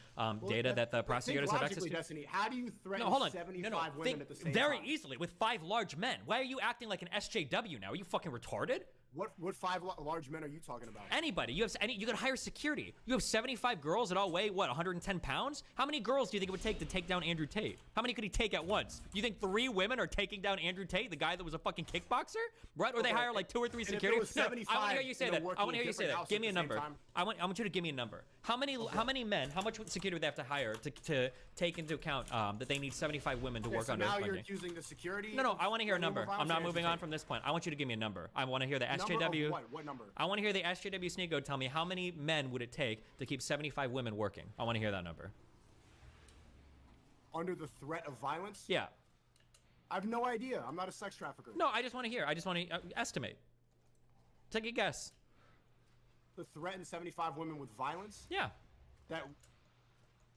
data that the prosecutors have access to. Destiny, how do you threaten 75 women at the same very time? Easily with 5 large men. Why are you acting like an SJW now? Are you fucking retarded? What 5 large men are you talking about? Anybody. You could hire security. You have 75 girls that all weigh, what, 110 pounds? How many girls do you think it would take to take down Andrew Tate? How many could he take at once? You think 3 women are taking down Andrew Tate, the guy that was a fucking kickboxer? Right? Or they hire like 2 or 3 security? No, I want to hear you say that. I want to hear you say that. Give me a number. I want you to give me a number. How many men, how much security do they have to hire to take into account that they need 75 women to work under? So now you're accusing the security? No, I want to hear a number. I'm not moving on from this point. I want you to give me a number. I want to hear the SJW. What number? I want to hear the SJW Sneago tell me how many men would it take to keep 75 women working. I want to hear that number. Under the threat of violence? Yeah. I have no idea. I'm not a sex trafficker. No, I just want to hear. I just want to estimate. Take a guess. To threaten 75 women with violence? Yeah. That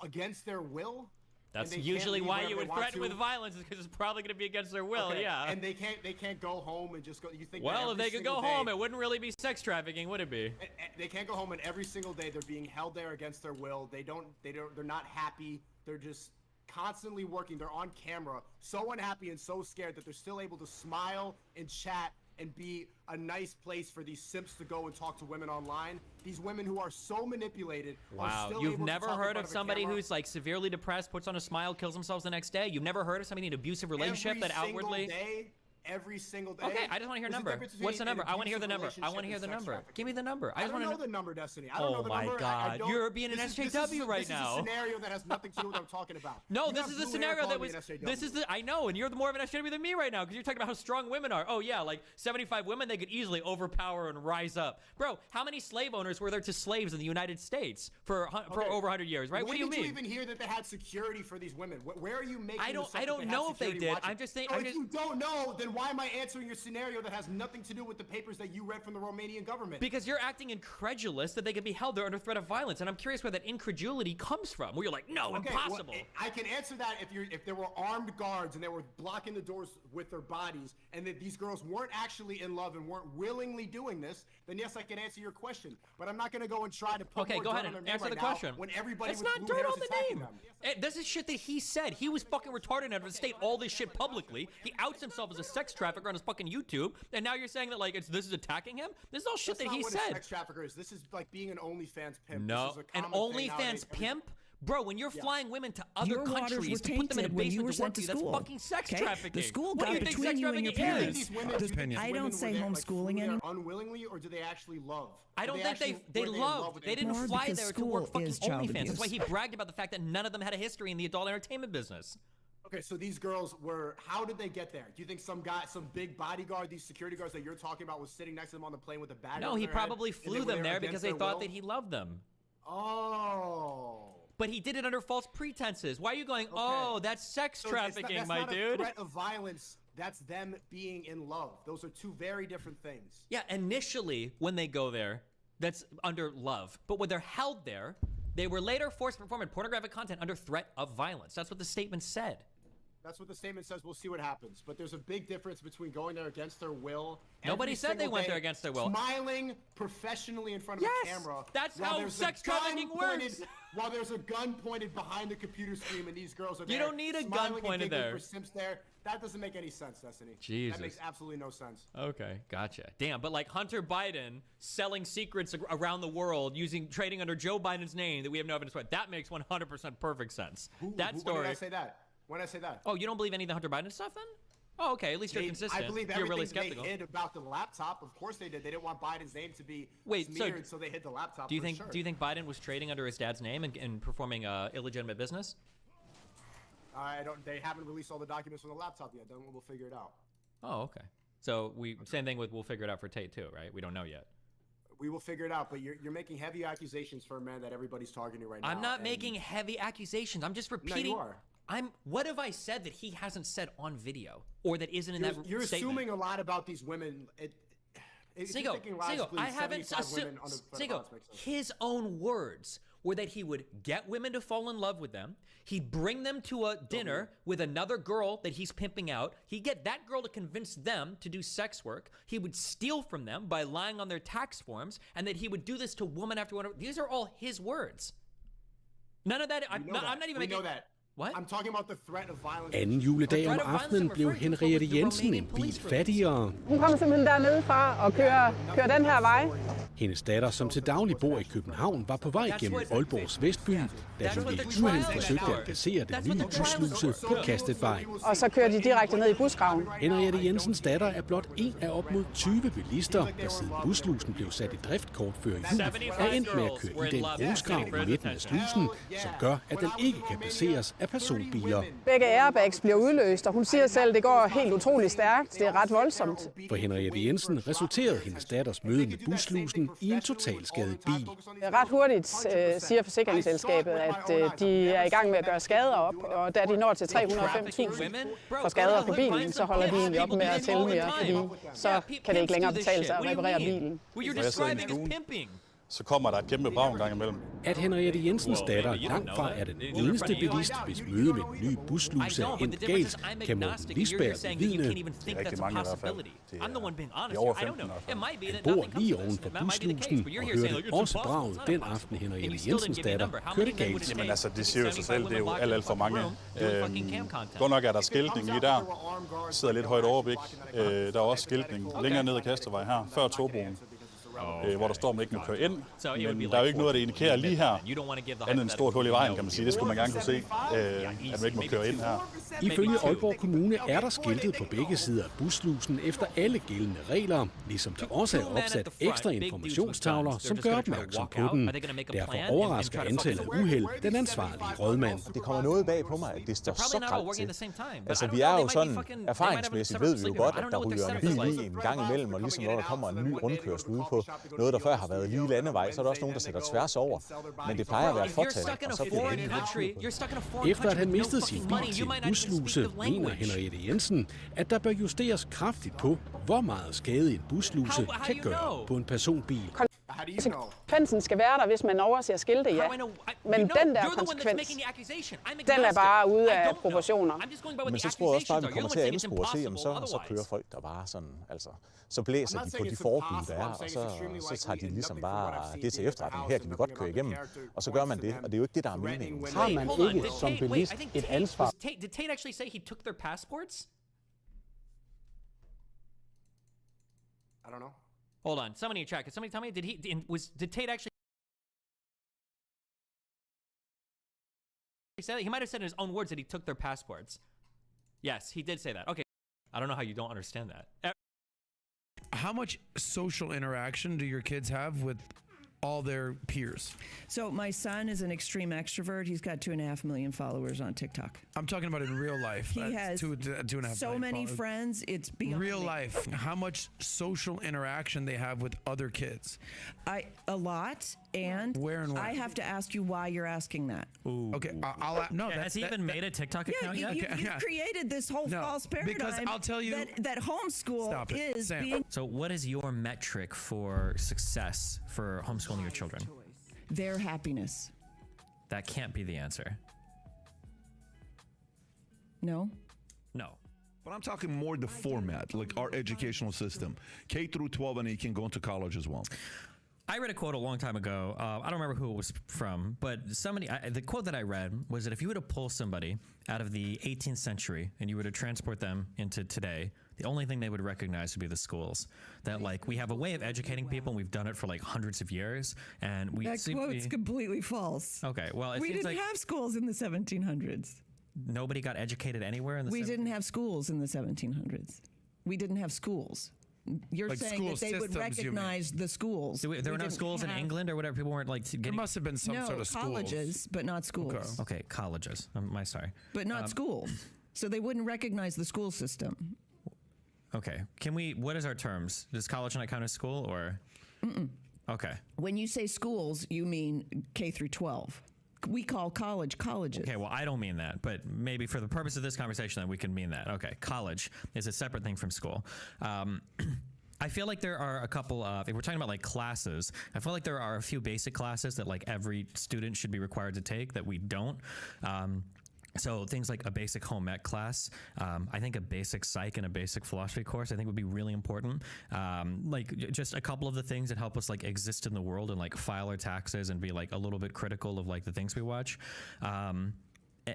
against their will? That's usually why you would threaten with violence, is because it's probably going to be against their will. Okay. Yeah. And they can't go home and just go. You think? Well, if they could go home, it wouldn't really be sex trafficking, would it be? They can't go home, and every single day they're being held there against their will. They're not happy. They're just constantly working. They're on camera, so unhappy and so scared that they're still able to smile and chat and be a nice place for these simps to go and talk to women online. These women who are so manipulated. Wow, you've never heard of somebody who's like severely depressed, puts on a smile, kills themselves the next day? You've never heard of somebody in an abusive relationship that outwardly... Every single day. Okay, I just want to hear a number. What's the number? I want to hear the number. I want to hear the number. Give me the number. I don't know the number, Destiny. I don't know the number. Oh my God, you're being an SJW right now. This is a scenario that has nothing to do with what I'm talking about. No, this is a scenario that was. This is the. I know, and you're more of an SJW than me right now because you're talking about how strong women are. Oh yeah, like 75 women, they could easily overpower and rise up. Bro, how many slave owners were there to slaves in the United States for over 100 years? Right? What do you mean? Did you even hear that they had security for these women? Where are you making? I don't know if they did. I'm just saying. If you don't know, then then why am I answering your scenario that has nothing to do with the papers that you read from the Romanian government? Because you're acting incredulous that they could be held there under threat of violence, and I'm curious where that incredulity comes from. Where you're like, no, impossible. Well, I can answer that if there were armed guards and they were blocking the doors with their bodies, and that these girls weren't actually in love and weren't willingly doing this, then yes, I can answer your question. But I'm not going to go and try to put more go dirt ahead on and their name answer right the now question. when everybody It's with not blue dirt hair on is the attacking name. them. This is shit that he said. He was fucking retarded enough to state all this shit publicly. He outs himself as a sex trafficker on his fucking YouTube, and now you're saying that like this is attacking him? This is all shit That's that he not what said. A sex trafficker is. This is like being an OnlyFans pimp. No, this is a an common thing OnlyFans nowadays. pimp? Bro, when you're flying women to other Your waters countries were to put them in a tainted when you basement were to work sent for to you, that's school. fucking sex Okay? trafficking. The school What got do you think between sex you and your trafficking parents. is? I don't say homeschooling anymore. Unwillingly, or do they actually love? I don't think they loved. They didn't More fly because there to work school fucking is child OnlyFans. That's why abuse. he bragged about the fact that none of them had a history in the adult entertainment business. Okay, so these girls were, how did they get there? Do you think some big bodyguard, these security guards that you're talking about, was sitting next to them on the plane with a bag? No, he probably flew them there because they thought that he loved them. Oh. But he did it under false pretenses. Why are you going, oh, that's sex trafficking, that's my not dude? A threat of violence. That's them being in love. Those are two very different things. Yeah, initially, when they go there, that's under love. But when they're held there, they were later forced to perform pornographic content under threat of violence. That's what the statement said. That's what the statement says. We'll see what happens. But there's a big difference between going there against their will. Nobody said they went there against their will. Smiling professionally in front of a camera. That's how sex trafficking works. While there's a gun pointed behind the computer screen and these girls are there. You don't need a gun pointed there. For Simps there. That doesn't make any sense, Destiny. Jesus. That makes absolutely no sense. Okay, gotcha. Damn, but like Hunter Biden selling secrets around the world trading under Joe Biden's name that we have no evidence for, that makes 100% perfect sense. That story. When did I say that? When did I say that? Oh, you don't believe any of the Hunter Biden stuff then? Oh, okay. At least you're consistent. I believe you're really everything skeptical. they hid about the laptop. Of course they did. They didn't want Biden's name to be smeared, so they hid the laptop. Do you think Biden was trading under his dad's name and performing illegitimate business? They haven't released all the documents from the laptop yet. Then we'll figure it out. Oh, okay. So same thing with we'll figure it out for Tate too, right? We don't know yet. We will figure it out, but you're making heavy accusations for a man that everybody's targeting right now. I'm not making heavy accusations. I'm just repeating. No, you are. What have I said that he hasn't said on video or that isn't in that statement? You're assuming a lot about these women. Sigo, I haven't assumed. Sigo, his own words were that he would get women to fall in love with them. He'd bring them to a dinner with another girl that he's pimping out. He'd get that girl to convince them to do sex work. He would steal from them by lying on their tax forms, and that he would do this to woman after woman. These are all his words. None of that. I'm not even making. We know that. What? I'm talking about the threat of violence. Anden juledag om aftenen blev Henriette Jensen en bil fattigere. Hun kom simpelthen dernede fra og kører den her vej. Hendes datter, som til daglig bor i København, var på vej gennem Aalborgs Vestby, da hun ved et uheld forsøgte at passere den nye bussluse på kastet vej. Og så kører de direkte ned i busgraven. Henriette Jensens datter er blot en af op mod 20 bilister, der siden buslusen blev sat i drift kort før jul, er endt med at køre i den grusgrav i midten af slusen, som gør, at den ikke kan passeres af personbiler. Begge airbags bliver udløst, og hun siger selv, at det går helt utroligt stærkt. Det er ret voldsomt. For Henriette Jensen resulterede hendes datters møde med buslusen i en totalskadet bil. Ret hurtigt siger forsikringsselskabet, at de er i gang med at gøre skader op, og da de når til 305.000 for skader på bilen, så holder de egentlig op med at tælle mere, fordi så kan det ikke længere betale sig at reparere bilen. Så kommer der et kæmpe brag en gang imellem. At Henriette Jensens datter langt fra er den eneste bilist, hvis møde med den nye busluse er endt galt, kan Morten Lisberg vidne. Det er rigtig mange i hvert fald. Det er over 15 år. Han bor lige oven for buslusen og hørte også braget den aften Henriette Jensens datter kørte galt. Jamen altså, det siger jo sig selv, det er jo alt for mange. Godt nok er der skiltning lige der. Sidder lidt højt overblik. Der er også skiltning længere ned ad Kastervej her, før togbroen. Hvor der står, at man ikke må køre ind, men der er jo ikke noget, der indikerer lige her, andet end et stort hul i vejen, kan man sige. Det skulle man gerne kunne se, at man ikke må køre ind her. Ifølge Aalborg Kommune er der skiltet på begge sider af buslusen efter alle gældende regler, ligesom der også er opsat ekstra informationstavler, som gør opmærksom på den. Derfor overrasker antallet af uheld den ansvarlige rådmand. Det kommer noget bag på mig, at det står så grelt til. Altså, vi er jo sådan, erfaringsmæssigt ved vi jo godt, at der ryger en bil i en gang imellem, og ligesom når der kommer en ny rundkørsel ude på noget, der før har været lige landevej, så er der også nogen, der sætter tværs over. Men det plejer at være fortal, og så bliver det Efter at han mistede sin bil til en busluse, mener Henriette Jensen, at der bør justeres kraftigt på, hvor meget skade en busluse kan gøre på en personbil. Konsekvensen skal være der, hvis man overser skilte, ja. Men den der konsekvens, den er bare ude af proportioner. Men så tror jeg også bare, at vi kommer til at anspore til, jamen så kører folk der bare sådan, altså, så blæser de på de forbud, der er, og så tager de ligesom bare det til efterretning. Her kan vi godt køre igennem, og så gør man det, og det er jo ikke det, der er meningen. Har man ikke som bilist et ansvar? Did Tate actually say he took their passports? I don't know. Hold on, somebody in chat, can somebody tell me, did Tate actually say that? He might have said in his own words that he took their passports. Yes, he did say that. Okay, I don't know how you don't understand that. How much social interaction do your kids have with all their peers? So my son is an extreme extrovert. He's got 2.5 million followers on TikTok. I'm talking about in real life. He has 2.5 so many friends. It's beyond real life. How much social interaction they have with other kids? A lot. And where and when? I have to ask you why you're asking that. Ooh. Okay, no. Has he even made a TikTok account yet? You've created this whole false paradigm because I'll tell you that homeschool is Sam. being. So what is your metric for success for homeschooling your children? Their happiness. That can't be the answer. No? No. But I'm talking more the format, like our educational system. K through 12, and you can go into college as well. I read a quote a long time ago. I don't remember who it was from, but the quote that I read was that if you were to pull somebody out of the 18th century and you were to transport them into today, the only thing they would recognize would be the schools. That like we have a way of educating people, and we've done it for like hundreds of years. And that quote's completely false. Okay, well, we didn't have schools in the 1700s. Nobody got educated anywhere in the. We didn't have schools in the 1700s. We didn't have schools. You're like saying that they would recognize the schools. There were no schools in England or whatever. People weren't like getting. There must have been some sort of schools. Colleges, but not schools. Okay, colleges. Sorry. But not schools. So they wouldn't recognize the school system. Okay. What is our terms? Does college not count as school or? Okay. When you say schools, you mean K through 12. We call college colleges. Okay, well, I don't mean that, but maybe for the purpose of this conversation, then we can mean that. Okay, college is a separate thing from school. I feel like there are a couple of, if we're talking about like classes, I feel like there are a few basic classes that like every student should be required to take that we don't. So things like a basic home ec class, I think a basic psych and a basic philosophy course, I think would be really important. Like just a couple of the things that help us like exist in the world and like file our taxes and be like a little bit critical of like the things we watch.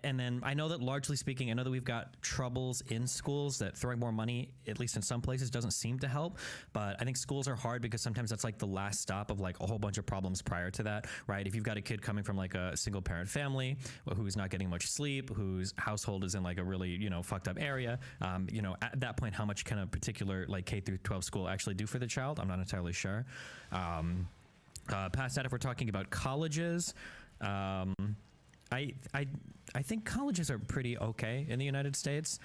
And then I know that largely speaking, I know that we've got troubles in schools that throwing more money, at least in some places, doesn't seem to help. But I think schools are hard because sometimes that's like the last stop of like a whole bunch of problems prior to that, right? If you've got a kid coming from like a single parent family who's not getting much sleep, whose household is in like a really, fucked up area, at that point, how much can a particular like K through 12 school actually do for the child? I'm not entirely sure. Past that, if we're talking about colleges, I think colleges are pretty okay in the United States.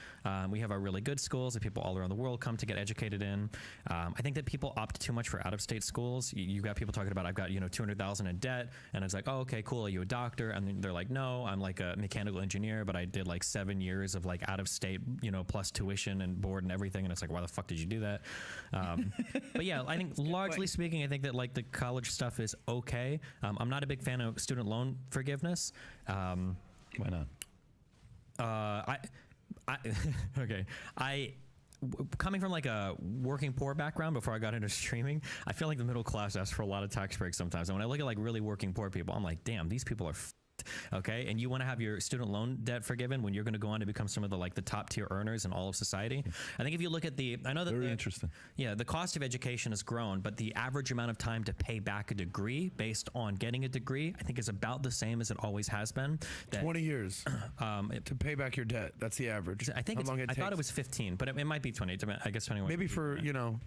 We have our really good schools that people all around the world come to get educated in. I think that people opt too much for out-of-state schools. You got people talking about, I've got, $200,000 in debt. And it's like, oh, okay, cool. Are you a doctor? And then they're like, no, I'm like a mechanical engineer, but I did like 7 years of like out-of-state, plus tuition and board and everything. And it's like, why the fuck did you do that? But yeah, I think largely speaking, I think that like the college stuff is okay. I'm not a big fan of student loan forgiveness. Why not? Coming from like a working poor background before I got into streaming, I feel like the middle class asks for a lot of tax breaks sometimes. And when I look at like really working poor people, I'm like, damn, these people are okay, and you want to have your student loan debt forgiven when you're going to go on to become some of the like the top tier earners in all of society. I think if you look at I know that very interesting. Yeah, the cost of education has grown, but the average amount of time to pay back a degree based on getting a degree, I think is about the same as it always has been. 20 years to pay back your debt. That's the average. I think I thought it was 15, but it might be 20. I guess 21. Maybe for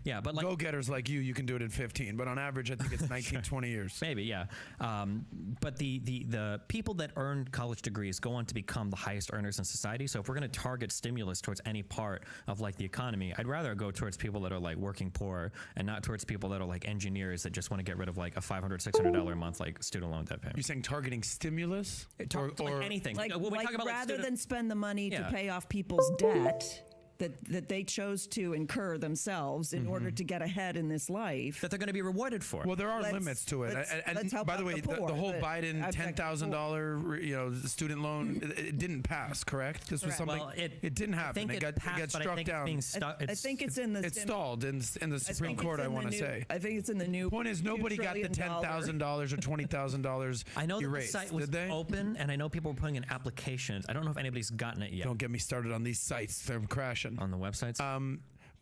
yeah, but like go-getters like you can do it in 15. But on average, I think it's 19, 20 years. Maybe, yeah. But the people people that earn college degrees go on to become the highest earners in society. So if we're going to target stimulus towards any part of like the economy, I'd rather go towards people that are like working poor and not towards people that are like engineers that just want to get rid of like a $500, $600 a month like student loan debt payment. You're saying targeting stimulus or like anything? Like, when we talk about rather like than spend the money to Yeah. pay off people's debt that they chose to incur themselves in order to get ahead in this life, that they're going to be rewarded for. Well, there are limits to it. And help by the out way, poor, the whole but Biden $10,000 student loan, it didn't pass, correct? This was Correct. something. Well, it didn't happen. think It it got passed, but I struck think it's down. being stuck. I think it's in the It stalled in the Supreme Court. I want to say. I think it's in the new. Point is, nobody got the $10,000 or $20,000. I know that erased, the site was did they? open, and I know people were putting in applications. I don't know if anybody's gotten it yet. Don't get me started on these sites. They're crashing on the websites.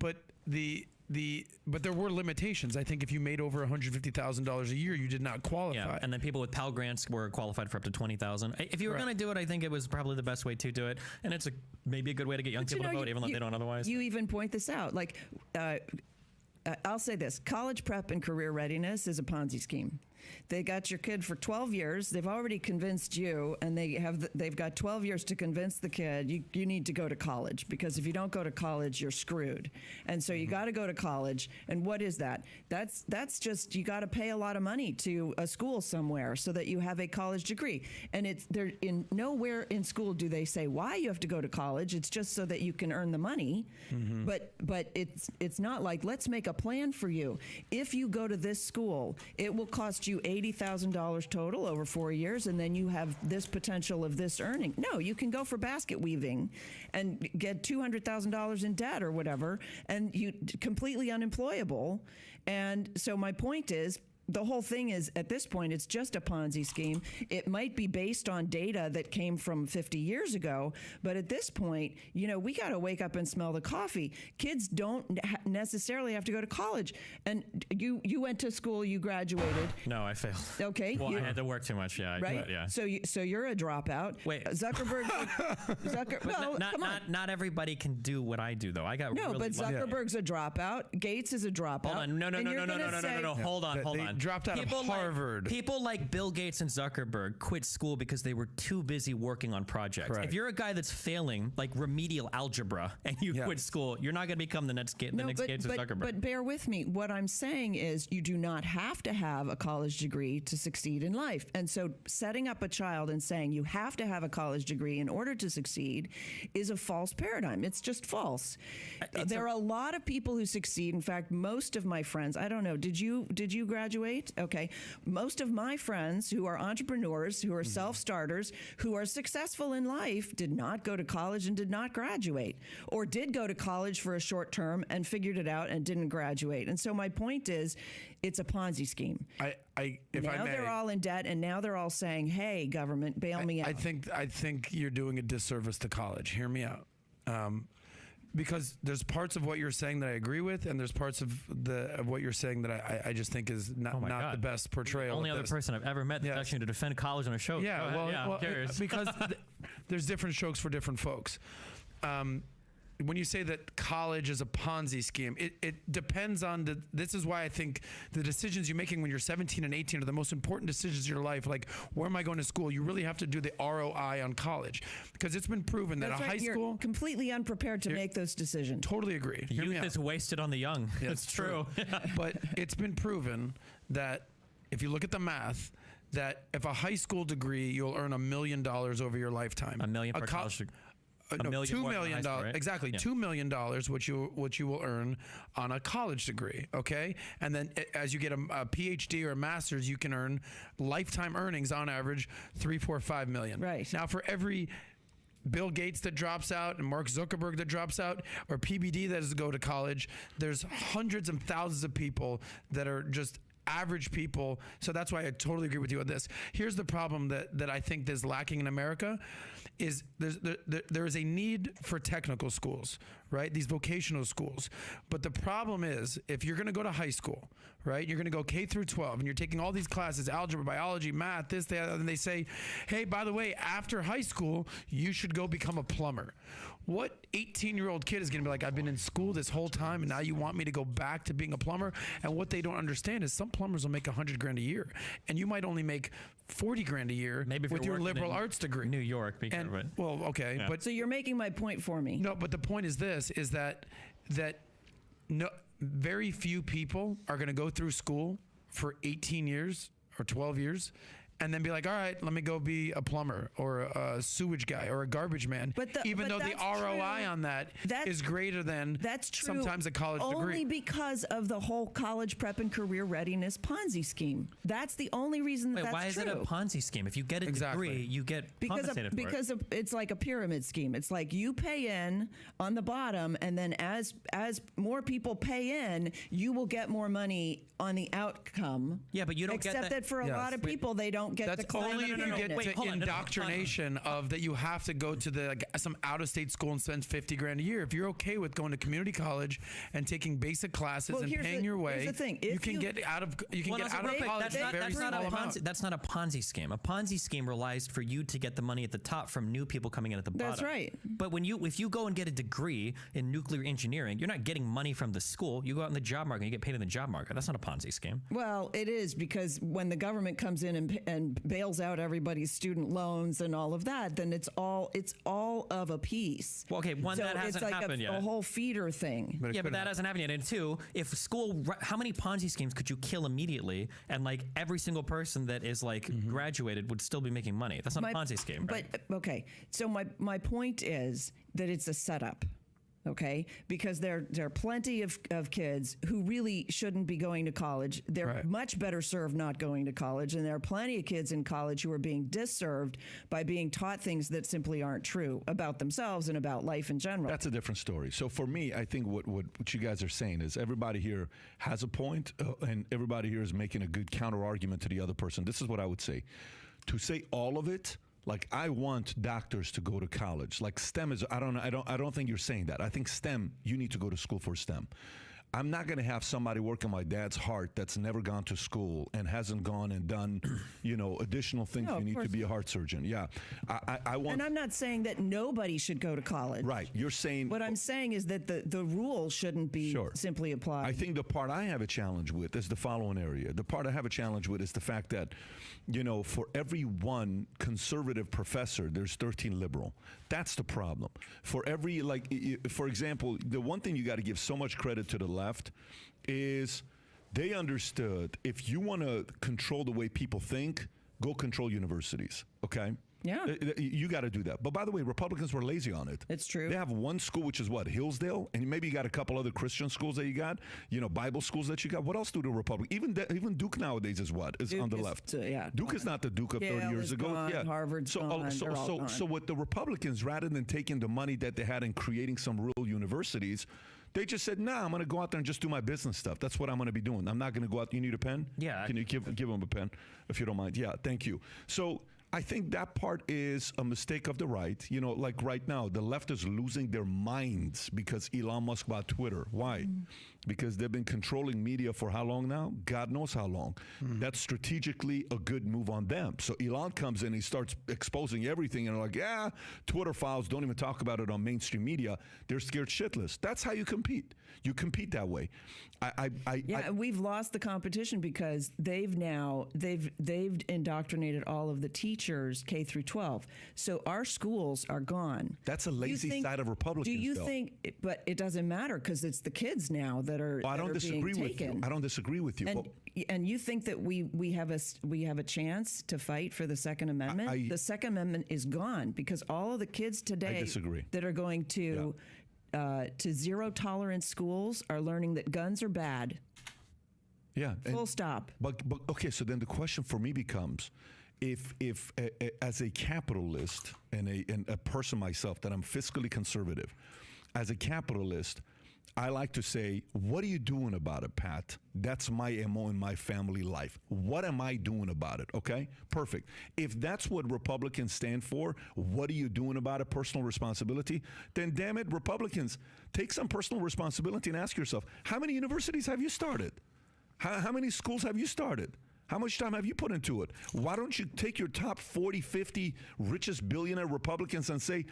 But but there were limitations. I think if you made over $150,000 a year, you did not qualify. Yeah, and then people with Pell Grants were qualified for up to $20,000. If you were going to do it, I think it was probably the best way to do it, and it's maybe a good way to get young people to vote, even though they don't otherwise. You even point this out. Like, I'll say this: college prep and career readiness is a Ponzi scheme. They got your kid for 12 years. They've already convinced you, and they've got 12 years to convince the kid you need to go to college, because if you don't go to college, you're screwed. And so you got to go to college. And what is that? That's just, you got to pay a lot of money to a school somewhere so that you have a college degree. And it's there in nowhere in school do they say why you have to go to college. It's just so that you can earn the money. But it's not like, let's make a plan for you. If you go to this school, it will cost you $80,000 total over 4 years, and then you have this potential of this earning. No, you can go for basket weaving and get $200,000 in debt or whatever, and you completely unemployable. And so my point is, the whole thing is, at this point, it's just a Ponzi scheme. It might be based on data that came from 50 years ago, but at this point, we got to wake up and smell the coffee. Kids don't necessarily have to go to college. And you went to school, you graduated. No, I failed. Okay. Well, I had to work too much. Yeah. Right. Yeah. So you're a dropout. Wait. Zuckerberg. Well, not everybody can do what I do, though. I got but Zuckerberg's a dropout. Gates is a dropout. Hold on. No. Hold on. Dropped out of Harvard. People like Bill Gates and Zuckerberg quit school because they were too busy working on projects. Correct. If you're a guy that's failing like remedial algebra and you quit school, you're not going to become the next Gates or Zuckerberg. But bear with me. What I'm saying is, you do not have to have a college degree to succeed in life. And so setting up a child and saying you have to have a college degree in order to succeed is a false paradigm. It's just false. There are a lot of people who succeed. In fact, most of my friends, I don't know, did you graduate? Okay. Most of my friends who are entrepreneurs, who are self-starters, who are successful in life, did not go to college and did not graduate, or did go to college for a short term and figured it out and didn't graduate. And so my point is, it's a Ponzi scheme. Now they're all in debt, and now they're all saying, "Hey, government, bail me out." I think you're doing a disservice to college. Hear me out. Because there's parts of what you're saying that I agree with, and there's parts of what you're saying that I just think is not the best portrayal. The only other person I've ever met that's actually to defend college on a show. Yeah, I'm curious. Because there's different strokes for different folks. When you say that college is a Ponzi scheme, it depends on this is why I think the decisions you're making when you're 17 and 18 are the most important decisions in your life. Like, where am I going to school? You really have to do the ROI on college, because it's been proven that That's a high you're school completely unprepared to make those decisions. Totally agree. Youth is wasted on the young. Yeah, it's true. But it's been proven that if you look at the math, that if a high school degree, you'll earn $1 million over your lifetime. $1 million per college degree. No, $2 million, right? Exactly, yeah. $2 million, which you will earn on a college degree, okay? And then as you get a PhD or a master's, you can earn lifetime earnings on average $3, $4, $5 million. Right. Now, for every Bill Gates that drops out and Mark Zuckerberg that drops out, or PBD that doesn't go to college, there's hundreds and thousands of people that are just average people. So that's why I totally agree with you on this. Here's the problem that I think is lacking in America is there is a need for technical schools, right? These vocational schools. But the problem is, if you're going to go to high school, right? You're going to go K through 12, and you're taking all these classes, algebra, biology, math, this, that, and they say, hey, by the way, after high school, you should go become a plumber. What 18-year-old kid is going to be like, I've been in school this whole time, and now you want me to go back to being a plumber? And what they don't understand is some plumbers will make $100,000 a year, and you might only make $40,000 a year maybe with your liberal arts degree. New York, well, okay, yeah. but so you're making my point for me. No, but the point is this: is that no, very few people are going to go through school for 18 years or 12 years and then be like, all right, let me go be a plumber or a sewage guy or a garbage man. Even though the ROI on that is greater than sometimes a college degree. Only because of the whole college prep and career readiness Ponzi scheme. That's the only reason that's true. Why is it a Ponzi scheme? If you get a degree, you get compensated for it. Because it's like a pyramid scheme. It's like you pay in on the bottom, and then as more people pay in, you will get more money on the outcome. Yeah, but you don't get except that for a lot of people, they don't get that's the only if you get to indoctrination of that you have to go to some out-of-state school and spend $50,000 a year. If you're okay with going to community college and taking basic classes and paying your way, here's the thing. You can get out of college. That's not a Ponzi scheme. A Ponzi scheme relies for you to get the money at the top from new people coming in at the bottom. That's right. But if you go and get a degree in nuclear engineering, you're not getting money from the school. You go out in the job market and you get paid in the job market. That's not a Ponzi scheme. Well, it is, because when the government comes in and bails out everybody's student loans and all of that, then it's all of a piece. Well, okay, one, that hasn't happened yet. A whole feeder thing. But that hasn't happened yet. And two, if school, how many Ponzi schemes could you kill immediately, and like every single person that is like graduated would still be making money? That's not a Ponzi scheme, right? But okay, so my point is that it's a setup. Okay, because there are plenty of kids who really shouldn't be going to college. They're much better served not going to college, and there are plenty of kids in college who are being disserved by being taught things that simply aren't true about themselves and about life in general. That's a different story. So for me, I think what you guys are saying is everybody here has a point, and everybody here is making a good counter argument to the other person. This is what I would say: to say all of it. Like, I want doctors to go to college. Like, STEM is, I don't think you're saying that. I think STEM, you need to go to school for STEM. I'm not going to have somebody working my dad's heart that's never gone to school and hasn't gone and done, additional things. You need to be a heart surgeon. Yeah. I want. And I'm not saying that nobody should go to college. Right. You're saying. What I'm saying is that the rule shouldn't be simply applied. I think the part I have a challenge with is the following area. The part I have a challenge with is the fact that, for every one conservative professor, there's 13 liberal. That's the problem. For every, for example, the one thing you got to give so much credit to the left is they understood if you want to control the way people think, go control universities, okay? Yeah. You got to do that. But by the way, Republicans were lazy on it. It's true. They have one school, which is what, Hillsdale? And maybe you got a couple other Christian schools that you got, Bible schools that you got. What else do the Republicans? Even Duke nowadays is what? Is Duke on the left. Duke is not the Duke of 30 years ago. Gone, Harvard's gone. So with the Republicans, rather than taking the money that they had and creating some real universities, they just said, I'm going to go out there and just do my business stuff. That's what I'm going to be doing. I'm not going to go out. You need a pen? Yeah. Can you give them a pen, if you don't mind? Yeah, thank you. So I think that part is a mistake of the right. Like right now, the left is losing their minds because Elon Musk bought Twitter. Why? Because they've been controlling media for how long now? God knows how long. That's strategically a good move on them. So Elon comes in, he starts exposing everything, and they're like, Twitter files, don't even talk about it on mainstream media. They're scared shitless. That's how you compete. You compete that way. We've lost the competition because they've indoctrinated all of the teachers K through 12. So our schools are gone. That's a lazy side of Republicans. Do you think? But it doesn't matter because it's the kids now that are. I don't disagree with you. I don't disagree with you. And you think that we have a chance to fight for the Second Amendment? The Second Amendment is gone because all of the kids today that are going to zero tolerance schools are learning that guns are bad. Yeah. Full stop. But okay, so then the question for me becomes, if as a capitalist and a person myself that I'm fiscally conservative, as a capitalist, I like to say, what are you doing about it, Pat? That's my MO in my family life. What am I doing about it? Okay, perfect. If that's what Republicans stand for, what are you doing about it? Personal responsibility. Then damn it, Republicans, take some personal responsibility and ask yourself, how many universities have you started? How many schools have you started? How much time have you put into it? Why don't you take your top 40, 50 richest billionaire Republicans and say,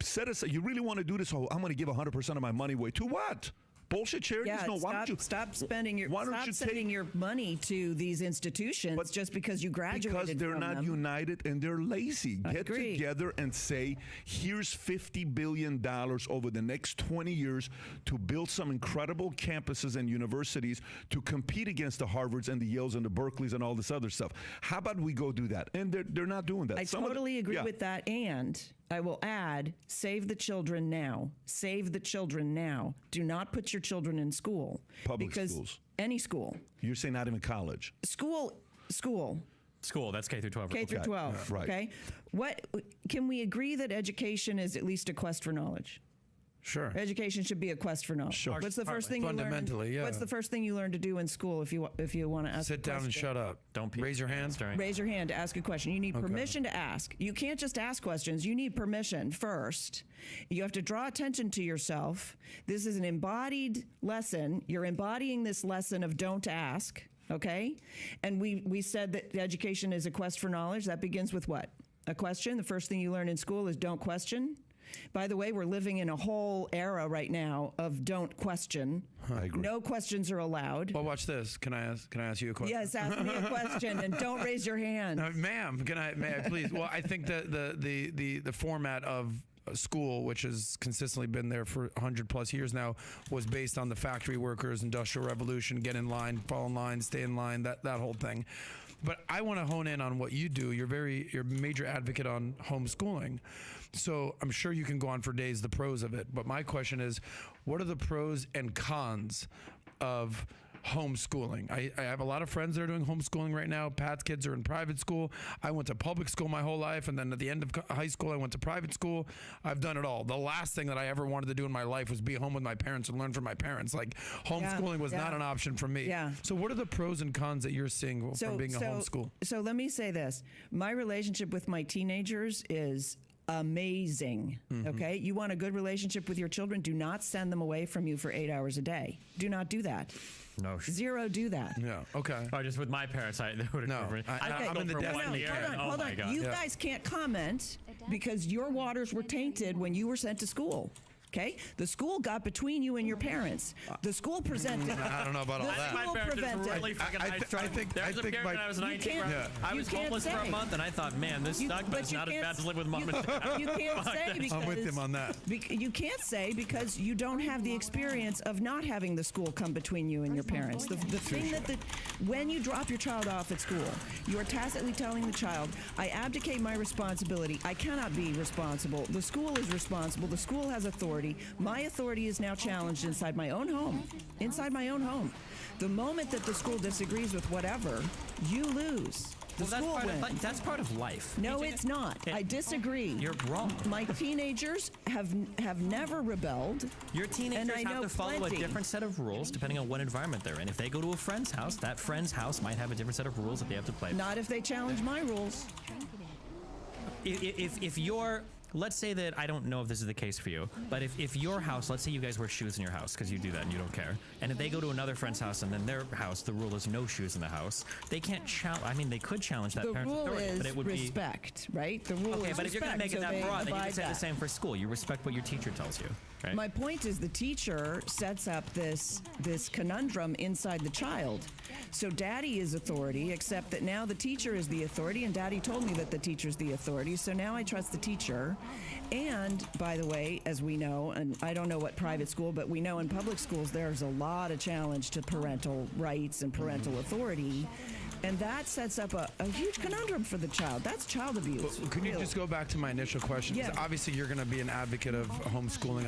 set aside, you really want to do this? Oh, I'm going to give 100% of my money away. To what? Bullshit charities? Yeah, No, why don't you stop spending your why don't stop you sending your money to these institutions just because you graduated because they're from not them. united and they're lazy. I Get agree. together and say, here's $50 billion over the next 20 years to build some incredible campuses and universities to compete against the Harvards and the Yales and the Berkeleys and all this other stuff. How about we go do that? And they're not doing that. I totally agree with that, and I will add, save the children now. Save the children now. Do not put your children in school. Public because schools. Any school. You're saying not even college. School. School, that's K through 12. K through 12, right. Okay? What can we agree that education is at least a quest for knowledge? Sure. Education should be a quest for knowledge. Sure. What's the first thing you learn? Fundamentally, yeah. What's the first thing you learn to do in school if you want to ask? Sit down and shut up. Don't raise your hand. Raise your hand to ask a question. You need permission to ask. You can't just ask questions. You need permission first. You have to draw attention to yourself. This is an embodied lesson. You're embodying this lesson of don't ask, okay? And we said that education is a quest for knowledge. That begins with what? A question. The first thing you learn in school is don't question. By the way, we're living in a whole era right now of don't question. I agree. No questions are allowed. Well, watch this. Can I ask you a question? Yes, ask me a question and don't raise your hand. Ma'am, may I please? Well, I think that the format of school, which has consistently been there for 100+ years now, was based on the factory workers, industrial revolution, get in line, fall in line, stay in line, that whole thing. But I want to hone in on what you do. You're a major advocate on homeschooling. So I'm sure you can go on for days the pros of it. But my question is, what are the pros and cons of homeschooling? I have a lot of friends that are doing homeschooling right now. Pat's kids are in private school. I went to public school my whole life, and then at the end of high school, I went to private school. I've done it all. The last thing that I ever wanted to do in my life was be home with my parents and learn from my parents. Like, homeschooling was not an option for me. Yeah. So what are the pros and cons that you're seeing from being a homeschool? So let me say this. My relationship with my teenagers is amazing. Okay? You want a good relationship with your children? Do not send them away from you for 8 hours a day. Do not do that. No. Zero do that. Yeah. Okay. Oh, just with my parents, I'm in the Hold on. God. You guys can't comment because your waters were tainted when you were sent to school. Okay? The school got between you and your parents. The school presented. I don't know about all that. My parents are really fucking nice. I think period when I was 19. I was homeless for a month, and I thought, man, this sucked, but it's not as bad to live with mom and dad. You can't say because I'm with him on that. You can't say because you don't have the experience of not having the school come between you and your parents. The thing that when you drop your child off at school, you are tacitly telling the child, I abdicate my responsibility. I cannot be responsible. The school is responsible. The school has authority. My authority is now challenged inside my own home. The moment that the school disagrees with whatever, you lose. That's part of life. No, it's not. I disagree. You're wrong. My teenagers have never rebelled. Your teenagers have to follow a different set of rules depending on what environment they're in. If they go to a friend's house, that friend's house might have a different set of rules that they have to play. Not if they challenge my rules. If you're... Let's say that, I don't know if this is the case for you, but if your house, let's say you guys wear shoes in your house because you do that and you don't care, and if they go to another friend's house and then their house, the rule is no shoes in the house, they can't challenge, they could challenge that parent's authority, but it would respect, right? The rule is respect. But if you're going to make it that broad, then you can say the same for school. You respect what your teacher tells you, right? My point is the teacher sets up this conundrum inside the child. So daddy is authority, except that now the teacher is the authority, and daddy told me that the teacher's the authority, so now I trust the teacher. And, by the way, as we know, and I don't know what private school, but we know in public schools there's a lot of challenge to parental rights and parental authority. And that sets up a huge conundrum for the child. That's child abuse. But can you just go back to my initial question? Yeah. Obviously, you're going to be an advocate of homeschooling.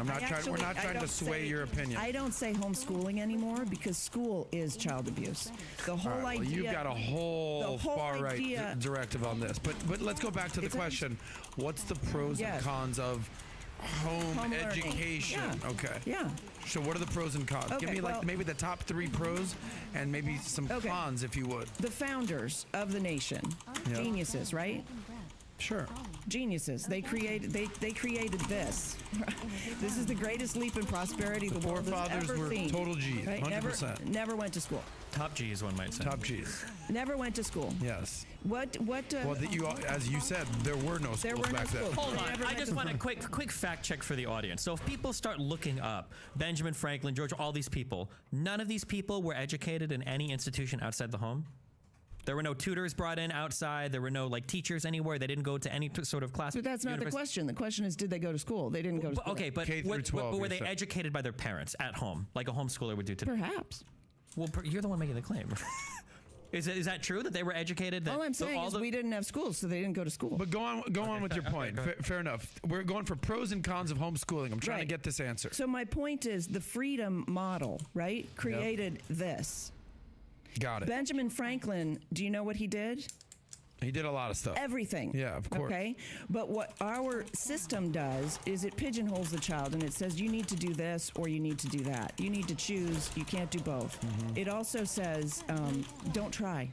We're not trying to sway your opinion. I don't say homeschooling anymore because school is child abuse. The whole idea. You've got a whole far-right directive on this. But let's go back to the question. What's the pros and cons of home education? Yeah. Okay. Yeah. So what are the pros and cons? Okay, Give me maybe the top 3 pros and maybe some cons, if you would. The founders of the nation, geniuses, right? Sure. Geniuses. They created this. This is the greatest leap in prosperity the world has ever seen. Total G's, right? 100%. Never went to school. Top G's, one might say. Top G's. Never went to school. Yes. Well, as you said, there were no schools back then. Hold on, I just want a quick fact check for the audience. So if people start looking up Benjamin Franklin, George, all these people, none of these people were educated in any institution outside the home? There were no tutors brought in outside. There were no teachers anywhere. They didn't go to any sort of class. But that's not the question. The question is, did they go to school? They didn't go to school. Okay, but were they educated by their parents at home, like a homeschooler would do today? Perhaps. Well, you're the one making the claim. Is that true that they were educated? All I'm saying is we didn't have schools, so they didn't go to school. But go on with your point. Fair enough. We're going for pros and cons of homeschooling. I'm trying to get this answer. So my point is the freedom model, right, created this. Got it. Benjamin Franklin, do you know what he did? He did a lot of stuff. Everything. Yeah, of course. Okay? But what our system does is it pigeonholes the child and it says you need to do this or you need to do that. You need to choose. You can't do both. Mm-hmm. It also says don't try.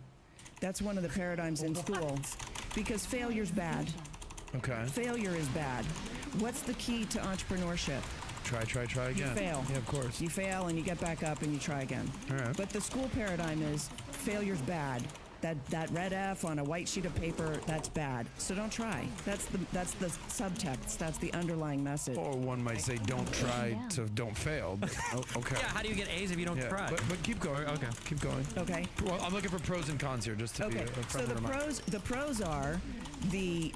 That's one of the paradigms in school because failure's bad. Okay. Failure is bad. What's the key to entrepreneurship? Try again. You fail. Yeah, of course. You fail and you get back up and you try again. All right. But the school paradigm is failure's bad. That red F on a white sheet of paper, that's bad. So don't try. That's the subtext. That's the underlying message. Or one might say don't try to don't fail. Okay. Yeah, how do you get A's if you don't try? But keep going. Okay. Keep going. Okay. Well, I'm looking for pros and cons here just to be a friend of mine. The pros are the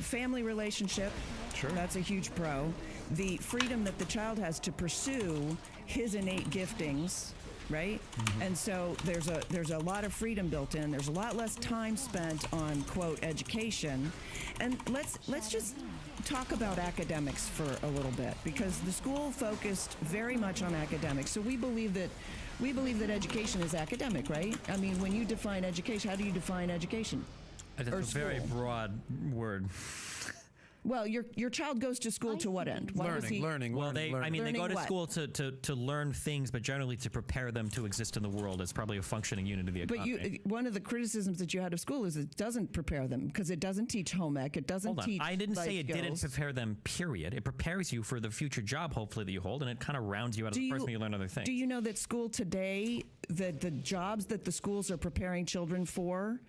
family relationship. Sure. That's a huge pro. The freedom that the child has to pursue his innate giftings, right? Mm-hmm. And so there's a lot of freedom built in. There's a lot less time spent on quote education. And let's just talk about academics for a little bit because the school focused very much on academics. So we believe that education is academic, right? I mean, when you define education, how do you define education? It's a very broad word. Well, your child goes to school to what end? Learning. Well, they go to what? school to learn things, but generally to prepare them to exist in the world as probably a functioning unit of the economy. But one of the criticisms that you had of school is it doesn't prepare them because it doesn't teach home ec. It doesn't teach. I didn't say it skills. didn't prepare them. Period. It prepares you for the future job, hopefully that you hold, and it kind of rounds you out as a person. You learn other things. Do you know that school today, the jobs that the schools are preparing children for,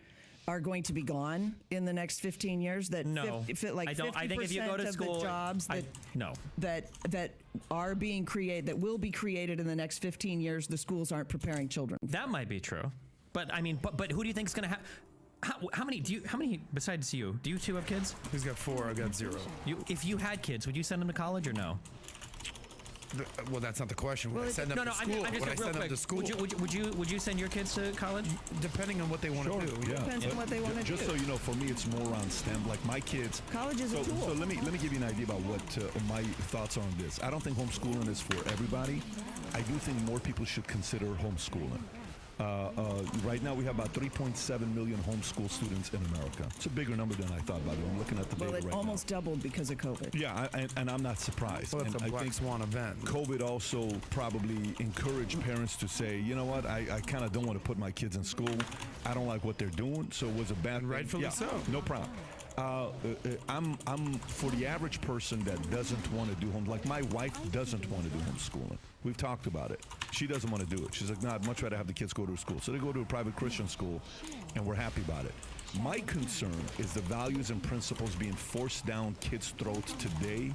are going to be gone in the next 15 years? That no, I don't. I think if you go to school, the jobs that are being created, that will be created in the next 15 years, the schools aren't preparing children. That might be true, but I mean, but who do you think is going to have? How many besides you? Do you two have kids? He's got 4. I got 0. If you had kids, would you send them to college or no? Well, that's not the question. Would I send them to school? I'm just Would I send them to school? Would you send your kids to college? Depending on what they want to do. Yeah. Depends on what they want to do. Just so you know, for me, it's more around STEM. Like my kids. College is a tool. So let me give you an idea about what my thoughts are on this. I don't think homeschooling is for everybody. I do think more people should consider homeschooling. Right now, we have about 3.7 million homeschool students in America. It's a bigger number than I thought about it. I'm looking at the data right now. Well, it almost doubled because of COVID. Yeah, and I'm not surprised. Well, it's and a black swan event. COVID also probably encouraged parents to say, you know what, I kind of don't want to put my kids in school. I don't like what they're doing, so it was a bad thing. Rightfully so. No problem. I'm for the average person that doesn't want to do like my wife doesn't want to do homeschooling. We've talked about it. She doesn't want to do it. She's like, nah, I'd much rather have the kids go to a school. So they go to a private Christian school, and we're happy about it. My concern is the values and principles being forced down kids' throats today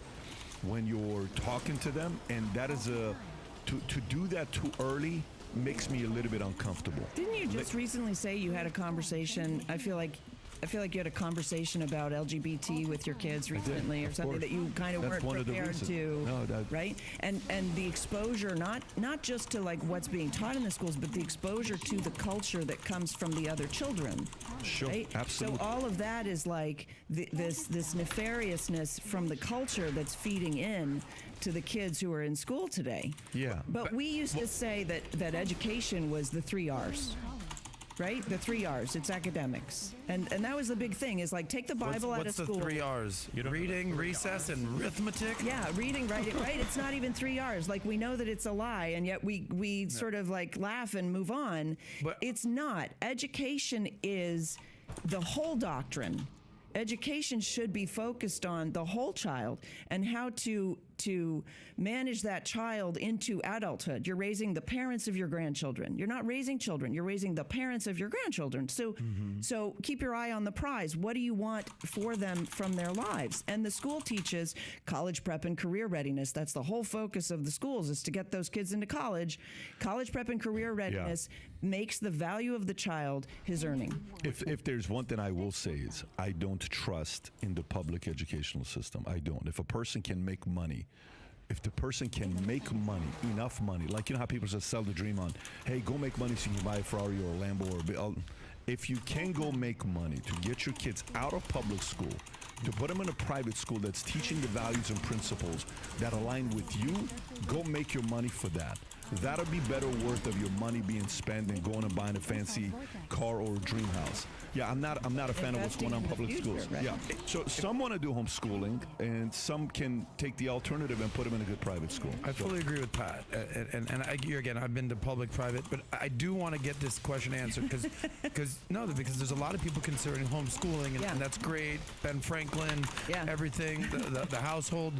when you're talking to them, and that is to do that too early makes me a little bit uncomfortable. Didn't you just recently say you had a conversation? I feel like you had a conversation about LGBT with your kids recently, or something that you kind of weren't prepared to, right? And the exposure, not just to like what's being taught in the schools, but the exposure to the culture that comes from the other children. Sure, right? absolutely. So all of that is like this nefariousness from the culture that's feeding in to the kids who are in school today. Yeah. But we used to say that education was the 3 R's. Right? The 3 R's. It's academics. And that was the big thing, is like take the Bible out of school. What's the 3 R's? Reading, recess, and arithmetic? Yeah, reading, right? It's not even 3 R's. Like, we know that it's a lie, and yet we sort of like laugh and move on. But it's not. Education is the whole doctrine. Education should be focused on the whole child and how to to manage that child into adulthood. You're raising the parents of your grandchildren. You're not raising children. You're raising the parents of your grandchildren. So keep your eye on the prize. What do you want for them from their lives? And the school teaches college prep and career readiness. That's the whole focus of the schools, is to get those kids into college. College prep and career readiness makes the value of the child his earning. If there's one thing I will say is I don't trust in the public educational system. I don't. If a person can make money, if the person can make money, enough money, like you know how people just sell the dream on, hey, go make money so you can buy a Ferrari or a Lambo or if you can go make money to get your kids out of public school, to put them in a private school that's teaching the values and principles that align with you, go make your money for that. That'll be better worth of your money being spent than going and buying a fancy car or a dream house. Yeah, I'm not a fan of what's going on in public schools. Right? Yeah, so some want to do homeschooling, and some can take the alternative and put them in a good private school. I fully agree with Pat. And again, I've been to public-private, but I do want to get this question answered because there's a lot of people considering homeschooling, and that's great. Ben Franklin, everything, the household.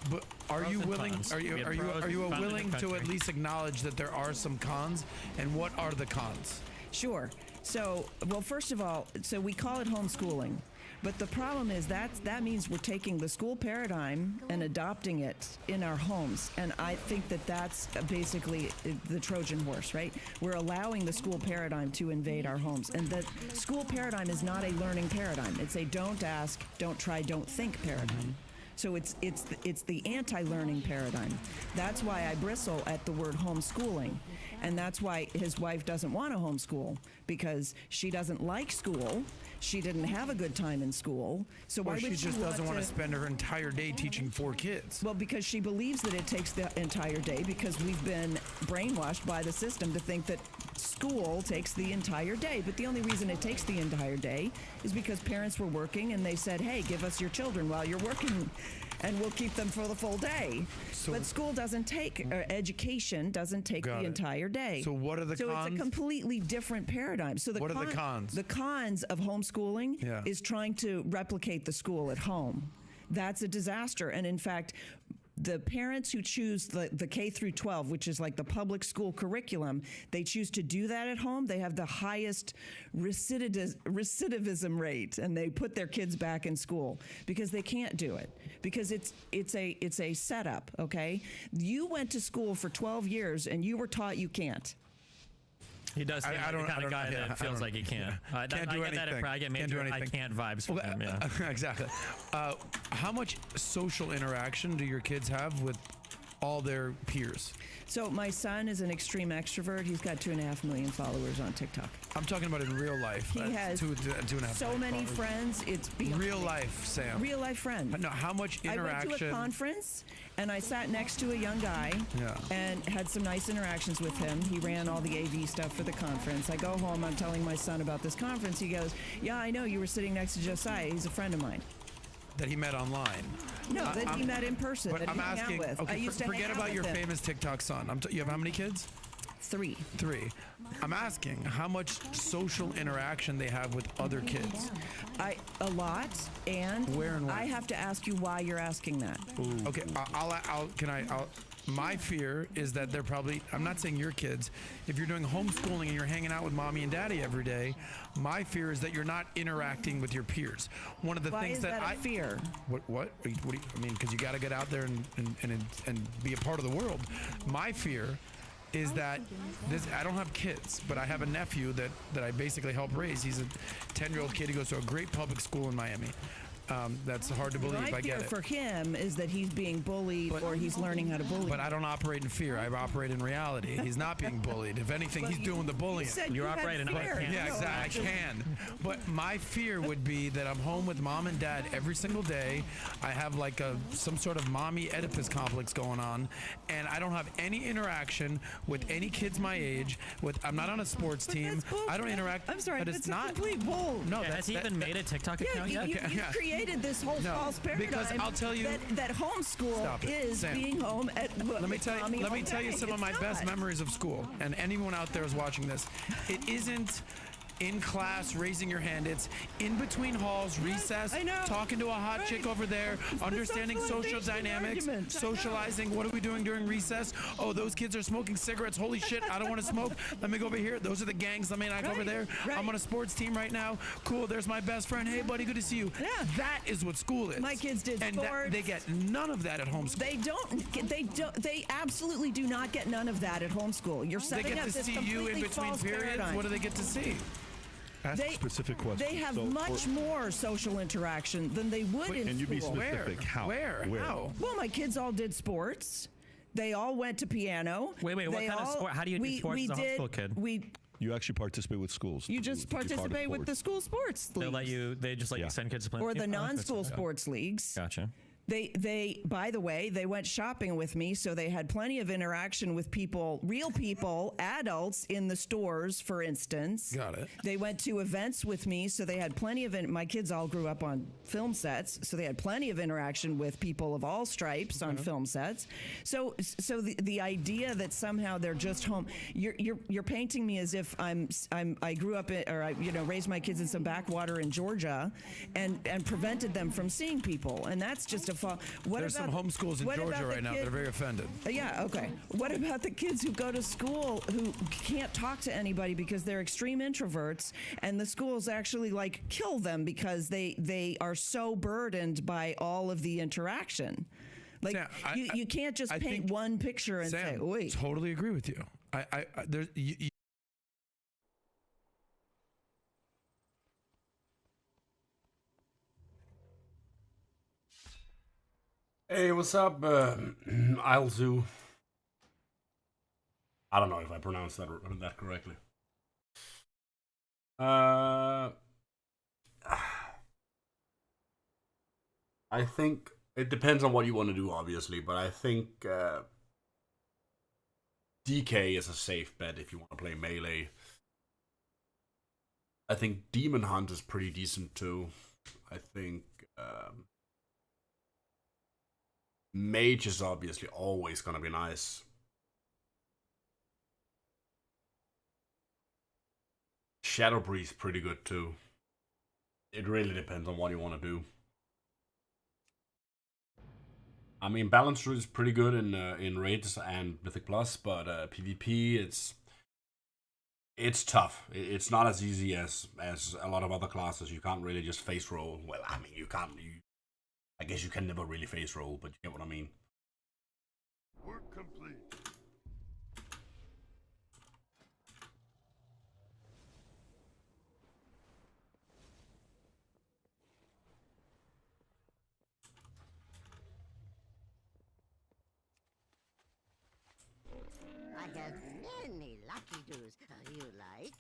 But are you willing? Are you willing to at least acknowledge that there are some cons, and what are the cons? Sure. So, well, first of all, so we call it homeschooling, but the problem is that means we're taking the school paradigm and adopting it in our homes, and I think that that's basically the Trojan horse, right? We're allowing the school paradigm to invade our homes, and the school paradigm is not a learning paradigm. It's a don't ask, don't try, don't think paradigm. So it's the anti-learning paradigm. That's why I bristle at the word homeschooling. And that's why his wife doesn't want to homeschool, because she doesn't like school. She didn't have a good time in school. So why would she just doesn't want to spend her entire day teaching 4 kids? Well, because she believes that it takes the entire day, because we've been brainwashed by the system to think that school takes the entire day. But the only reason it takes the entire day is because parents were working and they said, hey, give us your children while you're working, and we'll keep them for the full day. But school doesn't take, education doesn't take the entire day. So what are the cons? So it's a completely different paradigm. So what are the cons? The cons of homeschooling is trying to replicate the school at home. That's a disaster. And in fact, the parents who choose the K through 12, which is like the public school curriculum, they choose to do that at home. They have the highest recidivism rate, and they put their kids back in school because they can't do it, because it's a setup. Okay, you went to school for 12 years and you were taught you can't. He does seem like the kind of guy that feels like he can't. Can't do anything. I get major I can't vibes from him. Yeah. Exactly. How much social interaction do your kids have with all their peers? So my son is an extreme extrovert. He's got 2.5 million followers on TikTok. I'm talking about in real life. He has 2.5 so many followers. Friends. It's real life, Sam. Real life friends. No, how much interaction? I went to a conference and I sat next to a young guy and had some nice interactions with him. He ran all the AV stuff for the conference. I go home, I'm telling my son about this conference. He goes, yeah, I know, you were sitting next to Josiah. He's a friend of mine. That he met online. No, that he met in person. But that I'm asking, out with. okay, I used to forget about your famous TikTok son. You have how many kids? 3. 3. I'm asking how much social interaction they have with other kids. A lot, and where and when? I have to ask you why you're asking that. Ooh. Okay, my fear is that they're probably, I'm not saying your kids, if you're doing homeschooling and you're hanging out with mommy and daddy every day, my fear is that you're not interacting with your peers. One of the things that I fear. What do you, I mean, because you got to get out there and be a part of the world. My fear is that I don't have kids, but I have a nephew that I basically help raise. He's a 10-year-old kid who goes to a great public school in Miami. That's hard to believe. My fear for him is that he's being bullied or he's learning how to bully. But I don't operate in fear. I operate in reality. He's not being bullied. If anything, he's doing the bullying. You operate in fear. Yeah, exactly. I can. But my fear would be that I'm home with mom and dad every single day. I have like some sort of mommy Oedipus complex going on, and I don't have any interaction with any kids my age. I'm not on a sports team. I don't interact. I'm sorry, but it's not complete bull. No, has he even made a TikTok account yet? You created this whole false paradigm. Because I'll tell you that homeschool is Sam, being home at. Let me tell you some of my best memories of school, and anyone out there is watching this. It isn't in class raising your hand. It's in between halls, recess, talking to a hot chick over there, understanding social dynamics, socializing. What are we doing during recess? Oh, those kids are smoking cigarettes. Holy shit, I don't want to smoke. Let me go over here. Those are the gangs. Let me not go over there. I'm on a sports team right now. Cool, there's my best friend. Hey, buddy, good to see you. Yeah. That is what school is. My kids did sports. They get none of that at homeschool. They absolutely do not get none of that at homeschool. You're setting they get up to this see you in completely between false periods. paradigm. What do they get to see? Ask a specific question. They have much more social interaction than they would in and you school. be specific. How? Where? How? Well, my kids all did sports. They all went to piano. Wait, what kind of sport? How do you do sports as a homeschool kid? You actually participate with schools. You just participate with the school sports leagues. They just let you send kids to play. Or the non-school sports leagues. Gotcha. They by the way, they went shopping with me, so they had plenty of interaction with people, real people, adults in the stores, for instance. Got it. They went to events with me, so they had plenty of my kids all grew up on film sets, so they had plenty of interaction with people of all stripes on film sets. So the idea that somehow they're just home, you're painting me as if I grew up I raised my kids in some backwater in Georgia and prevented them from seeing people, and that's just a There's some homeschools in Georgia right now that are very offended. Yeah, okay. What about the kids who go to school who can't talk to anybody because they're extreme introverts, and the schools actually kill them because they are so burdened by all of the interaction? Sam, you can't just paint one picture and say, "Wait." Totally agree with you. Hey, what's up, Ilzu? I don't know if I pronounced that correctly. I think it depends on what you want to do, obviously, but I think DK is a safe bet if you want to play melee. I think Demon Hunt is pretty decent too. I think Mage is obviously always gonna be nice. Shadow Breeze pretty good too. It really depends on what you want to do. I mean, Balance Druid is pretty good in raids and Mythic Plus, but PvP it's tough. It's not as easy as a lot of other classes. You can't really just face roll. Well, I mean, you can't. I guess you can never really face roll, but you get what I mean. Work complete. I have many lucky doos. You like?